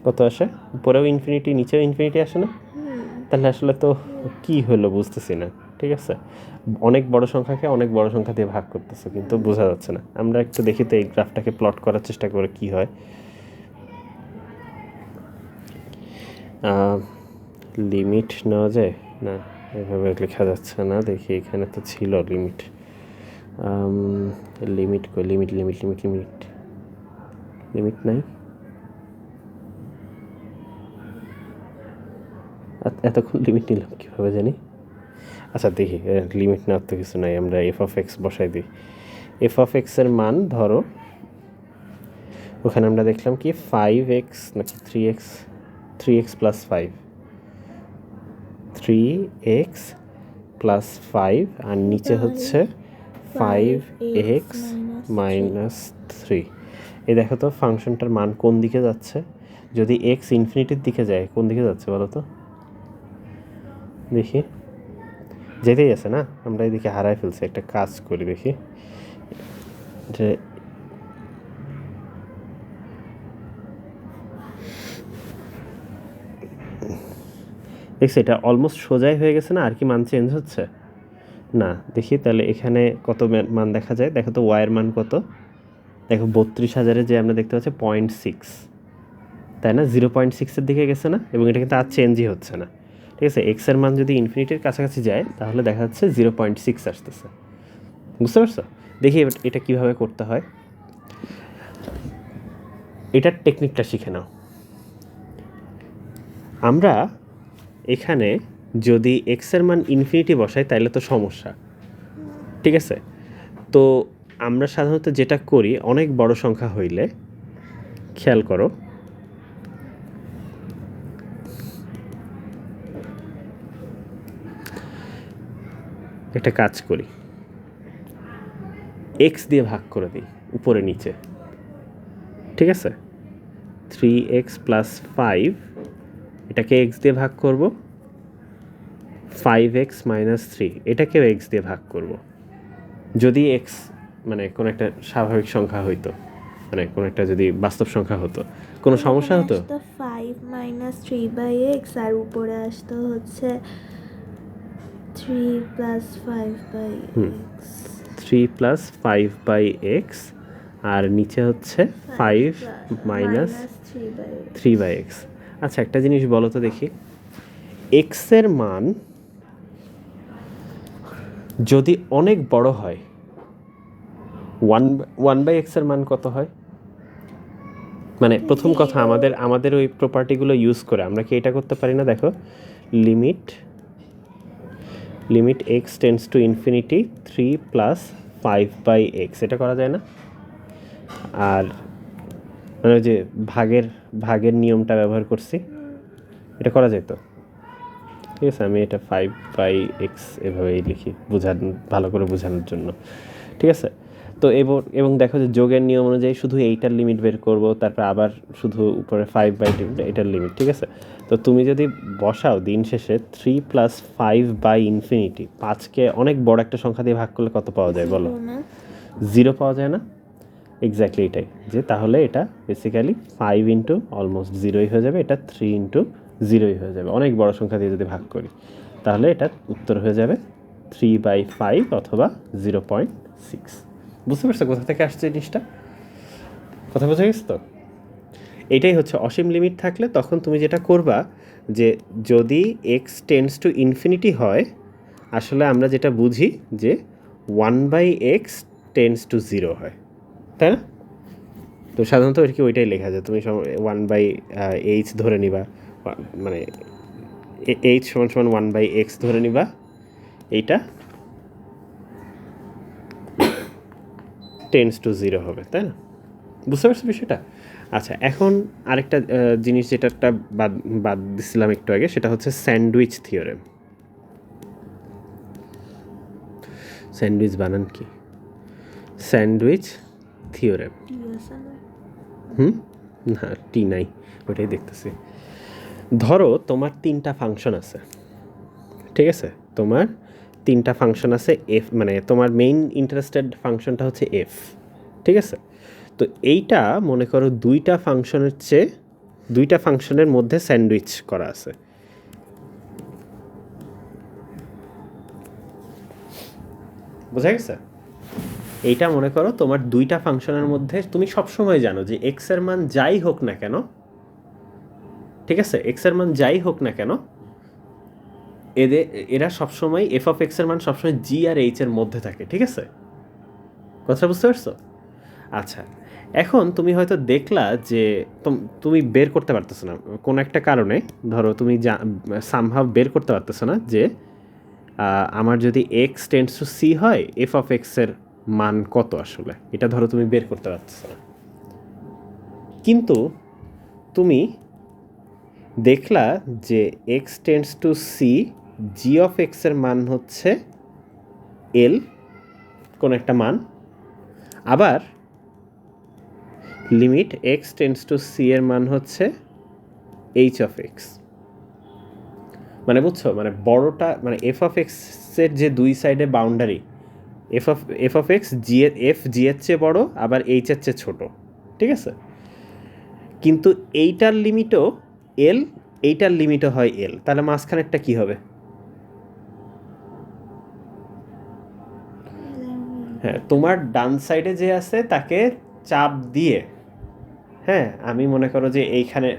কত আসে? উপরেও ইনফিনিটি, নিচেও ইনফিনিটি আসে না? তাহলে আসলে তো কি হলো বুঝতেছি না, ঠিক আছে? অনেক বড় সংখ্যাকে অনেক বড় সংখ্যা দিয়ে ভাগ করতেছে, কিন্তু বোঝা যাচ্ছে না। আমরা একটু দেখি তো এই গ্রাফটাকে প্লট করার চেষ্টা করে কি হয়। লিমিট নেওয়া যায় না, এভাবে লেখা যাচ্ছে না। দেখি, এখানে তো ছিল লিমিট। লিমিট কই? Limit limit limit limit limit নাই। এতক্ষণ লিমিট নিলাম কীভাবে জানি। আচ্ছা দেখি, লিমিট নেওয়ার তো কিছু নাই, আমরা f(x) বসাই দিই। f(x) এর মান ধরো, ওখানে আমরা দেখলাম কি 5x নাকি 3x প্লাস 5, 3x প্লাস 5, আর নিচে হচ্ছে 5x মাইনাস 3। এই দেখো তো ফাংশনটার মান কোন দিকে যাচ্ছে। যদি x ইনফিনিটির দিকে যায়, কোন দিকে যাচ্ছে বলো তো? দেখি, যেতেই আছে না, আমরা এদিকে হারাই ফেলছি। একটা কাজ করি, দেখি যে দেখছি এটা অলমোস্ট সোজাই হয়ে গেছে না, আর কি মান চেঞ্জ হচ্ছে না। দেখি তাহলে এখানে কত মান দেখা যায়। দেখো তো ওয়াইয়ের মান কত, দেখো 32,000-এ যে আমরা দেখতে পাচ্ছি 0.6, তাই না? 0.6-এর দিকে গেছে না, এবং এটা কিন্তু আর চেঞ্জই হচ্ছে না, ঠিক আছে? এক্স এর মান যদি ইনফিনিটির কাছাকাছি যায় তাহলে দেখা যাচ্ছে 0.6 আসতেছে। বুঝতে পারছো? দেখি এটা কিভাবে করতে হয়, এটার টেকনিকটা শিখে নাও। আমরা এখানে যদি এক্স এর মান ইনফিনিটি বসাই তাহলে তো সমস্যা, ঠিক আছে? তো আমরা সাধারণত যেটা করি, অনেক বড় সংখ্যা হইলে, খেয়াল করো, একটা কাজ করি, এক্স দিয়ে ভাগ করে দিই উপরে নিচে, ঠিক আছে? 3x প্লাস 5, এটাকে এক্স দিয়ে ভাগ করব, 5x মাইনাস 3 এটাকেও এক্স দিয়ে ভাগ করব। যদি এক্স মানে কোনো একটা স্বাভাবিক সংখ্যা হইতো, মানে কোনো একটা যদি বাস্তব সংখ্যা হতো, কোনো সমস্যা হতো? 5 - 3/x, আর উপরে আসতো হচ্ছে 3 + 5/x। 3 + 5/x, আর নিচে হচ্ছে 5 - 3/x। আচ্ছা, একটা জিনিস বলো তো দেখি, এক্স এর মান যদি অনেক বড় হয়, 1/x এর মান কত হয়? মানে প্রথম কথা আমাদের ওই প্রপার্টিগুলো ইউজ করে আমরা কি এটা করতে পারি না? দেখো, limit x tends to infinity 3 + 5/x, এটা করা যায় না? আর মানে ওই যে ভাগের নিয়মটা ব্যবহার করছি, এটা করা যায় তো? ঠিক আছে, আমি এটা 5/x এভাবেই লিখি ভালো করে বোঝানোর জন্য। ঠিক আছে, তো এবং দেখো যে যোগের নিয়ম অনুযায়ী শুধু এইটার লিমিট বের করব, তারপর আবার শুধু উপরে 5/2 এটার লিমিট। ঠিক আছে, তো তুমি যদি বসাও দিন শেষে 3 + 5/∞, 5কে অনেক বড় একটা সংখ্যা দিয়ে ভাগ করলে কত পাওয়া যায় বলো? 0 পাওয়া যায় না? এক্স্যাক্টলি এটাই, যে তাহলে এটা বেসিক্যালি 5 ইন্টু অলমোস্ট 0ই হয়ে যাবে, এটা 3 ইন্টু 0ই হয়ে যাবে। অনেক বড় সংখ্যা দিয়ে যদি ভাগ করি তাহলে এটার উত্তর হয়ে যাবে 3/5 অথবা 0.6। বুঝতে পারছো কোথা থেকে আসছে জিনিসটা? কথা বোঝা গেছে তো? এটাই হচ্ছে অসীম লিমিট থাকলে তখন তুমি যেটা করবা, যে যদি x টেন্ডস টু ইনফিনিটি হয়, আসলে আমরা যেটা বুঝি যে 1/x টেন্ডস টু 0 হয়, তাই না? তো সাধারণত আর কি ওইটাই লেখা যায়, তুমি 1/h ধরে নিবা, মানে h = 1/x ধরে নিবা, এইটা টেন্ডস টু 0 হবে, তাই না? বুঝতে পারছো বিষয়টা? আচ্ছা, এখন আরেকটা জিনিস যেটা বাদ দিছিলাম একটু আগে, সেটা হচ্ছে স্যান্ডউইচ থিওরেম। স্যান্ডউইচ বানান কি? Sandwich theorem. না, টি নাই, ওইটাই দেখতেছি। ধরো তোমার 3টা ফাংশন আছে, ঠিক আছে? তোমার 3টা ফাংশন আছে, এফ মানে তোমার মেইন ইন্টারেস্টেড ফাংশনটা হচ্ছে এফ, ঠিক আছে? তো এইটা মনে করো 2টা ফাংশনের মধ্যে স্যান্ডউইচ করা আছে। বোঝা গেছে? এইটা মনে করো তোমার 2টা ফাংশনের মধ্যে, তুমি সবসময় জানো যে এক্স এর মান যাই হোক না কেন, ঠিক আছে, এক্স এর মান যাই হোক না কেন, এরা সবসময় এফ অফ এক্স এর মান সবসময় জি আর এইচ এর মধ্যে থাকে, ঠিক আছে? কথা বুঝতে পারছো? আচ্ছা, এখন তুমি হয়তো দেখলা যে তুমি বের করতে পারতেছো না কোনো একটা কারণে, ধরো তুমি সামহাউ বের করতে পারতেছো না যে আমার যদি এক্স টেন্ডস টু সি হয়, এফ অফ এক্স এর মান কত আসলে, এটা ধরো তুমি বের করতে পারতেছো না। কিন্তু তুমি দেখলা যে x tends to c, g of x এর মান হচ্ছে এল, কোন একটা মান, আবার limit x tends to c এর মান হচ্ছে এইচ অফ এক্স। মানে বুঝছো, মানে বড়টা মানে এফ অফ এক্সের যে দুই সাইডে বাউন্ডারি, এফ অফ এক্স জি এর চেয়ে বড়, আবার এইচ এর চেয়ে ছোট, ঠিক আছে? কিন্তু এইটার লিমিটও এল, এইটার লিমিটও হয় এল, তাহলে মাঝখানেরটা কি হবে? হ্যাঁ, তোমার ডান সাইডে যে আছে তাকে চাপ দিয়ে, হ্যাঁ, আমি মনে করো যে এইখানে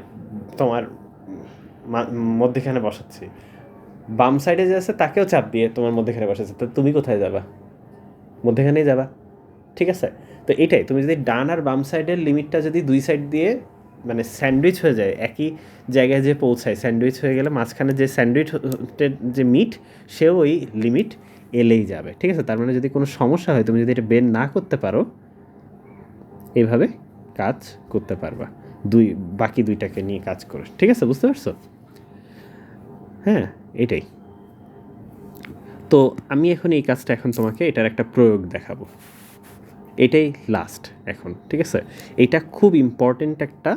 তোমার মধ্যেখানে বসাচ্ছি, বাম সাইডে যে আছে তাকেও চাপ দিয়ে তোমার মধ্যেখানে বসাচ্ছি, তো তুমি কোথায় যাবা? মধ্যেখানেই যাবা, ঠিক আছে? তো এটাই, তুমি যদি ডান আর বাম সাইডের লিমিটটা যদি দুই সাইড দিয়ে মানে স্যান্ডউইচ হয়ে যায়, একই জায়গায় যে পৌঁছায়, স্যান্ডউইচ হয়ে গেলে মাঝখানে যে স্যান্ডউইচের যে মিট, সেও ওই লিমিট এলেই যাবে, ঠিক আছে? তার মানে যদি কোনো সমস্যা হয়, তুমি যদি এটা বের না করতে পারো, এইভাবে কাজ করতে পারবা বাকি দুইটাকে নিয়ে কাজ করে, ঠিক আছে? বুঝতে পারছো? হ্যাঁ, এটাই। তো আমি এখন এই কাজটা তোমাকে এটার একটা প্রয়োগ দেখাবো, এটাই লাস্ট এখন, ঠিক আছে? এটা খুব ইম্পর্টেন্ট একটা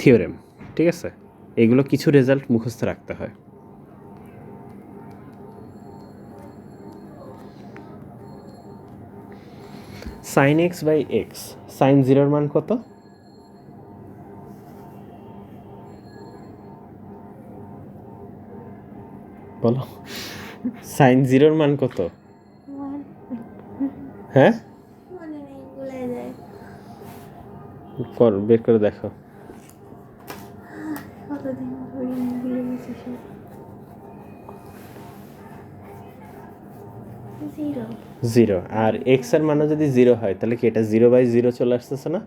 থিওরেম, ঠিক আছে? এগুলো কিছু রেজাল্ট মুখস্থ রাখতে হয়। Sine x by x, sine জিরোর মান কত? বলো, সাইন জিরোর মান কত? হ্যাঁ, বের করে দেখো। জিরো। 0, আর এক্স এর মানও যদি 0 হয় তাহলে কি এটা 0/0 চলে আসতেছে না?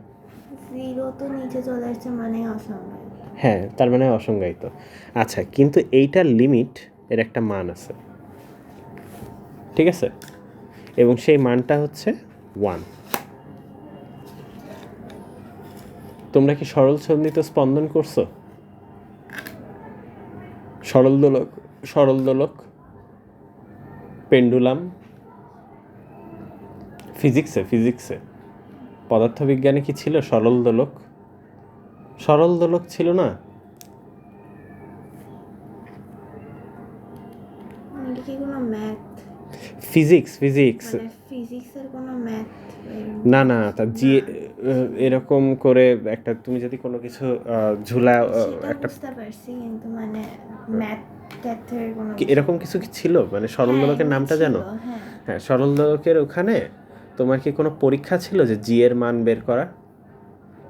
0 তো নিচে চলে আসছে মানে অসংখ্য। হ্যাঁ, তার মানে অসংজ্ঞায়িত। আচ্ছা, কিন্তু এইটার লিমিট এর একটা মান আছে, ঠিক আছে, এবং সেই মানটা হচ্ছে 1। তোমরা কি সরল সন্ধিত স্পন্দন করছো? সরল দোলক, সরল দোলক, পেন্ডুলাম, ফিজিক্সে পদার্থবিজ্ঞানে কি ছিল? সরল দোলক, সরল দোলক ছিল না? এটা কি কোনো ম্যাথ? ফিজিক্স মানে ফিজিক্সের কোনো ম্যাথ? না না, তা জি এরকম করে একটা তুমি যদি কোনো কিছু ঝুলা সেটা একটা বুঝতে পারছি, কিন্তু মানে ম্যাথ ট্যাথের কোনো এরকম কিছু কি ছিল? মানে সরল দোলকের নামটা জানো? হ্যাঁ। হ্যাঁ, সরল দোলকের ওখানে তোমার কি কোনো পরীক্ষা ছিল যে জি এর মান বের করা?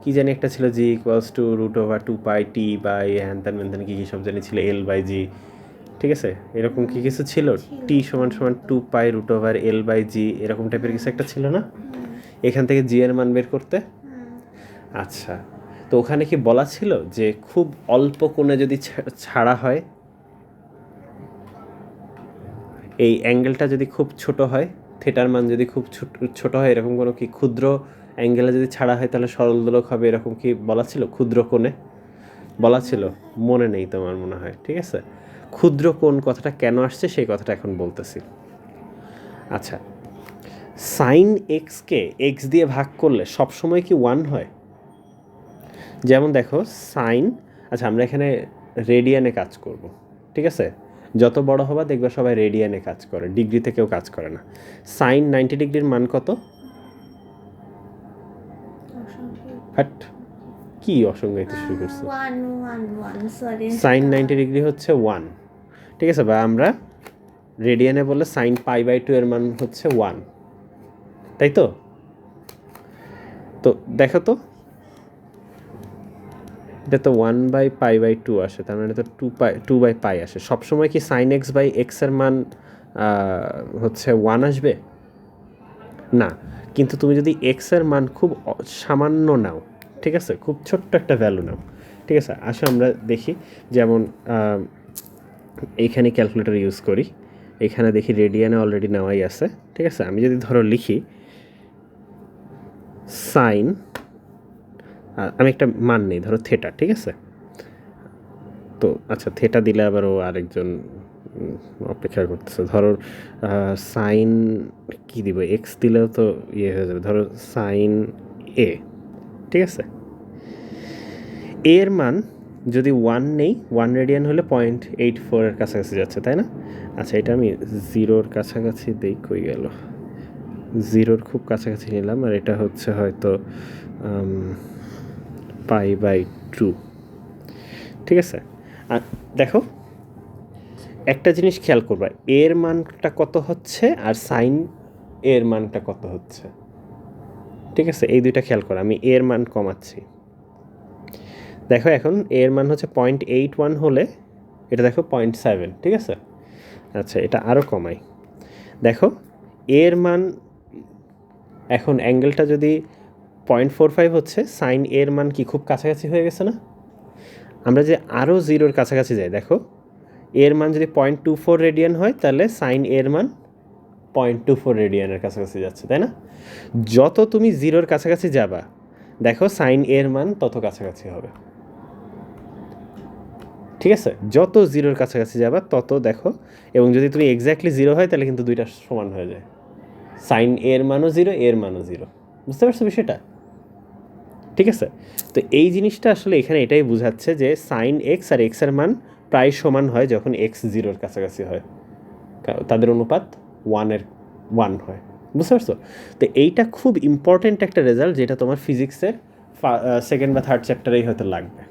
কি জানি একটা ছিল, জি ইকুয়ালস টু √2πt বাই হ্যান ত্যান ম্যান ত্যান, কি সব জানি ছিল, L/G, ঠিক আছে, এরকম কি কিছু ছিল? টি সমান সমান 2π√L/G, এরকম টাইপের কিছু একটা ছিল না এখান থেকে জি এর মান বের করতে? আচ্ছা, তো ওখানে কি বলা ছিল যে খুব অল্প কোণে যদি ছাড়া হয়, এই অ্যাঙ্গেলটা যদি খুব ছোট হয়, থিটার মান যদি খুব ছোট হয়, এরকম কোনো কি ক্ষুদ্র অ্যাঙ্গেলে যদি ছাড়া হয় তাহলে সরল দোলক হবে, এরকম কি বলা ছিল? ক্ষুদ্র কোণে বলা ছিল, মনে নেই তোমার মনে হয়, ঠিক আছে। ক্ষুদ্র কোণ কথাটা কেন আসছে সেই কথাটা এখন বলতেছি। আচ্ছা, সাইন এক্সকে এক্স দিয়ে ভাগ করলে সবসময় কি 1 হয়? যেমন দেখো সাইন, আচ্ছা আমরা এখানে রেডিয়ানে কাজ করব, ঠিক আছে, যত বড় হবা দেখবে সবাই রেডিয়ানে কাজ করে, ডিগ্রিতে কেউ কাজ করে না। সাইন 90 ডিগ্রির মান কত? হাট, কি অসংজ্ঞায়িত শুরু করছে? সাইন 90 ডিগ্রি হচ্ছে 1, ঠিক আছে, বা আমরা রেডিয়ানে বললে সাইন π/2 এর মান হচ্ছে 1, তাই তো? তো দেখো তো, এটা তো 1/π/2 আসে, তার মানে তো 2/π আসে। সবসময় কি সাইন x/x এর মান হচ্ছে 1 আসবে? না, কিন্তু তুমি যদি এক্স এর মান খুব সামান্য নাও, ঠিক আছে, খুব ছোট্ট একটা ভ্যালু নাও, ঠিক আছে, আসো আমরা দেখি। যেমন এইখানে ক্যালকুলেটর ইউজ করি, এখানে দেখি রেডিয়ানে অলরেডি নেওয়াই আছে, ঠিক আছে। আমি যদি ধরো লিখি সাইন, আমি একটা মান নেই, ধরো থেটা, ঠিক আছে, তো আচ্ছা থেটা দিলে আবার ও আরেকজন অপেক্ষা করতেছে, ধরো সাইন কি দিব, এক্স দিলেও তো ইয়ে হয়ে যাবে, ধরো সাইন এ, ঠিক আছে। এর মান যদি 1 নেই, 1 রেডিয়ান হলে 0.84 এর কাছাকাছি যাচ্ছে, তাই না? আচ্ছা, এটা আমি 0-র কাছাকাছি দেই, কই গেল, 0-র খুব কাছাকাছি নিলাম, আর এটা হচ্ছে হয়তো π/2, ঠিক আছে। আর দেখো একটা জিনিস খেয়াল করবা, এর মানটা কত হচ্ছে আর সাইন এর মানটা কত হচ্ছে, ঠিক আছে, এই দুইটা খেয়াল করো। আমি এর মান কমাচ্ছি, দেখো এখন এর মান হচ্ছে 0.81 হলে এটা দেখো 0.7, ঠিক আছে। আচ্ছা, এটা আরও কমাই, দেখো এর মান এখন অ্যাঙ্গেলটা যদি 0.45 হচ্ছে, সাইন এর মান কি খুব কাছাকাছি হয়ে গেছে না? আমরা যে আরও 0-র কাছাকাছি যাই, দেখো এর মান যদি 0.24 রেডিয়ান হয় তাহলে সাইন এর মান 0.24 রেডিয়ানের কাছাকাছি যাচ্ছে, তাই না? যত তুমি 0-র কাছাকাছি যাবা দেখো সাইন এর মান তত কাছাকাছি হবে, ঠিক আছে, যত 0-র কাছাকাছি যাবা তত দেখো, এবং যদি তুমি এক্স্যাক্টলি 0 হয় তাহলে কিন্তু দুইটা সমান হয়ে যায়, সাইন এর মানও 0, এর মানও 0, বুঝতে পারছো বিষয়টা? ঠিক আছে, তো এই জিনিসটা আসলে এখানে এটাই বোঝাচ্ছে যে সাইন এক্স আর এক্সের মান প্রায় সমান হয় যখন এক্স 0-র কাছাকাছি হয়, তাদের অনুপাত 1 হয়, বুঝতে পারছো? তো এইটা খুব ইম্পর্ট্যান্ট একটা রেজাল্ট, যেটা তোমার ফিজিক্সের সেকেন্ড বা থার্ড চ্যাপ্টারেই হয়তো লাগবে,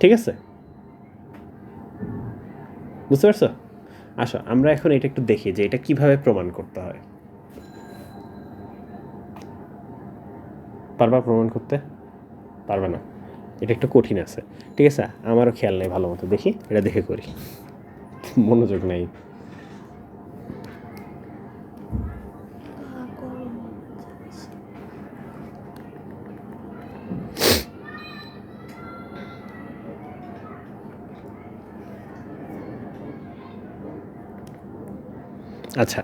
ঠিক আছে, বুঝতে পারছো? আসো আমরা এখন এটা একটু দেখি যে এটা কিভাবে প্রমাণ করতে হয়। পারবা প্রমাণ করতে? পারবে না, এটা একটু কঠিন আছে, ঠিক আছে, আমারও খেয়াল নেই ভালো মতো, দেখি এটা দেখে করি, মনোযোগ নেই। আচ্ছা,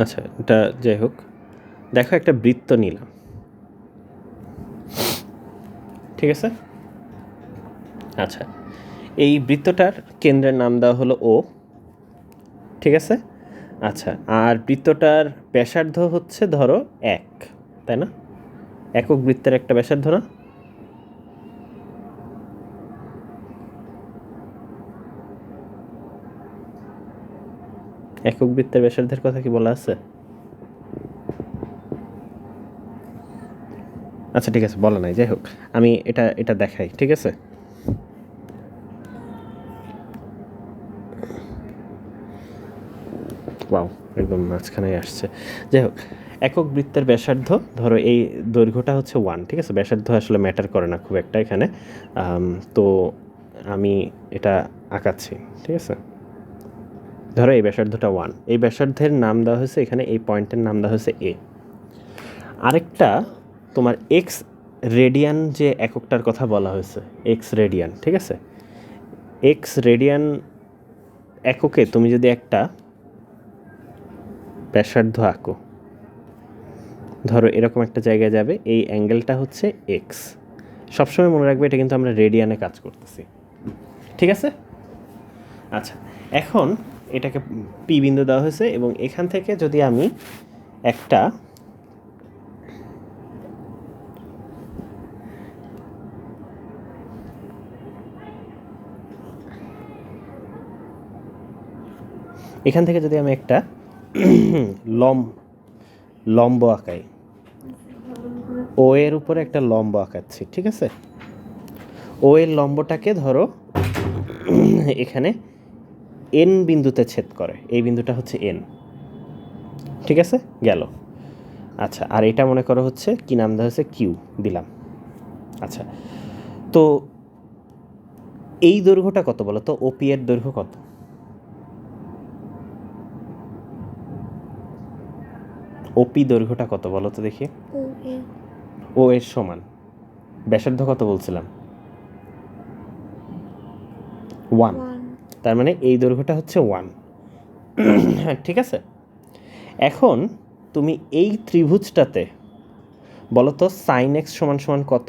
আচ্ছা এটা যাই হোক, দেখো একটা বৃত্ত নিলাম, ঠিক আছে? আচ্ছা, এই বৃত্তটার কেন্দ্রের নাম দেওয়া হলো ও, ঠিক আছে? আচ্ছা, আর বৃত্তটার ব্যাসার্ধ হচ্ছে ধরো 1, তাই না? একক বৃত্তের একটা ব্যাসার্ধ না? একক বৃত্তের ব্যাসার্ধের কথা কি বলা আছে? আচ্ছা ঠিক আছে, বলা নাই, যাই হোক আমি এটা দেখাই, ঠিক আছে? ওয়াও, একদম মাঝখানে আসছে। যাই হোক, একক বৃত্তের ব্যাসার্ধ ধরো এই দৈর্ঘ্যটা হচ্ছে 1, ঠিক আছে? ব্যাসার্ধ আসলে ম্যাটার করে না খুব একটা এখানে। তো আমি এটা আঁকাচ্ছি, ঠিক আছে? ধরো এই ব্যাসার্ধটা 1, এই ব্যাসার্ধের নাম দেওয়া হয়েছে এখানে, এই পয়েন্টের নাম দেওয়া হয়েছে এ। আরেকটা তোমার এক্স রেডিয়ান যে এককটার কথা বলা হয়েছে, এক্স রেডিয়ান, ঠিক আছে? এক্স রেডিয়ান এককে তুমি যদি একটা ব্যাসার্ধ আঁকো, ধরো এরকম একটা জায়গায় যাবে, এই অ্যাঙ্গেলটা হচ্ছে এক্স। সবসময় মনে রাখবে এটা কিন্তু আমরা রেডিয়ানে কাজ করতেছি, ঠিক আছে? আচ্ছা, এখন এটাকে পি বিন্দু দেওয়া হয়েছে এবং এখান থেকে যদি আমি একটা লম্ব আঁকাই, ও এর উপরে একটা লম্ব আঁকাচ্ছি, ঠিক আছে? ও এর লম্বটাকে ধরো এখানে এন বিন্দুতে ছেদ করে, এই বিন্দুটা হচ্ছে এন, ঠিক আছে? গেল। আচ্ছা, আর এটা মনে করো হচ্ছে কি নাম দেওয়া হয়েছে, কিউ দিলাম। আচ্ছা, তো এই দৈর্ঘ্যটা কত বলো তো? ওপি এর দৈর্ঘ্য কত? ওপি দৈর্ঘ্যটা কত বলো তো দেখি? ও এর সমান ব্যাসার্ধ কত বলছিলাম? 1, তার মানে এই দৈর্ঘ্যটা হচ্ছে 1, ঠিক আছে? এখন তুমি এই ত্রিভুজটাতে বলো তো সাইন এক্স সমান সমান কত?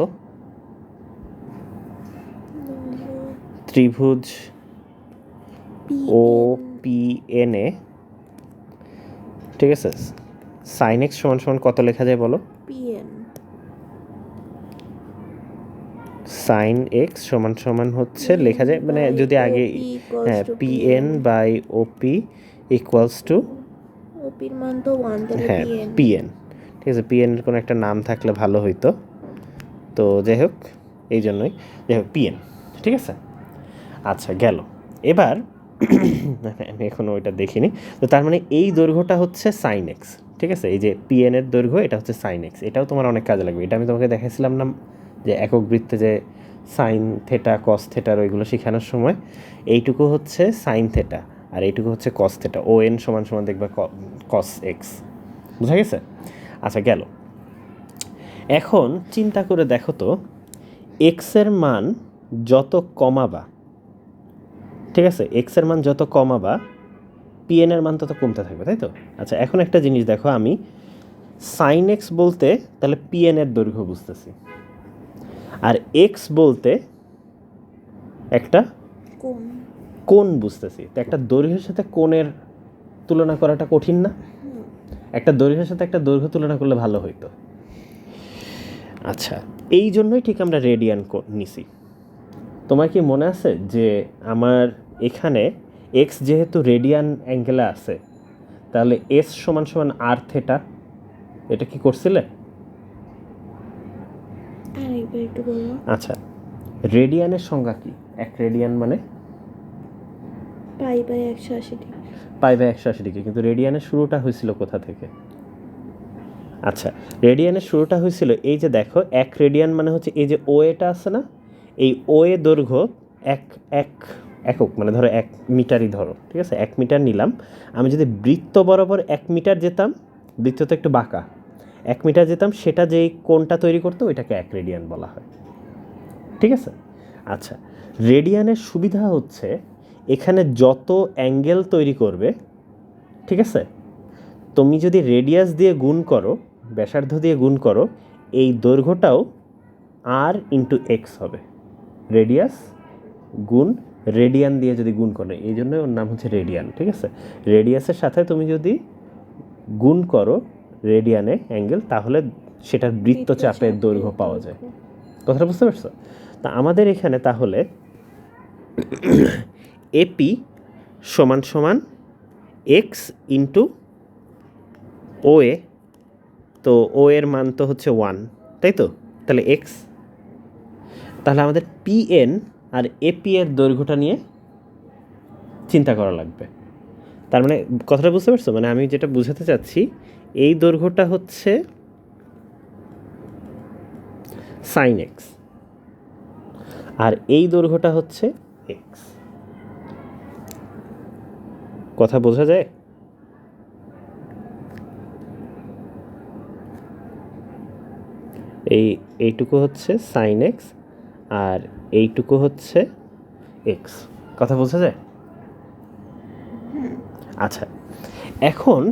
ত্রিভুজ ও পি এন এ, ঠিক আছে, সাইন এক্স সমান সমান কত লেখা যায় বলো? সাইন এক্স সমান সমান হচ্ছে লেখা যায়, মানে যদি আগে হ্যাঁ, P N by OP equals to ওপির মান তো 1, তাহলে হ্যাঁ পি এন, ঠিক আছে? পি এন এর কোনো একটা নাম থাকলে ভালো হইতো, তো যাই হোক এই জন্যই, যাই হোক পি এন, ঠিক আছে? আচ্ছা গেল। এবার আমি এখনও ওইটা দেখিনি, তো তার মানে এই দৈর্ঘ্যটা হচ্ছে সাইন এক্স, ঠিক আছে? এই যে পি এন এর দৈর্ঘ্য এটা হচ্ছে সাইন এক্স, এটাও তোমার অনেক কাজে লাগবে। এটা আমি তোমাকে দেখাইছিলাম না যে একক বৃত্তে যে সাইন থেটা কস থেটার ওইগুলো শেখানোর সময়, এইটুকু হচ্ছে সাইন থেটা আর এইটুকু হচ্ছে কস থেটা, ও এন সমান সমান দেখবে কস এক্স, বুঝা গেছে? আচ্ছা গেল। এখন চিন্তা করে দেখো তো, এক্সের মান যত কমাবা, ঠিক আছে, এক্সের মান যত কমাবা পিএন এর মান তত কমতে থাকবে, তাই তো? আচ্ছা, এখন একটা জিনিস দেখো, আমি সাইন এক্স বলতে তাহলে পিএন এর দৈর্ঘ্য বুঝতেছি, আর এক্স বলতে একটা কোণ বুঝতেছি। তো একটা দৈর্ঘ্যের সাথে কোণের তুলনা করাটা কঠিন না? একটা দৈর্ঘ্যের সাথে একটা দৈর্ঘ্য তুলনা করলে ভালো হইতো। আচ্ছা, এই জন্যই ঠিক আমরা রেডিয়ান নিছি। তোমার কি মনে আছে যে আমার এখানে এক্স যেহেতু রেডিয়ান অ্যাঙ্গেলে আছে, তাহলে এস সমান সমান আর থেটা, এটা কি করছিলে? আচ্ছা, রেডিয়ানের সংজ্ঞা কি? এক রেডিয়ান মানে pi by 180 degree. Pi by 180 degree, কিন্তু রেডিয়ানের শুরুটা হয়েছিল কোথা থেকে? আচ্ছা, রেডিয়ানের শুরুটা হয়েছিল এই যে দেখো, এক রেডিয়ান মানে হচ্ছে এই যে ও এটা আছে না, এই ও এ দৈর্ঘ্য এক একক মানে ধরো 1 মিটারই ধরো, ঠিক আছে, 1 মিটার নিলাম। আমি যদি বৃত্ত বরাবর 1 মিটার যেতাম, বৃত্ত তো একটু বাঁকা, 1 মিটার যেতাম, সেটা যেই কোণটা তৈরি করতো ওইটাকে 1 রেডিয়ান বলা হয়, ঠিক আছে। আচ্ছা, রেডিয়ানের সুবিধা হচ্ছে এখানে যত অ্যাঙ্গেল তৈরি করবে, ঠিক আছে, তুমি যদি রেডিয়াস দিয়ে গুণ করো, ব্যাসার্ধ দিয়ে গুণ করো, এই দৈর্ঘ্যটাও আর ইন্টু এক্স হবে। রেডিয়াস গুণ রেডিয়ান দিয়ে যদি গুণ করো, এই জন্য ওর নাম হচ্ছে রেডিয়ান, ঠিক আছে। রেডিয়াসের সাথে তুমি যদি গুণ করো রেডিয়ানে অ্যাঙ্গেল, তাহলে সেটার বৃত্তচাপের দৈর্ঘ্য পাওয়া যায়। কথাটা বুঝতে পারছো? তা আমাদের এখানে তাহলে এপি সমান সমান এক্স ইন্টু ও এ, তো ও এর মান তো হচ্ছে 1, তাই তো? তাহলে এক্স, তাহলে আমাদের পিএন আর এপি এর দৈর্ঘ্যটা নিয়ে চিন্তা করা লাগবে। তার মানে কথাটা বুঝতে পারছো? মানে আমি যেটা বোঝাতে চাচ্ছি, এই দৈর্ঘ্যটা হচ্ছে সাইন এক্স, আর এই দৈর্ঘ্যটা হচ্ছে এক্স। কথা বোঝা যায়? এইটুকু হচ্ছে সাইন এক্স আর এইটুকু হচ্ছে এক্স। কথা বোঝা যায়? আচ্ছা, এখন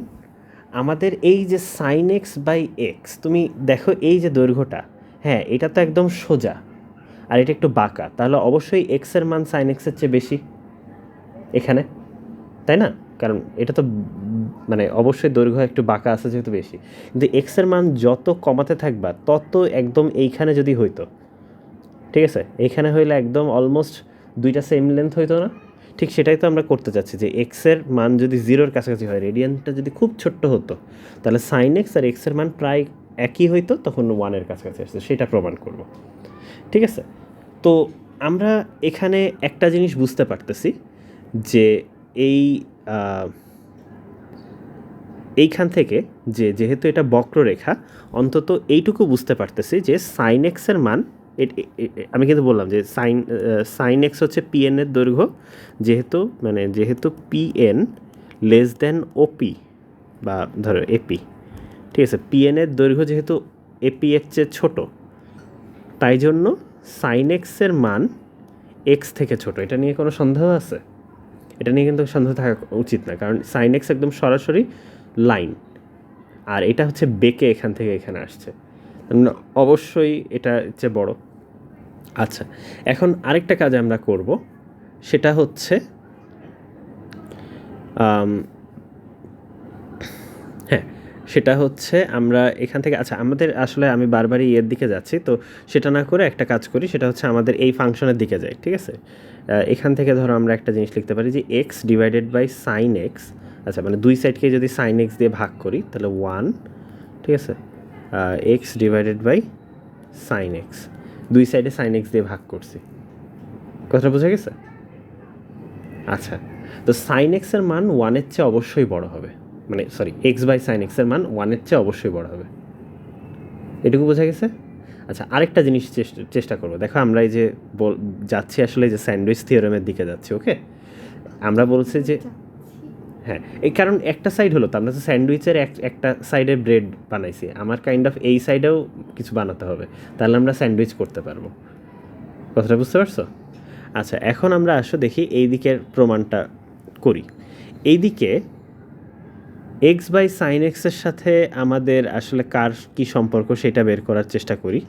আমাদের এই যে সাইন এক্স বাই এক্স, তুমি দেখো এই যে দৈর্ঘ্যটা, হ্যাঁ এটা তো একদম সোজা আর এটা একটু বাঁকা, তাহলে অবশ্যই এক্সের মান সাইন এক্সের চেয়ে বেশি এখানে, তাই না? কারণ এটা তো মানে অবশ্যই দৈর্ঘ্য একটু বাঁকা আছে যেহেতু বেশি, কিন্তু এক্সের মান যত কমাতে থাকবা তত একদম এইখানে যদি হইতো, ঠিক আছে, এইখানে হইলে একদম অলমোস্ট দুইটা সেম লেন্থ হইতো না? ঠিক সেটাই তো আমরা করতে চাচ্ছি, যে এক্সের মান যদি 0-র কাছাকাছি হয়, রেডিয়ানটা যদি খুব ছোট্ট হতো, তাহলে সাইন এক্স আর এক্সের মান প্রায় একই হইতো, তখন 1-এর কাছাকাছি আসছে, সেটা প্রমাণ করব, ঠিক আছে। তো আমরা এখানে একটা জিনিস বুঝতে পারতেছি যে এই এইখান থেকে যেহেতু এটা বক্ররেখা, অন্তত এইটুকু বুঝতে পারতেছি যে সাইন এক্সের মান, আমি কিন্তু বললাম যে সাইন এক্স হচ্ছে পিএন এর দৈর্ঘ্য, যেহেতু পিএন লেস দেন ওপি বা ধরো এপি, ঠিক আছে, পিএন এর দৈর্ঘ্য যেহেতু এপি এর চেয়ে ছোটো, তাই জন্য সাইন এক্সের মান এক্স থেকে ছোট। এটা নিয়ে কোনো সন্দেহ আছে? এটা নিয়ে কিন্তু সন্দেহ থাকা উচিত না, কারণ সাইন এক্স একদম সরাসরি লাইন, আর এটা হচ্ছে বেঁকে এখান থেকে এখানে আসছে, অবশ্যই এটা হচ্ছে বড়। আচ্ছা, এখন আরেকটা কাজ আমরা করব, সেটা হচ্ছে হ্যাঁ, সেটা হচ্ছে আমরা এখান থেকে, আচ্ছা আমাদের আসলে আমি বারবারই এর দিকে যাচ্ছি, তো সেটা না করে একটা কাজ করি, সেটা হচ্ছে আমাদের এই ফাংশনের দিকে যাই, ঠিক আছে। এখান থেকে ধরো আমরা একটা জিনিস লিখতে পারি যে x divided by sine x, আচ্ছা মানে দুই সাইডকে যদি সাইন এক্স দিয়ে ভাগ করি তাহলে 1, ঠিক আছে, x divided by sine x, দুই সাইডে সাইন এক্স দিয়ে ভাগ করছি। কথাটা বোঝা গেছে? আচ্ছা, তো সাইন এক্সের মান 1-এর চেয়ে অবশ্যই বড় হবে, মানে সরি এক্স বাই সাইন এক্সের মান 1-এর চেয়ে অবশ্যই বড় হবে, এটুকু বোঝা গেছে? আচ্ছা, আরেকটা জিনিস চেষ্টা করবো, দেখো আমরা এই যে যাচ্ছি আসলে যে স্যান্ডউইচ থিওরেমের দিকে যাচ্ছি, ওকে। আমরা বলছি যে হ্যাঁ, এই কারণ একটা সাইড হলো তো, আমরা তো স্যান্ডউইচের একটা সাইডে ব্রেড বানাইছি, আমার কাইন্ড অফ এই সাইডেও কিছু বানাতে হবে, তাহলে আমরা স্যান্ডউইচ করতে পারবো। কথাটা বুঝতে পারছো? আচ্ছা, এখন আমরা দেখি এই দিকের প্রমাণটা করি। এই দিকে এক্স বাই সাইন এক্সের সাথে আমাদের আসলে কার কী সম্পর্ক সেটা বের করার চেষ্টা করি।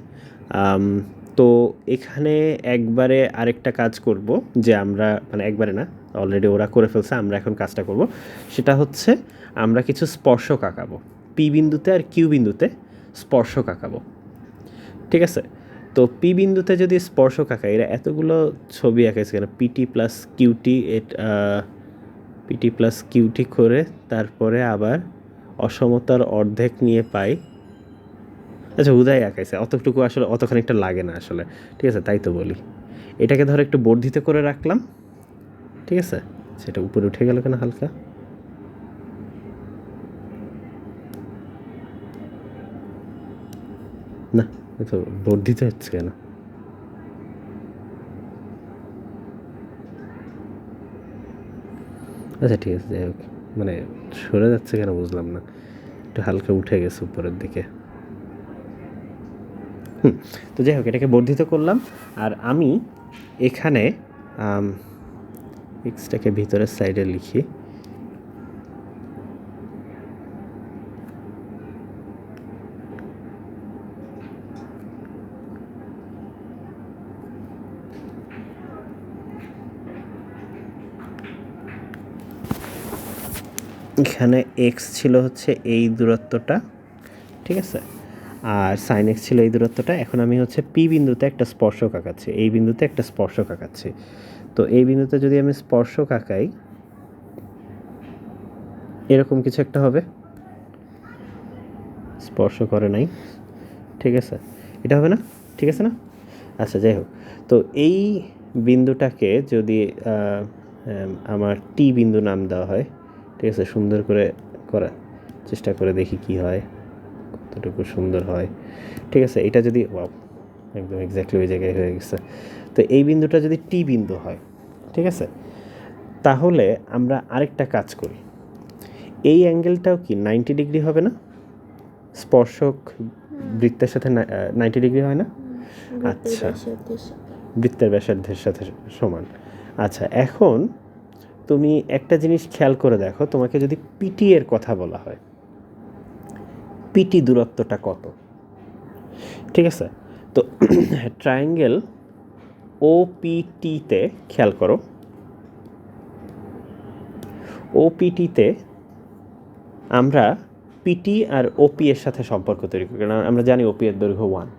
তো এখানে একবারে আরেকটা কাজ করব, যে আমরা মানে একবারে না, অলরেডি ওরা করে ফেলছে, আমরা এখন কাজটা করব, সেটা হচ্ছে আমরা কিছু স্পর্শক আঁকাবো, পি বিন্দুতে আর কিউ বিন্দুতে স্পর্শক আঁকাবো, ঠিক আছে। তো পি বিন্দুতে যদি স্পর্শক আঁকা, এরা এতগুলো ছবি আঁকাইছে কেন, পিটি প্লাস কিউটি করে তারপরে আবার অসমতার অর্ধেক নিয়ে পাই, আচ্ছা উদয় আঁকাইছে, অতটুকু আসলে অতখানিকটা লাগে না আসলে, ঠিক আছে, তাই তো বলি। এটাকে ধরো একটু বর্ধিত করে রাখলাম, ঠিক আছে, সেটা উপরে উঠে গেল কেন হালকা, না তো বর্ধিত হচ্ছে কেন, আচ্ছা ঠিক আছে, যাই হোক, মানে সরে যাচ্ছে কেন বুঝলাম না, একটু হালকা উঠে গেছে উপরের দিকে। তো যাই হোক, এটাকে বর্ধিত করলাম, আর আমি এখানে এক্সটাকে ভিতরের সাইডে লিখি। এখানে এক্স ছিল হচ্ছে এই দূরত্বটা, ঠিক আছে, আর সাইন এক্স ছিল এই দূরত্বটা। এখন আমি হচ্ছে পি বিন্দুতে একটা স্পর্শক আঁকাচ্ছি, এই বিন্দুতে একটা স্পর্শক আঁকাচ্ছি। তো এই বিন্দুতে যদি আমি স্পর্শক আঁকাই, এরকম কিছু একটা হবে, স্পর্শ করে নাই, ঠিক আছে, এটা হবে না, ঠিক আছে না? আচ্ছা যাই হোক, তো এই বিন্দুটাকে যদি আমার টি বিন্দু নাম দেওয়া হয়, ঠিক আছে, সুন্দর করে করার চেষ্টা করে দেখি কি হয়, কতটুকু সুন্দর হয়, ঠিক আছে। এটা যদি একদম এক্স্যাক্টলি ওই জায়গায় হয়ে গেছে। তো এই বিন্দুটা যদি টি বিন্দু হয়, ঠিক আছে, তাহলে আমরা আরেকটা কাজ করি, এই অ্যাঙ্গেলটাও কি 90 ডিগ্রি হবে না? স্পর্শক বৃত্তের সাথে 90 ডিগ্রি হয় না? আচ্ছা, বৃত্তের ব্যাসার্ধের সাথে সমান। আচ্ছা, এখন তুমি একটা জিনিস খেয়াল করে দেখো, তোমাকে যদি পিটি এর কথা বলা হয়, পিটি দূরত্বটা কত, ঠিক আছে? তো ট্রায়াঙ্গেল ওপিটিতে খেয়াল করো, ওপিটিতে আমরা পিটি আর ওপি এর সাথে সম্পর্ক তৈরি করি, কারণ আমরা জানি ওপি এর দৈর্ঘ্য 1।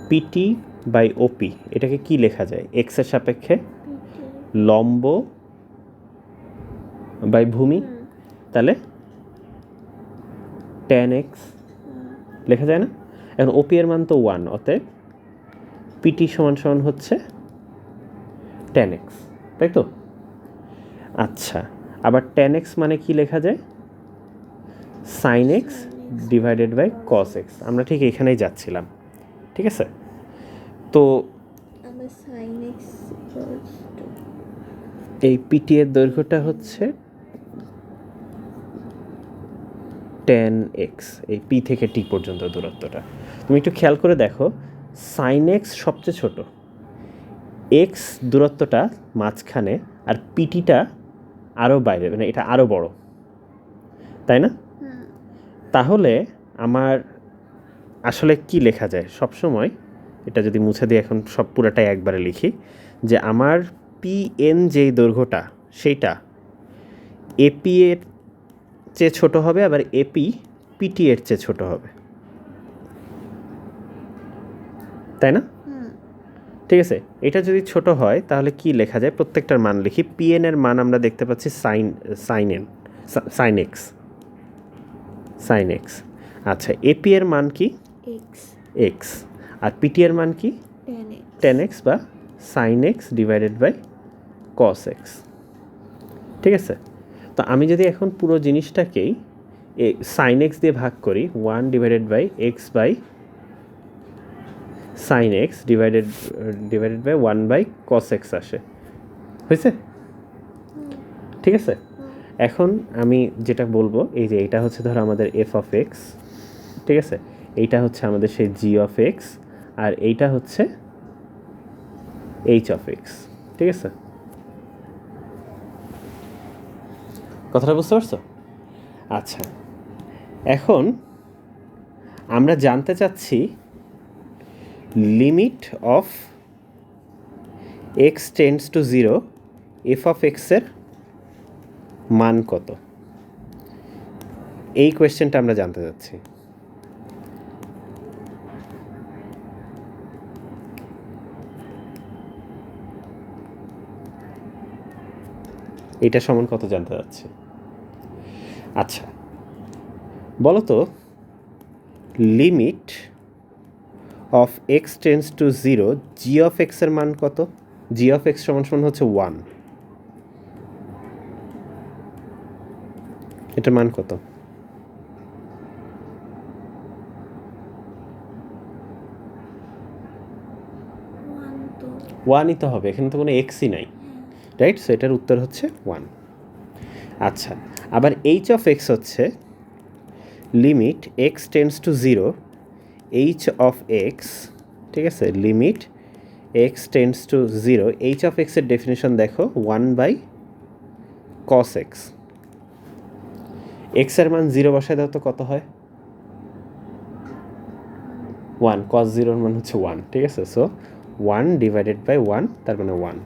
পিটি বাই ওপি, এটাকে কি লেখা যায়? এক্স এর সাপেক্ষে লম্ব বাই ভূমি, তাহলে tan এক্স লেখা যায় না? এখন ওপি এর মান তো 1, অতএব পিটি সমান সমান হচ্ছে tan এক্স, তাই তো? আচ্ছা, আবার tan এক্স মানে কি লেখা যায়? sin x divided by cos x. আমরা ঠিক এখানেই যাচ্ছিলাম, ঠিক আছে? তো এই পিটি এর দৈর্ঘ্যটা হচ্ছে tan এক্স, এই পি থেকে টি পর্যন্ত দূরত্বটা। তুমি একটু খেয়াল করে দেখো, sin এক্স সবচেয়ে ছোট, এক্স দূরত্বটা মাঝখানে, আর পিটিটা আরও বাইরে, মানে এটা আরও বড়, তাই না? তাহলে আমার আসলে কি লেখা যায় সব সময়, এটা যদি মুছে দিই, এখন সব পুরাটাই একবারে লিখি, যে আমার পি এন যেই দৈর্ঘ্যটা, সেইটা এপি এর চেয়ে ছোট হবে, আবার এপি পিটি এর চেয়ে ছোট হবে, তাই না? ঠিক আছে, এটা যদি ছোট হয় তাহলে কি লেখা যায়? প্রত্যেকটার মান লিখি। পি এন এর মান আমরা দেখতে পাচ্ছি সাইন এক্স। আচ্ছা, এপি এর মান কি? এক্স। আর পিটি এর মান কি? টেন এক্স বা sine x divided by cos x, ঠিক আছে? তো আমি যদি এখন পুরো জিনিসটাকেই সাইন এক্স দিয়ে ভাগ করি, 1 divided by x by sine x divided by 1 by cos x আসে, হয়েছে? ঠিক আছে, এখন আমি যেটা বলবো, এই যে এটা হচ্ছে ধরো আমাদের এফ অফ এক্স, ঠিক আছে, এইটা হচ্ছে আমাদের সেই জি অফ এক্স, আর এইটা হচ্ছে এইচ অফ এক্স, ঠিক আছে? কথাটা বুঝতে পারছো? আচ্ছা, এখন আমরা জানতে চাচ্ছি limit of x tends to 0, F of এক্সের মান কত, এই কোয়েশ্চেনটা আমরা জানতে চাচ্ছি। এটা সমান কত জানতে চাচ্ছি। আচ্ছা, বলো তো, limit of x tends to 0, G of এক্সের মান কত? জি অফ এক্স সমান সমান হচ্ছে 1, এটার মান কত? ওয়ানই তো হবে, এখানে তো কোনো এক্সই নাই, রাইট? সো এটার উত্তর হচ্ছে 1। আচ্ছা, আবার এইচ অফ এক্স হচ্ছে limit x tends to 0 H of x, ঠিক আছে, limit x tends to 0 H of এক্সের ডেফিনেশন দেখো 1/cos এক্স। এক্সের মান 0 বসায় দাও তো কত হয়? 1, cos 0 মান হচ্ছে 1, ঠিক আছে? সো 1/1 তার মানে 1।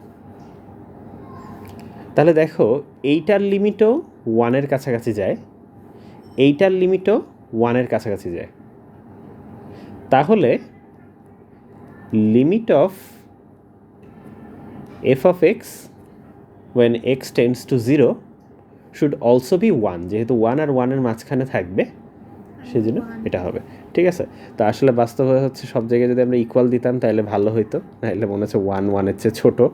তাহলে দেখো এইটার লিমিটও 1-এর কাছাকাছি যায়, এইটার লিমিটও 1-এর কাছাকাছি যায়। তাহলে limit of f of x when x tends to 0 should also be 1, যেহেতু 1 আর 1-এর মাঝখানে থাকবে সেজন্য এটা হবে, ঠিক আছে? তো আসলে বাস্তবে হচ্ছে সব জায়গায় যদি আমরা ইকুয়াল দিতাম তাহলে ভালো হইতো, নাহলে মনে হচ্ছে 1-1-এর চেয়ে ছোটো,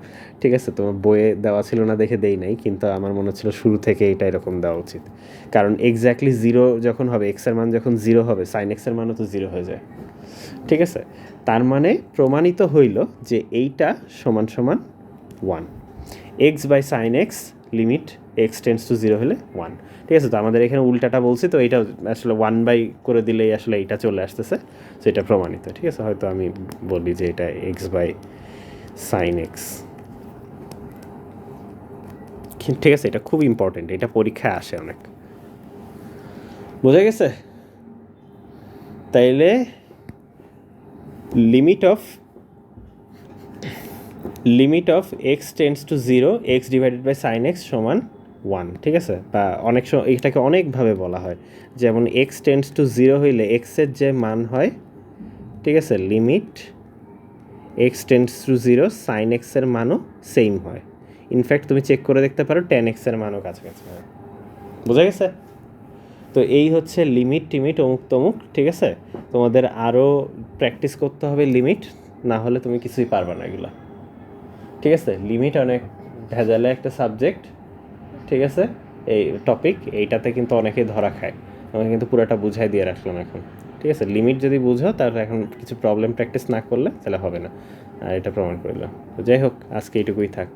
ঠিক আছে? তোমার বইয়ে দেওয়া ছিল না দেখে দেই নাই, কিন্তু আমার মনে হচ্ছিল শুরু থেকে এটা এরকম দেওয়া উচিত, কারণ এক্স্যাক্টলি 0 যখন হবে, এক্সের মান যখন 0 হবে, সাইন এক্সের মানও তো 0 হয়ে যায়, ঠিক আছে? তার মানে প্রমাণিত হইল যে এইটা সমান সমান 1, x by sine x limit x tends to 0 হলে 1, ঠিক আছে? তো আমাদের এখানে উল্টাটা বলছি, তো এইটা আসলে 1 করে দিলেই আসলে এইটা চলে আসতেছে, তো এটা প্রমাণিত, ঠিক আছে? হয়তো আমি বলি যে এটা এক্স বাই সাইন এক্স, ঠিক আছে? এটা খুব ইম্পর্টেন্ট, এটা পরীক্ষায় আসে অনেক। বোঝা গেছে? তাইলে limit of x tends to 0 x divided by sine x সমান 1, ঠিক আছে? বা অনেক সময় এটাকে অনেকভাবে বলা হয়, যেমন এক্স টেন্ডস টু 0 হইলে এক্সের যে মান হয়, ঠিক আছে, limit x tends to 0 sine এক্সের মানও সেম হয়। ইনফ্যাক্ট তুমি চেক করে দেখতে পারো টেন এক্সের মানও কাছাকাছি হয়। বোঝা গেছে? তো এই হচ্ছে লিমিট টিমিট অমুক তমুক, ঠিক আছে? তোমাদের আরও প্র্যাকটিস করতে হবে লিমিট, না হলে তুমি কিছুই পারবে না এগুলো, ঠিক আছে? লিমিট অনেক ভেজালে একটা সাবজেক্ট, ঠিক আছে? এই টপিক, এইটাতে কিন্তু অনেকেই ধরা খায়, আমাকে কিন্তু পুরোটা বুঝাই দিয়ে রাখলাম এখন, ঠিক আছে? লিমিট যদি বুঝো তাহলে এখন কিছু প্রবলেম প্র্যাকটিস না করলে তাহলে হবে না, আর এটা প্রমাণ করলাম। তো যাই হোক, আজকে এইটুকুই থাক।